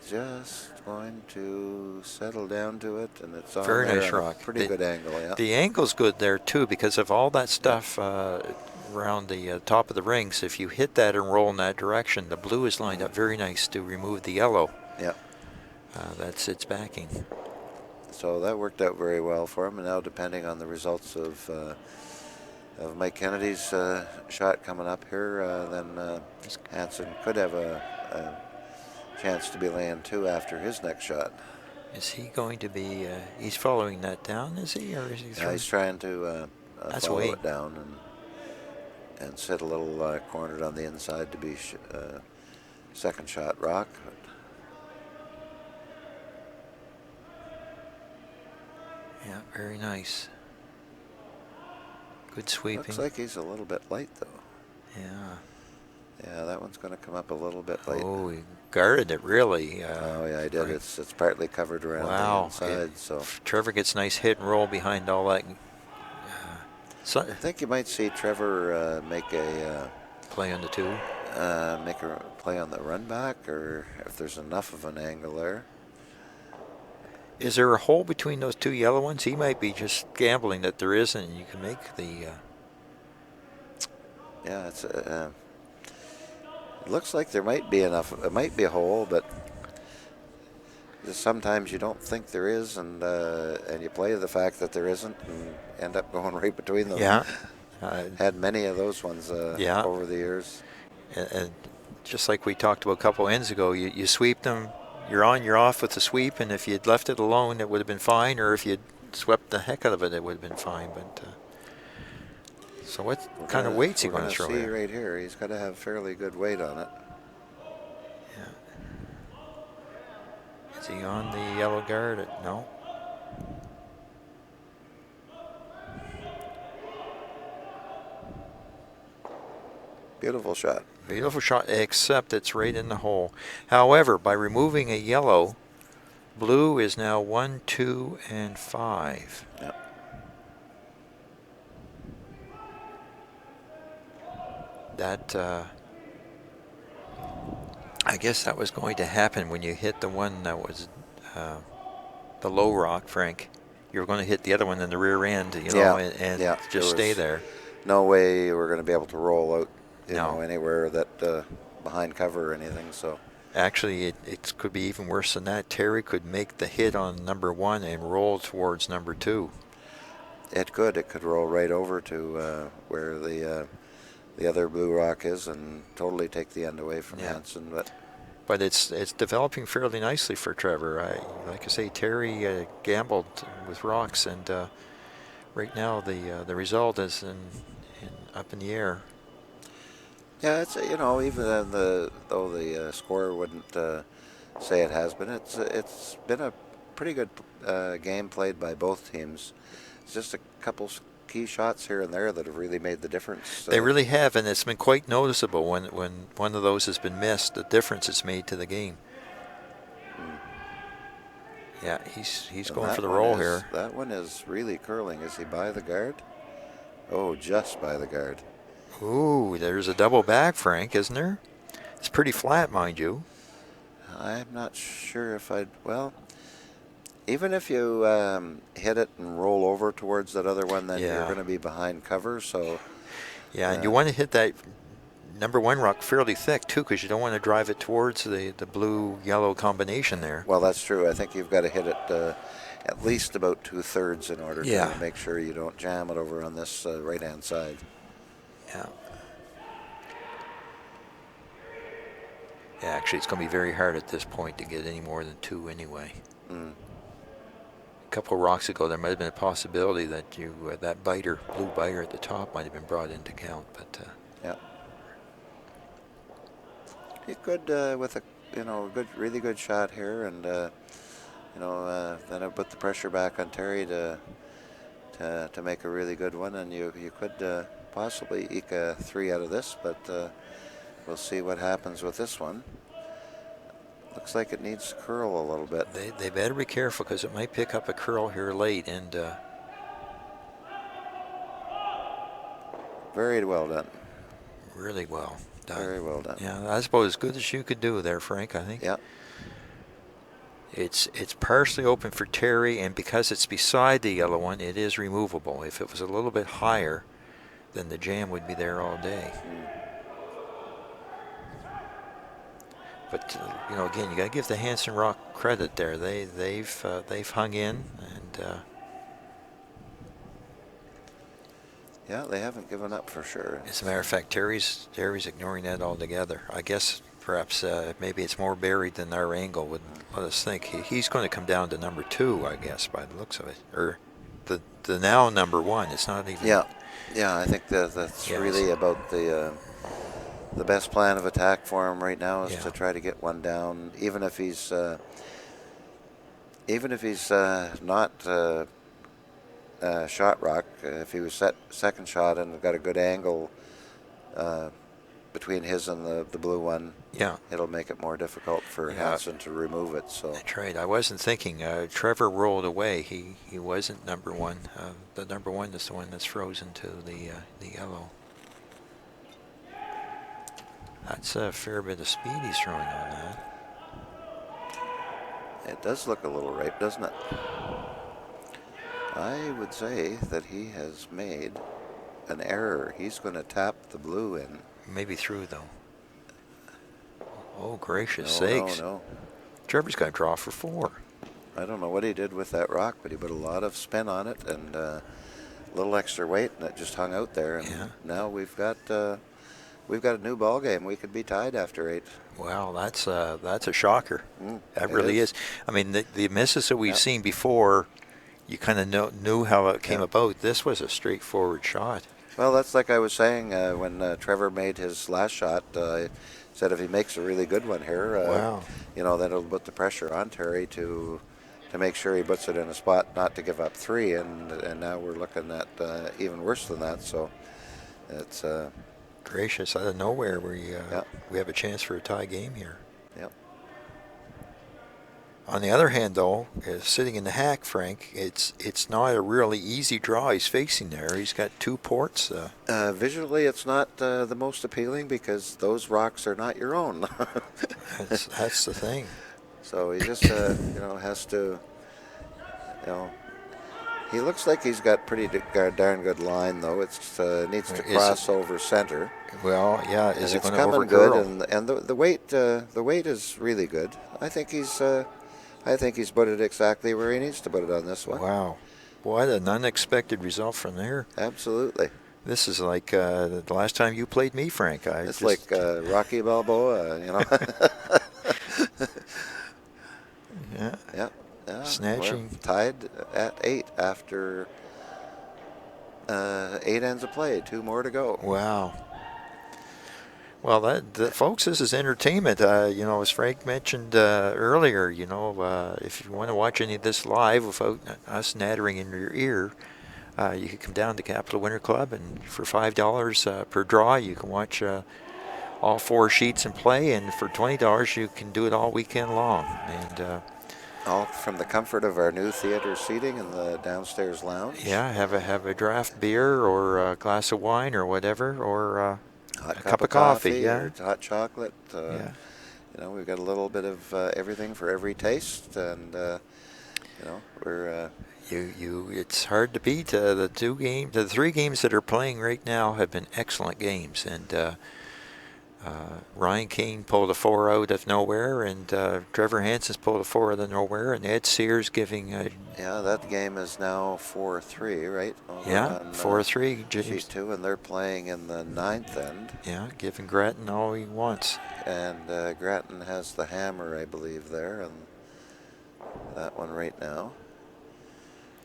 Just going to settle down to it, and it's on Very there nice at a rock. pretty good angle, yeah. The angle's good there too because of all that stuff around the top of the rings. If you hit that and roll in that direction, the blue is lined up very nice to remove the yellow. Yeah. That's its backing. So that worked out very well for him, and now depending on the results of Mike Kennedy's shot coming up here, then Hansen could have a chance to be laying 2 after his next shot. Is he going to be? He's following that down, is he, or is he? Yeah, he's trying to follow way. it down and sit a little cornered on the inside to be second shot rock. Yeah, very nice. Good sweeping. Looks like he's a little bit light, though. Yeah. Yeah, that one's going to come up a little bit late. Oh, he guarded it really. Oh yeah, I did. Right. It's partly covered around the Wow. inside. So Trevor gets a nice hit and roll behind all that. So, I think you might see Trevor make a play on the 2. make a play on the run back, or if there's enough of an angle there. Is there a hole between those 2 yellow ones? He might be just gambling that there isn't, and you can make the. Yeah, it's. It looks like there might be enough. It might be a hole, but sometimes you don't think there is, and you play the fact that there isn't, and end up going right between them. Yeah. Had many of those ones Yeah. over the years. And just like we talked about a couple ends ago, you sweep them, you're on, you're off with the sweep, and if you'd left it alone, it would have been fine, or if you'd swept the heck out of it, it would have been fine. But so what kind of weight's he going to throw see here? right here, he's got to have fairly good weight on it. Yeah. Is he on the yellow guard? No. Beautiful shot. Beautiful shot, except it's right in the hole. However, by removing a yellow, blue is now 1, 2, and 5. Yep. That, I guess that was going to happen when you hit the one that was the low rock, Frank. You were going to hit the other one in the rear end, you know, and just stay there. No way we're going to be able to roll out, you No. know, anywhere that behind cover or anything. So Actually, it could be even worse than that. Terry could make the hit on number 1 and roll towards number 2. it could roll right over to where the other blue rock is and totally take the end away from Hansen. But it's developing fairly nicely for Trevor. Like I say, Terry gambled with rocks, and right now the result is up in the air. Yeah, it's even though the score wouldn't say it has been, it's been a pretty good game played by both teams. It's just a couple key shots here and there that have really made the difference. They really have, and it's been quite noticeable when one of those has been missed, the difference it's made to the game. Yeah, he's going for the roll here. That one is really curling. Is he by the guard? Oh, just by the guard. Ooh, there's a double back, Frank, isn't there? It's pretty flat, mind you. I'm not sure if well, even if you hit it and roll over towards that other one, then you're going to be behind cover. So yeah, and you want to hit that number 1 rock fairly thick too, because you don't want to drive it towards the blue-yellow combination there. Well, that's true. I think you've got to hit it at least about 2/3 in order to make sure you don't jam it over on this right-hand side. Yeah. Yeah, actually, it's going to be very hard at this point to get any more than 2 anyway. Mm. A couple of rocks ago, there might have been a possibility that that biter, blue biter at the top, might have been brought into count, but yeah, you could with a really good shot here, and then I put the pressure back on Terry to make a really good one, and you could possibly eke a 3 out of this, but we'll see what happens with this one. Looks like it needs to curl a little bit. They better be careful, because it might pick up a curl here late. And very well done. Really well done. Very well done. Yeah, I suppose as good as you could do there, Frank, I think. Yeah. It's partially open for Terry, and because it's beside the yellow one, it is removable. If it was a little bit higher, then the jam would be there all day. But again, you got to give the Hansen Rock credit there. They've hung in, and yeah, they haven't given up for sure. as a matter of fact, Terry's ignoring that altogether. I guess perhaps maybe it's more buried than our angle would let us think. He's going to come down to number 2, I guess, by the looks of it, or the now number 1. It's not even. Yeah, I think that's really about the best plan of attack for him right now is to try to get one down, even if he's not shot rock. If he was second shot and got a good angle between his and the blue one, Yeah, it'll make it more difficult for Yeah. Hansen to remove it. So that's right. I wasn't thinking. Trevor rolled away. He wasn't number one. The number one is the one that's frozen to the yellow. That's a fair bit of speed he's throwing on that. it does look a little right, doesn't it? I would say that he has made an error. He's going to tap the blue in. Maybe through though. Oh gracious No, sakes! no. Trevor's got to draw for 4. I don't know what he did with that rock, but he put a lot of spin on it and a little extra weight, and it just hung out there. And Yeah. now we've got a new ball game. We could be tied after 8. Wow, that's a shocker. That it really is. is. I mean, the misses that we've Yeah. seen before, you kind of knew how it came Yeah. about. This was a straightforward shot. Well, that's like I was saying when Trevor made his last shot. I said if he makes a really good one here, Wow. then it'll put the pressure on Terry to make sure he puts it in a spot not to give up 3. And now we're looking at even worse than that. So it's Gracious, out of nowhere, we Yeah. we have a chance for a tie game here. Yep. On the other hand, though, sitting in the hack, Frank, it's not a really easy draw he's facing there. He's got 2 ports. Visually, it's not the most appealing because those rocks are not your own. That's the thing. So he just has to, he looks like he's got pretty darn good line though. It's needs to cross over center. Well, yeah, is it it's going to coming overcurl? good, and the weight is really good. I think he's put it exactly where he needs to put it on this one. Wow, what an unexpected result from there. Absolutely. This is like the last time you played me, Frank. It's like Rocky Balboa, Yeah. Yeah. Snatching. We're tied at 8 after 8 ends of play. 2 more to go. Wow. Well, folks, this is entertainment. As Frank mentioned earlier, if you want to watch any of this live without us nattering in your ear, you can come down to Capital Winter Club, and for $5 per draw, you can watch all 4 sheets in play, and for $20, you can do it all weekend long. And All from the comfort of our new theater seating in the downstairs lounge. yeah, have a draft beer or a glass of wine or whatever, or Hot a cup of coffee, yeah. or hot chocolate. Yeah. We've got a little bit of everything for every taste, and we're It's hard to beat the 3 games that are playing right now have been excellent games, and Ryan Kane pulled a 4 out of nowhere, and Trevor Hansen's pulled a 4 out of nowhere, and Ed Sears giving that game is now 4-3, right? Over on, 4-3. sheet 2, and they're playing in the 9th end. Yeah, giving Grattan all he wants. And Grattan has the hammer, I believe, there, and that one right now.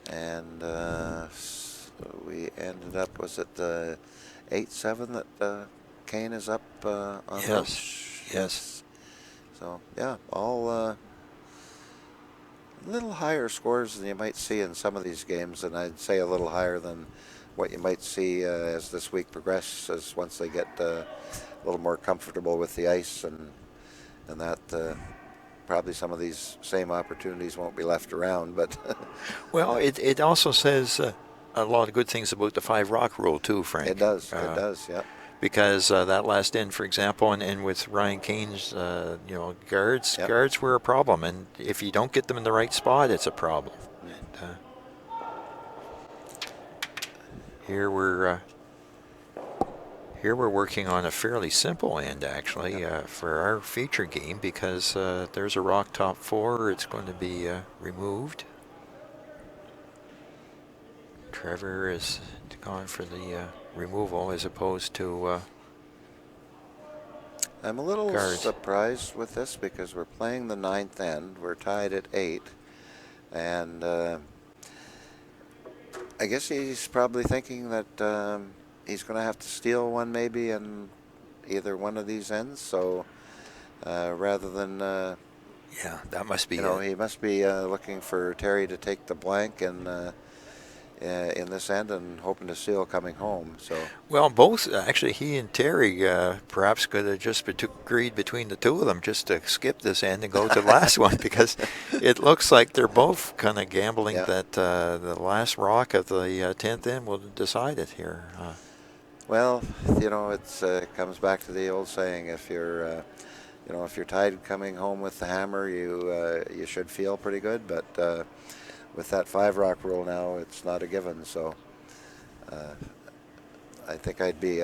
And so we ended up, was it 8-7 that Kane is up on? Yes. So yeah, all a little higher scores than you might see in some of these games, and I'd say a little higher than what you might see as this week progresses, once they get a little more comfortable with the ice, and that probably some of these same opportunities won't be left around. But Well, it also says a lot of good things about the 5 rock rule too, Frank. it does, yeah. Because that last end, for example, and with Ryan Kane's, guards, Yep. guards were a problem, and if you don't get them in the right spot, it's a problem. And, here we're working on a fairly simple end, actually, for our feature game, because there's a rock top 4. It's going to be removed. Trevor is gone for the removal as opposed to I'm a little guards. surprised with this because we're playing the 9th end. We're tied at 8, and I guess he's probably thinking that he's going to have to steal one maybe in either one of these ends. So rather than yeah, that must be he must be looking for Terry to take the blank, and in this end and hoping to seal coming home. So Well, both actually, he and Terry perhaps could have just agreed between the two of them just to skip this end and go to the last one, because it looks like they're both kind of gambling Yeah. that the last rock of the 10th end will decide it here. well, it's comes back to the old saying: if you're if you're tied coming home with the hammer, you should feel pretty good. But with that 5 rock rule now, it's not a given. So I think I'd be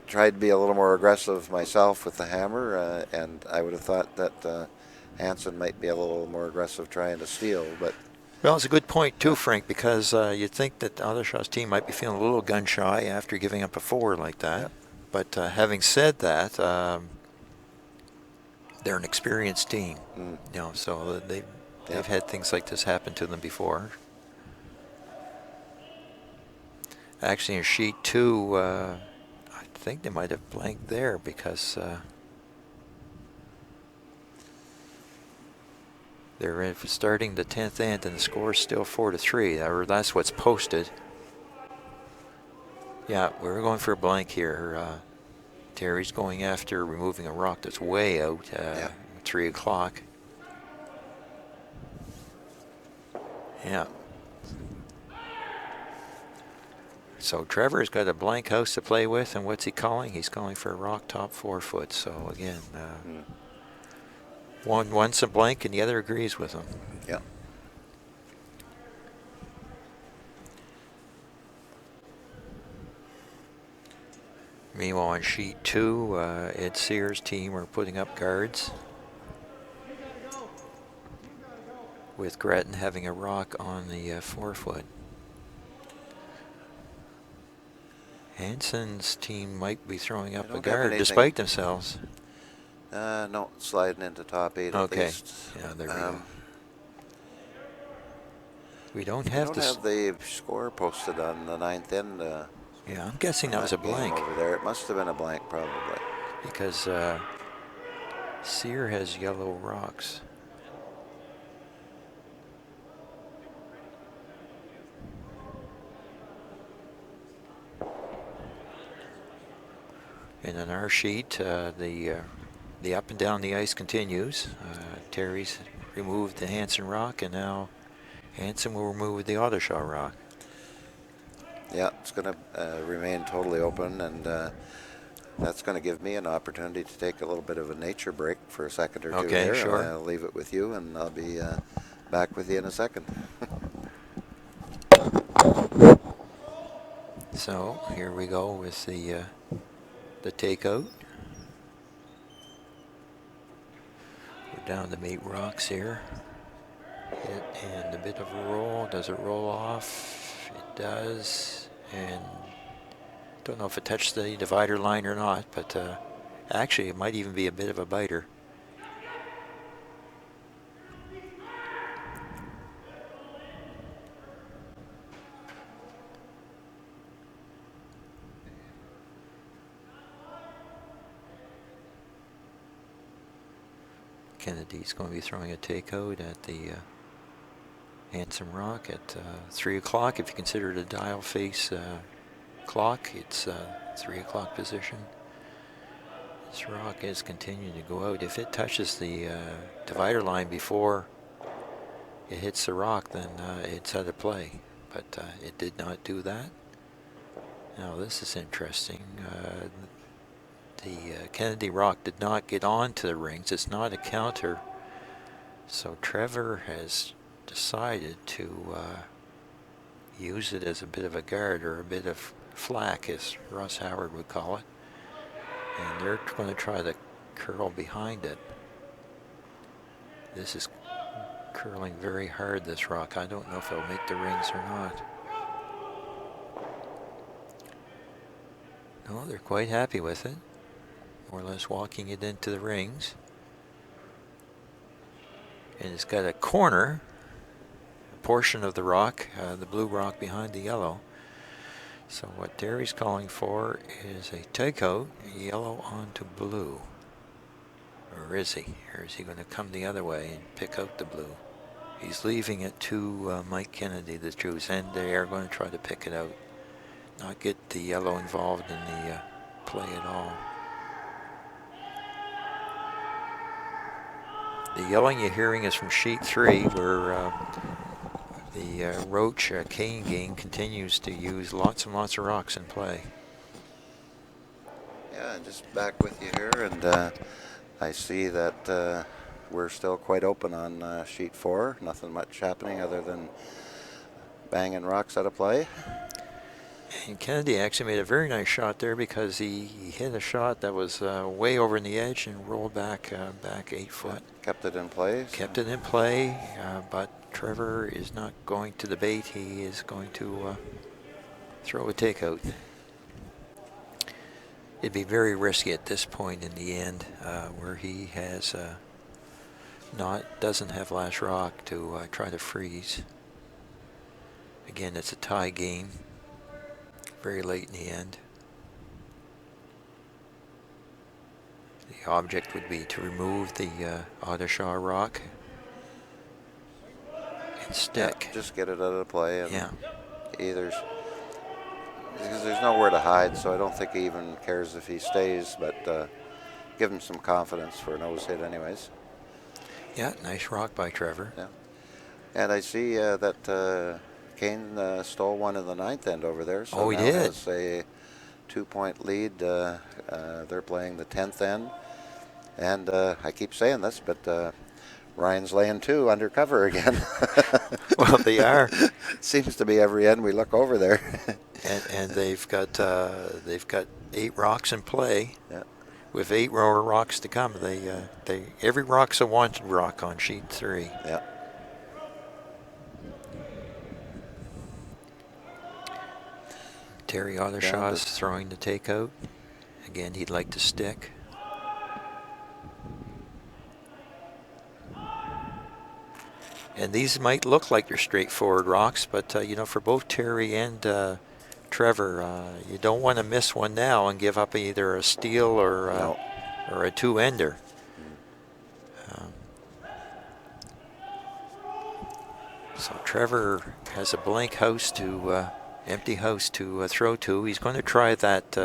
tried to be a little more aggressive myself with the hammer, and I would have thought that Hansen might be a little more aggressive trying to steal. But Well, it's a good point too, Frank, because you'd think that Odishaw's team might be feeling a little gun shy after giving up a 4 like that. Yep. But having said that, they're an experienced team, so they've had things like this happen to them before. Actually, in sheet 2, I think they might have blanked there because they're starting the 10th end and the score is still 4-3. Or that's what's posted. Yeah, we're going for a blank here. Terry's going after removing a rock that's way out, 3 o'clock. Yeah. So Trevor's got a blank house to play with, and what's he calling? He's calling for a rock top 4 foot. So again, one wants a blank and the other agrees with him. yeah. Meanwhile, on sheet 2, Ed Sears' team are putting up guards, with Grattan having a rock on the 4 foot. Hansen's team might be throwing up a guard despite themselves. No, sliding into top 8 at least. Yeah, there we go. We don't have the score posted on the 9th end. Yeah, I'm guessing that was a blank. Over there. It must have been a blank, probably. Because Sear has yellow rocks. And on our sheet, the up and down the ice continues. Terry's removed the Hansen rock, and now Hansen will remove the Odishaw rock. Yeah, it's going to remain totally open, and that's going to give me an opportunity to take a little bit of a nature break for a second or two. Okay, there. sure. I'll leave it with you, and I'll be back with you in a second. So here we go with the takeout. We're down to 8 rocks here. Hit and a bit of a roll. Does it roll off? It does. And don't know if it touched the divider line or not, but actually it might even be a bit of a biter. Kennedy's going to be throwing a takeout at the Hansen rock at 3 o'clock. If you consider it a dial face clock, it's 3 o'clock position. This rock is continuing to go out. If it touches the divider line before it hits the rock, then it's out of play. But it did not do that. Now this is interesting. The Kennedy rock did not get onto the rings. It's not a counter. So Trevor has decided to use it as a bit of a guard, or a bit of flack, as Russ Howard would call it. And they're going to try to curl behind it. This is curling very hard, this rock. I don't know if it'll make the rings or not. No, they're quite happy with it. More or less walking it into the rings. And it's got a corner, a portion of the rock, the blue rock behind the yellow. So what Terry's calling for is a takeout, yellow onto blue. Or is he? Or is he going to come the other way and pick out the blue? He's leaving it to Mike Kennedy to choose, and they are going to try to pick it out. Not get the yellow involved in the play at all. The yelling you're hearing is from sheet 3, where the Roach Cane game continues to use lots and lots of rocks in play. Yeah, just back with you here, and I see that we're still quite open on sheet 4. Nothing much happening other than banging rocks out of play. And Kennedy actually made a very nice shot there, because he hit a shot that was way over in the edge and rolled back 8 foot. Kept it in play. Kept it in play, but Trevor is not going to debate. He is going to throw a takeout. It'd be very risky at this point in the end, where he has doesn't have last rock to try to freeze. Again, it's a tie game. Very late in the end. The object would be to remove the Odishaw rock and stick. Yeah, just get it out of play. And Yeah. Because there's nowhere to hide, so I don't think he even cares if he stays, but give him some confidence for a nose hit anyways. Yeah, nice rock by Trevor. Yeah. And I see that Kane stole one in the 9th end over there. So Oh, he now did. has a 2-point lead. They're playing the 10th end. And I keep saying this, but Ryan's laying 2 undercover again. Well, they are. Seems to be every end we look over there. And they've got 8 rocks in play. Yeah. With 8 more rocks to come. Every rock's a wanted rock on sheet 3. Yeah. Terry Ottershaw is throwing the takeout. Again, he'd like to stick. And these might look like they're straightforward rocks, but for both Terry and Trevor, you don't want to miss one now and give up either a steal or a 2-ender. So Trevor has a blank house empty house to throw to. He's going to try that.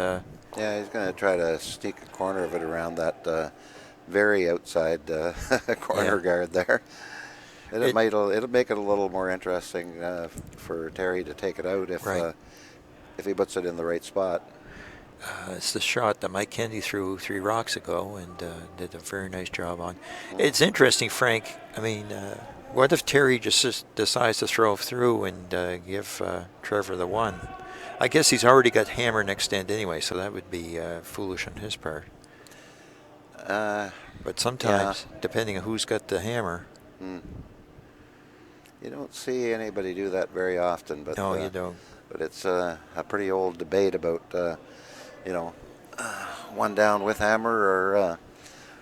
Yeah, he's going to try to sneak a corner of it around that very outside corner guard there. It'll make it a little more interesting for Terry to take it out if he puts it in the right spot. It's the shot that Mike Kennedy threw 3 rocks ago and did a very nice job on. It's interesting, Frank. I mean, what if Terry just decides to throw through and give Trevor the 1? I guess he's already got hammer next end anyway, so that would be foolish on his part. But sometimes, depending on who's got the hammer. You don't see anybody do that very often, but no, you don't. But it's a pretty old debate about one down with hammer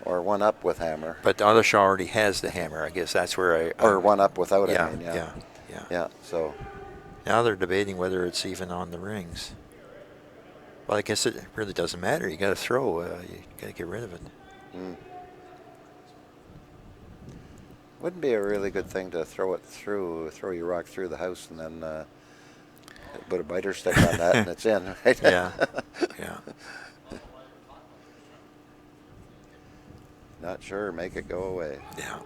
or one up with hammer. But Odishaw already has the hammer. I guess that's where or one up without it. Yeah. So now they're debating whether it's even on the rings. Well, I guess it really doesn't matter. You got to throw. You got to get rid of it. Wouldn't be a really good thing to throw your rock through the house and then put a biter stick on that and it's in, right? Yeah. Not sure. Make it go away. Yeah.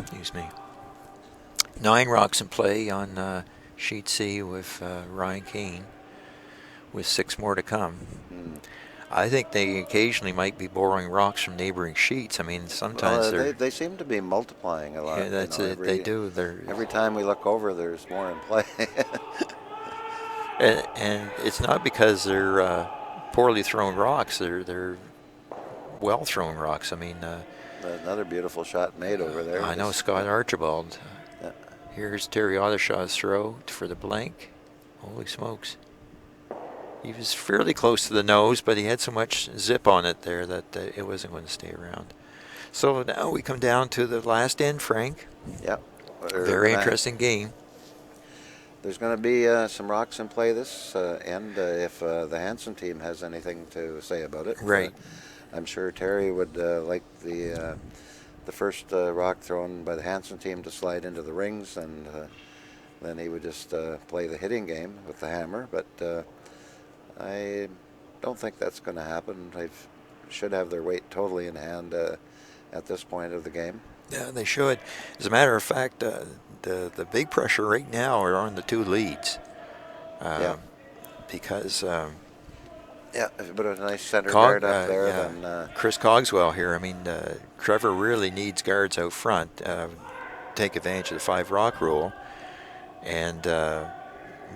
Excuse me. 9 rocks in play on sheet C with Ryan Kane, with 6 more to come. I think they occasionally might be borrowing rocks from neighboring sheets. I mean, sometimes they seem to be multiplying a lot. Yeah, that's it. They do. Every time we look over, there's more in play. and it's not because they're poorly thrown rocks. They're well thrown rocks. I mean, another beautiful shot made over there. I know Scott Archibald. Here's Terry Ottershaw's throw for the blank. Holy smokes. He was fairly close to the nose, but he had so much zip on it there that it wasn't going to stay around. So now we come down to the last end, Frank. Yep. Very interesting game. There's going to be some rocks in play this end if the Hansen team has anything to say about it. Right. I'm sure Terry would like the the first rock thrown by the Hansen team to slide into the rings, and then he would just play the hitting game with the hammer. But I don't think that's going to happen. They should have their weight totally in hand at this point of the game. Yeah, they should. As a matter of fact, the big pressure right now are on the two leads. Yeah. Because Yeah, if you put a nice center guard up there, yeah. then Chris Cogswell here. I mean, Trevor really needs guards out front. Take advantage of the 5 rock rule. And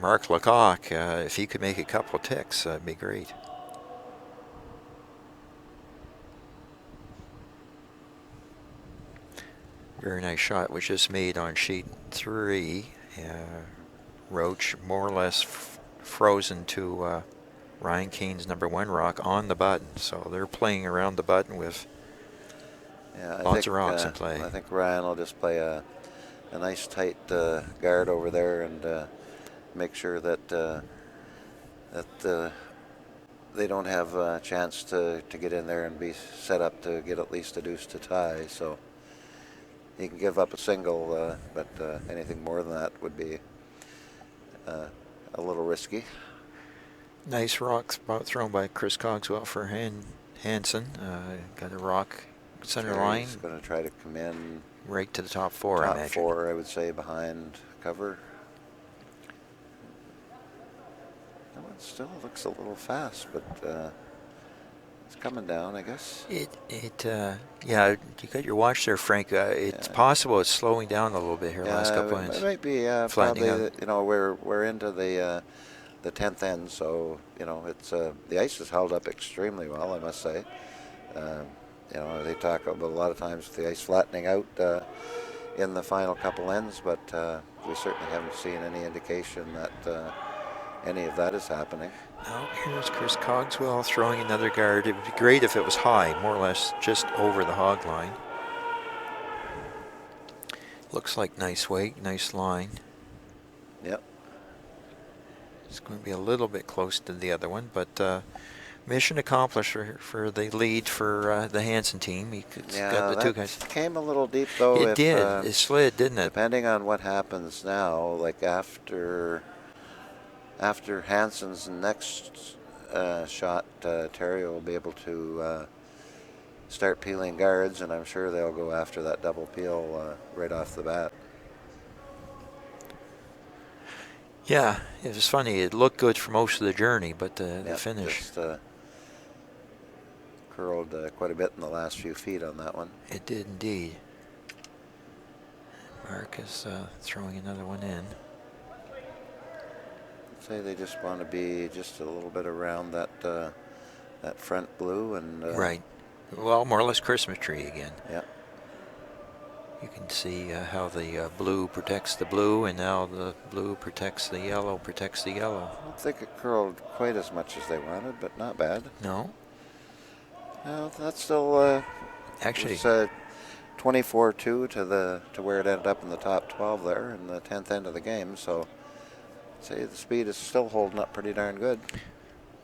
Mark Lecoq, if he could make a couple ticks, that'd be great. Very nice shot was just made on sheet 3. Roach more or less frozen to Ryan Keene's #1 rock on the button. So they're playing around the button with lots of rocks in play. I think Ryan will just play a nice tight guard over there and make sure that they don't have a chance to get in there and be set up to get at least a deuce to tie. So he can give up a single, but anything more than that would be a little risky. Nice rock thrown by Chris Cogswell for Hansen. Got a rock center line. He's going to try to come in right to the top 4, I imagine. Top 4, I would say, behind cover. That one still looks a little fast, but it's coming down, I guess. Yeah, you got your watch there, Frank. It's possible it's slowing down a little bit here last couple ends. ends. It might be Flattening probably. out. You know, we're into the 10th end, so you know it's the ice has held up extremely well, I must say. You know, they talk about a lot of times the ice flattening out in the final couple ends, but we certainly haven't seen any indication that any of that is happening. Now here's Chris Cogswell throwing another guard. It would be great if it was high, more or less just over the hog line. Looks like nice weight, nice line. Yep. It's going to be a little bit close to the other one, but mission accomplished for the lead for the Hansen team. He got the 2 guys. Came a little deep though. It did. It slid, didn't it? Depending on what happens now, like after Hansen's next shot, Terry will be able to start peeling guards, and I'm sure they'll go after that double peel right off the bat. Yeah, it was funny. It looked good for most of the journey, but the finish. Just curled quite a bit in the last few feet on that one. It did indeed. Mark is throwing another one in. Say they just want to be just a little bit around that front blue and right. Well, more or less Christmas tree again. Yeah. You can see how the blue protects the blue, and now the blue protects the yellow, protects the yellow. I don't think it curled quite as much as they wanted, but not bad. No. Well, that's still Actually, it's 24-2 to where it ended up in the top 12 there in the 10th end of the game. So, I'd say the speed is still holding up pretty darn good.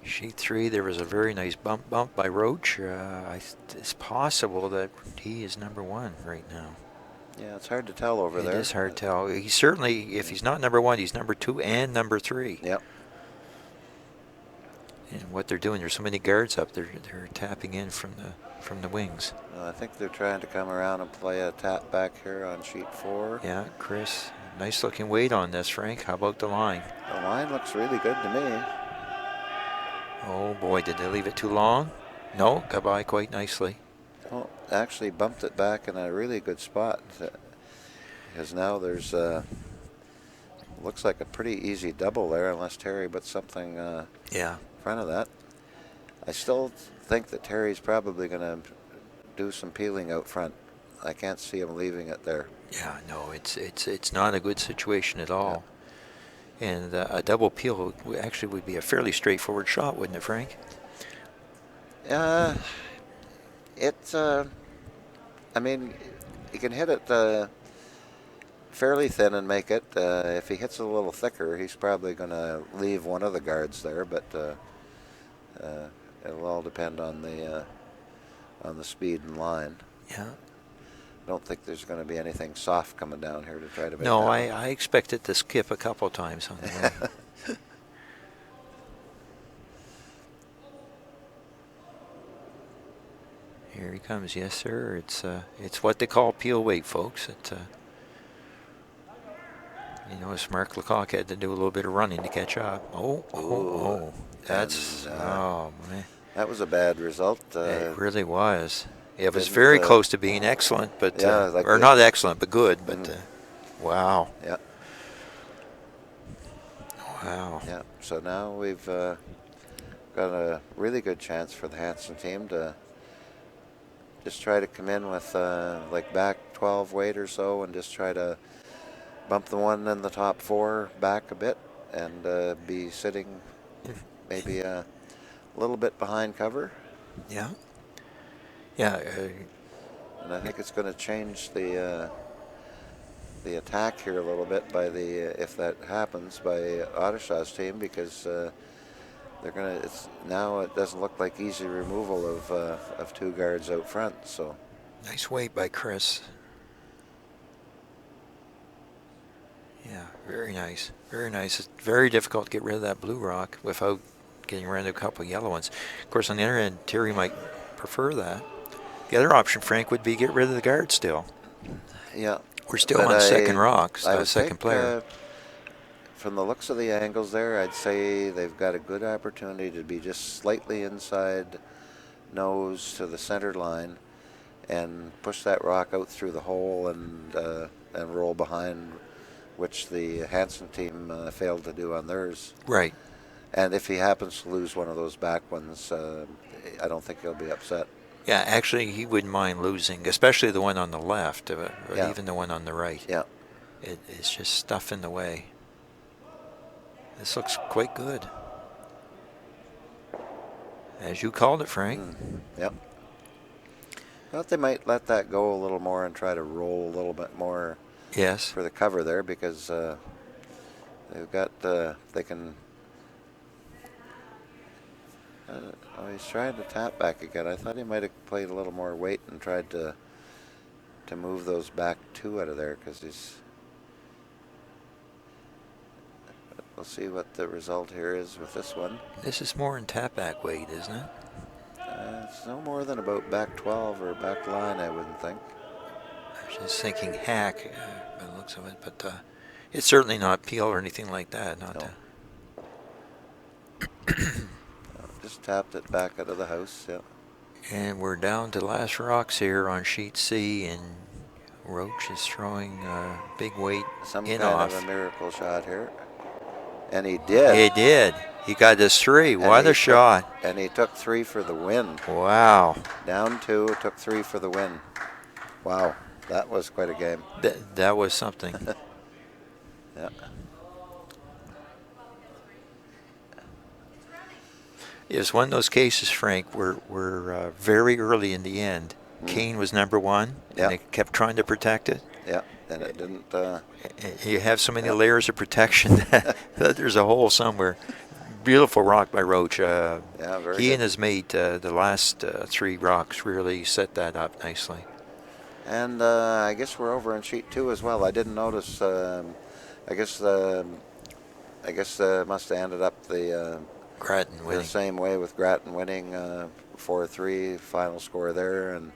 sheet 3, there was a very nice bump by Roach. It's possible that he is #1 right now. Yeah, it's hard to tell over there. It is hard to tell. He's certainly, if he's not #1, he's #2 and #3. Yep. And what they're doing, there's so many guards up there. They're tapping in from the wings. I think they're trying to come around and play a tap back here on sheet 4. Yeah, Chris, nice looking weight on this, Frank. How about the line? The line looks really good to me. Oh boy, did they leave it too long? No, got by quite nicely. Well, actually bumped it back in a really good spot because now there's looks like a pretty easy double there unless Terry puts something Yeah. in front of that. I still think that Terry's probably going to do some peeling out front. I can't see him leaving it there. Yeah, no, it's not a good situation at all. Yeah. And a double peel actually would be a fairly straightforward shot, wouldn't it, Frank? It's I mean, you can hit it fairly thin and make it. If he hits it a little thicker, he's probably going to leave one of the guards there, but it'll all depend on the speed and line. Yeah. don't think there's going to be anything soft coming down here to try to make No, that I expect it to skip a couple times on the way. Here he comes, yes sir. It's what they call peel weight, folks. You notice Mark Lecoq had to do a little bit of running to catch up. Oh, that's oh man, that was a bad result. it really was. It was didn't, very close to being excellent, but yeah, like or not excellent, but good. But wow, Yeah. wow. Yeah. So now we've got a really good chance for the Hansen team to just try to come in with like back 12 weight or so, and just try to bump the one in the top 4 back a bit, and be sitting maybe a little bit behind cover. Yeah. Yeah. And I think it's going to change the attack here a little bit by if that happens, by Odishaw's team, because they're gonna. Now it doesn't look like easy removal of 2 guards out front. So Nice weight by Chris. Yeah, very nice. Very nice. It's very difficult to get rid of that blue rock without getting rid of a couple of yellow ones. Of course, on the other end, Terry might prefer that. The other option, Frank, would be get rid of the guard still. yeah, We're still on second rocks, I would second think, player. From the looks of the angles there, I'd say they've got a good opportunity to be just slightly inside nose to the center line, and push that rock out through the hole and roll behind, which the Hansen team failed to do on theirs. Right. And if he happens to lose one of those back ones, I don't think he'll be upset. Yeah, actually, he wouldn't mind losing, especially the one on the left, or Yeah. even the one on the right. Yeah. It's just stuff in the way. This looks quite good. As you called it, Frank. Yep. I thought they might let that go a little more and try to roll a little bit more Yes. for the cover there, because they've got they can. He's trying to tap back again. I thought he might have played a little more weight and tried to move those back 2 out of there, because he's. We'll see what the result here is with this one. This is more in tap back weight, isn't it? It's no more than about back 12 or back line, I wouldn't think. I was just thinking hack by the looks of it, but it's certainly not peel or anything like that. Not. No. Just tapped it back out of the house. Yeah. And we're down to last rocks here on sheet C, and Roach is throwing big weight Some in kind off. of a miracle shot here. And he did. He did. He got this 3. And What he a shot. And he took 3 for the win. Wow. Down 2, took 3 for the win. Wow. That was quite a game. That was something. Yeah. It was one of those cases, Frank, where very early in the end, Kane was number 1, Yeah. and they kept trying to protect it. Yeah. And it didn't. You have so many layers of protection that there's a hole somewhere. Beautiful rock by Roach. Yeah, very He good. and his mate, the last 3 rocks, really set that up nicely. And I guess we're over on sheet 2 as well. I didn't notice. I guess must have ended up the Grattan winning. same way, with Grattan winning 4-3 final score there, and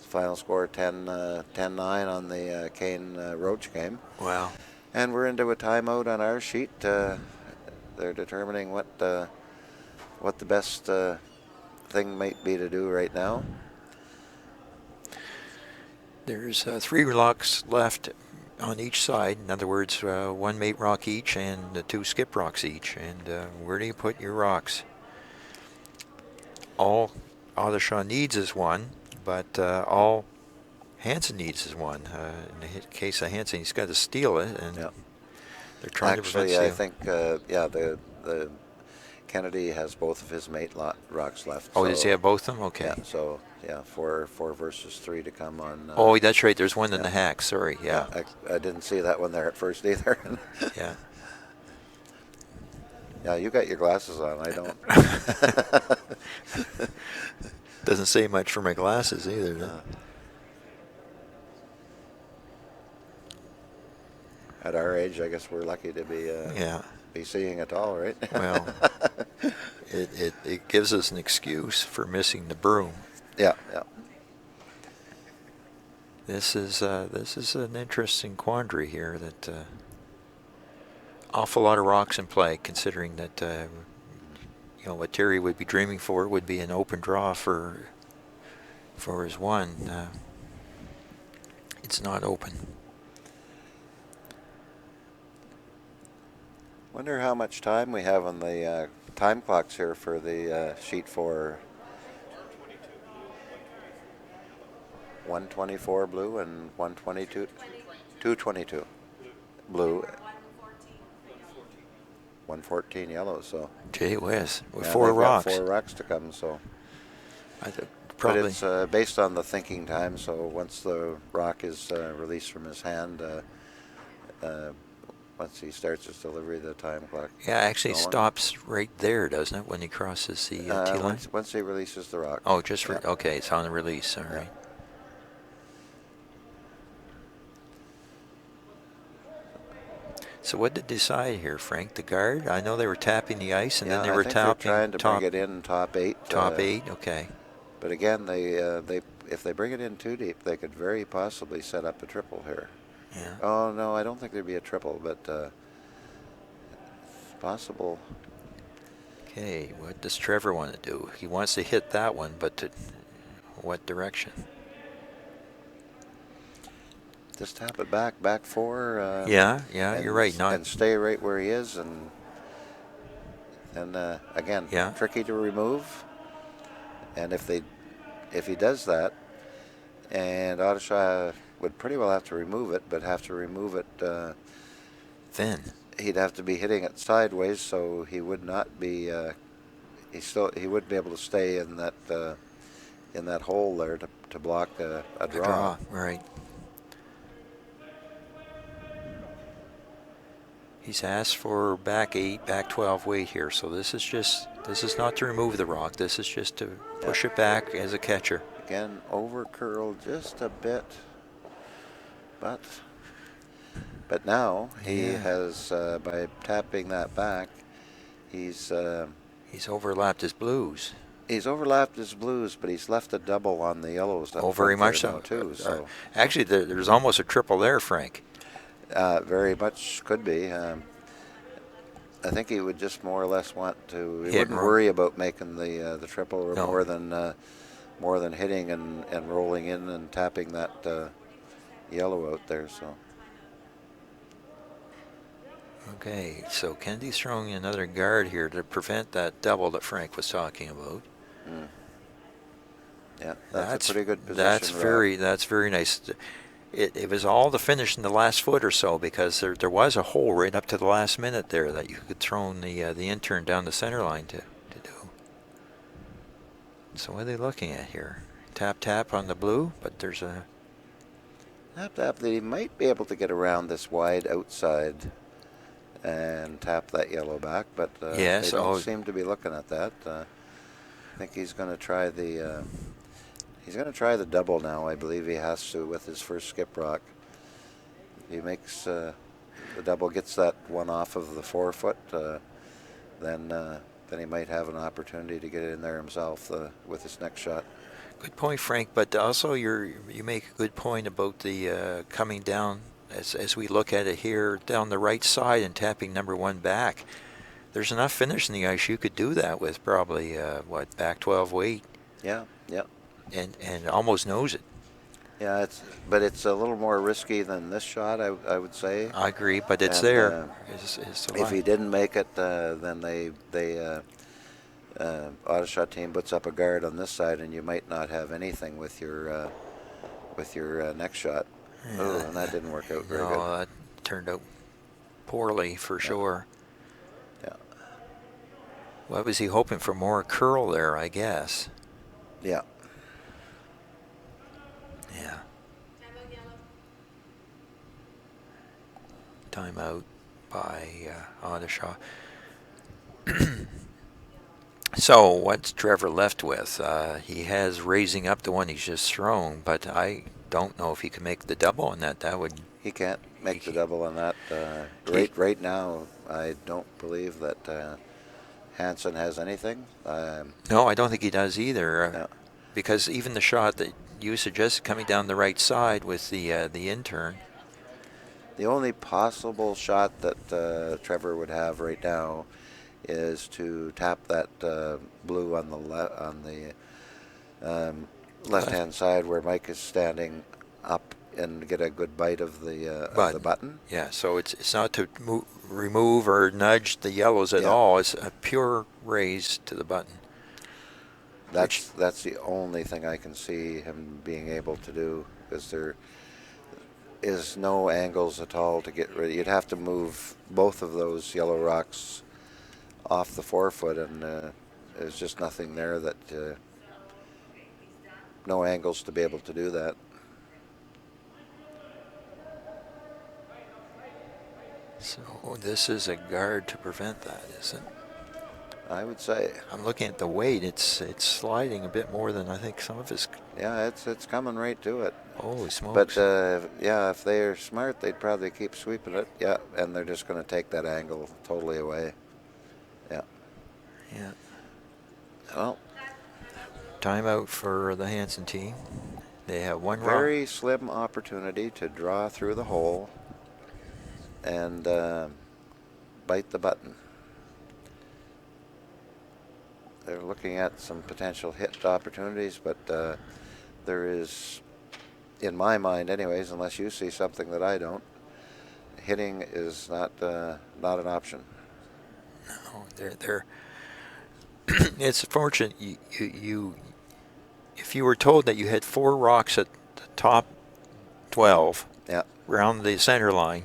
final score 10-9 on the Kane Roach game. Wow. And we're into a timeout on our sheet. They're determining what the best thing might be to do right now. There's 3 rocks left on each side. In other words, 1 mate rock each and 2 skip rocks each. And where do you put your rocks? All Odishaw needs is 1, but all Hansen needs is 1. In the case of Hansen, he's got to steal it, and Yep. they're trying Actually, to I prevent think the Kennedy has both of his mate rocks left. Oh, so, does he have both of them? Okay. Yeah. So yeah, 4 versus 3 to come on. Oh, that's right. There's one in the hack. Sorry. Yeah. I didn't see that one there at first either. Yeah. Yeah, you got your glasses on. I don't. Doesn't say much for my glasses either. Does it? At our age, I guess we're lucky to Yeah. be seeing it all, right? Well, it gives us an excuse for missing the broom. Yeah, yeah. This is an interesting quandary here. That awful lot of rocks in play, considering that what Terry would be dreaming for would be an open draw for his one. It's not open. Wonder how much time we have on the time clocks here for the sheet 4. 124 blue and 122, 222 blue, 114 yellow. So Gee whiz, with yeah, 4 they've rocks. got 4 rocks to come. So Probably. but it's based on the thinking time. So once the rock is released from his hand, once he starts his delivery, the time clock. Yeah, actually going. stops right there, doesn't it, when he crosses the T line? Once he releases the rock. Oh, just yeah. okay. It's on the release. All right. So what did they decide here, Frank? The guard? I know they were tapping the ice, and then they were I think they're trying to top bring it in top 8. Top 8. Okay. But again, they if they bring it in too deep, they could very possibly set up a triple here. Yeah. Oh no, I don't think there'd be a triple, but it's possible. Okay. What does Trevor want to do? He wants to hit that one, but to what direction? Just tap it back 4. Yeah, you're right. And stay right where he is, and again, Yeah. tricky to remove. And if he does that, and Odishaw would pretty well have to remove it, but have to remove it thin. He'd have to be hitting it sideways, so he would not be. He would be able to stay in that hole there to block a draw. Right. He's asked for back 8, back 12 weight here, so this is not to remove the rock. This is just to push it back as a catcher. Again, over curl just a bit, but now he has by tapping that back, he's overlapped his blues. He's overlapped his blues, but he's left a double on the yellows. Oh, very much so too. So actually, there's almost a triple there, Frank. Very much could be. I think he would just more or less want to. He wouldn't worry about making the triple or more than hitting and rolling in and tapping that yellow out there. So. Okay, so Kennedy's throwing another guard here to prevent that double that Frank was talking about. Yeah, that's a pretty good position. That's very nice. It was all to finish in the last foot or so, because there was a hole right up to the last minute there that you could throw the intern down the center line to do. So what are they looking at here? Tap on the blue, but there's a tap that he might be able to get around this wide outside and tap that yellow back, but they don't seem to be looking at that. I think he's going to try the. He's going to try the double now. I believe he has to with his first skip rock. If he makes the double, gets that one off of the 4 foot, then he might have an opportunity to get it in there himself with his next shot. Good point, Frank. But also you make a good point about the coming down as we look at it here down the right side and tapping number 1 back. There's enough finish in the ice. You could do that with probably back 12 weight. Yeah. And almost knows it. Yeah, it's a little more risky than this shot, I would say. I agree, but it's there. If he didn't make it, then they Odishaw team puts up a guard on this side, and you might not have anything with your next shot. Yeah, oh, and that didn't work out very good. No, that turned out poorly for sure. Yeah. What was he hoping for? More curl there, I guess. Yeah. Yeah. Timeout by Odishaw. So what's Trevor left with? He has raising up the one he's just thrown, but I don't know if he can make the double on that. That would He can't make He the double on that. Right now, I don't believe that Hansen has anything. No, I don't think he does either. No. Because even the shot that you suggested coming down the right side with the in-turn. The only possible shot that Trevor would have right now is to tap that blue on the left-hand side where Mike is standing up and get a good bite of the button. Yeah, so it's not to remove or nudge the yellows at all. It's a pure raise to the button. That's the only thing I can see him being able to do, because there is no angles at all to get rid. You'd have to move both of those yellow rocks off the forefoot, and there's just nothing there that no angles to be able to do that. So this is a guard to prevent that, isn't it? I would say. I'm looking at the weight. It's sliding a bit more than I think some of his. Yeah, it's coming right to it. Holy smokes! But yeah, if they're smart, they'd probably keep sweeping it. Yeah, and they're just going to take that angle totally away. Yeah. Yeah. Well, timeout for the Hansen team. They have one very slim opportunity to draw through the hole and bite the button. They're looking at some potential hit opportunities, but there is, in my mind anyways, unless you see something that I don't, hitting is not an option. No, they're it's fortunate you if you were told that you had 4 rocks at the top 12 around the center line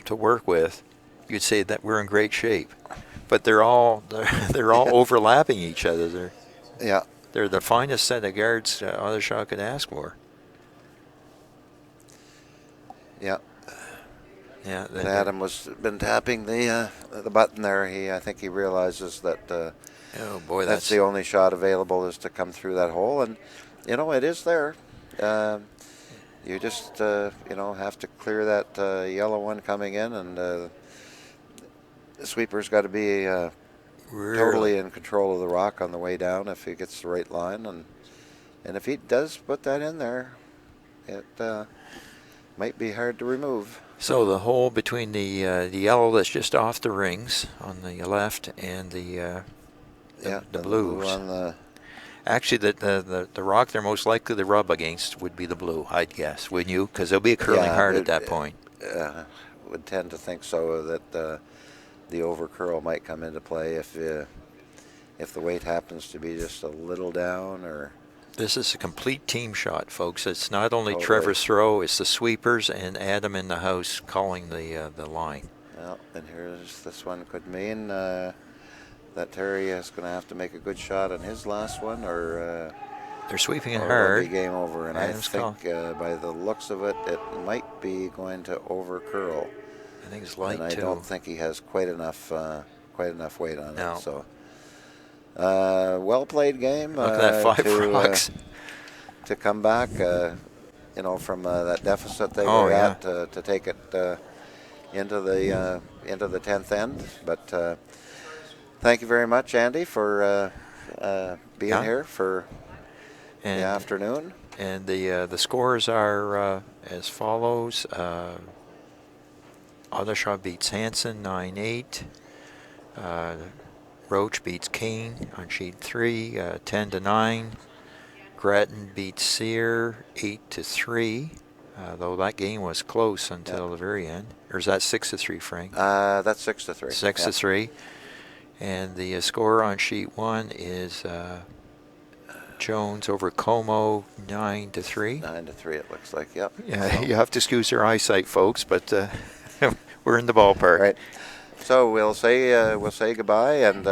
to work with, you'd say that we're in great shape. But they're all overlapping each other. They're the finest set of guards Odishaw could ask for. Yeah. Yeah. Adam was been tapping the button there. I think he realizes that. Oh boy, that's the only shot available is to come through that hole, and it is there. You just have to clear that yellow one coming in, and the sweeper's got to be totally in control of the rock on the way down if he gets the right line, and if he does put that in there, it might be hard to remove. So the hole between the yellow that's just off the rings on the left and the blues. Actually, the rock they're most likely to rub against would be the blue, I'd guess, wouldn't you? Because there'll be a curling hard at that point. Would tend to think so, that the over curl might come into play if the weight happens to be just a little down. Or this is a complete team shot, folks. It's not only Trevor's throw; it's the sweepers and Adam in the house calling the line. Well, and here's this one could mean that Terry is going to have to make a good shot on his last one, or they're sweeping it hard. It'll be game over, and Adam's I think by the looks of it, it might be going to over curl. I think it's light and too. I don't think he has quite enough weight on it. So, well played game. Look at that 5 rocks to come back. From that deficit they were at to take it into the 10th end. But thank you very much, Andy, for being here for the afternoon. And the scores are as follows. Odishaw beats Hansen 9-8. Roach beats Kane on sheet 3 10-9. Grattan beats Sear 8-3. Though that game was close until the very end. Or is that 6-3, Frank? That's 6-3. 6-3. And the score on sheet 1 is Jones over Como 9-3. 9-3 it looks like. Yep. Yeah, you have to excuse their eyesight, folks, but we're in the ballpark. Right. So we'll say goodbye, and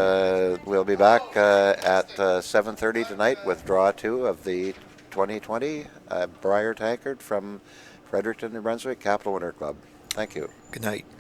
we'll be back at 7:30 tonight with draw 2 of the 2020 Briar Tankard from Fredericton, New Brunswick Capital Winter Club. Thank you. Good night.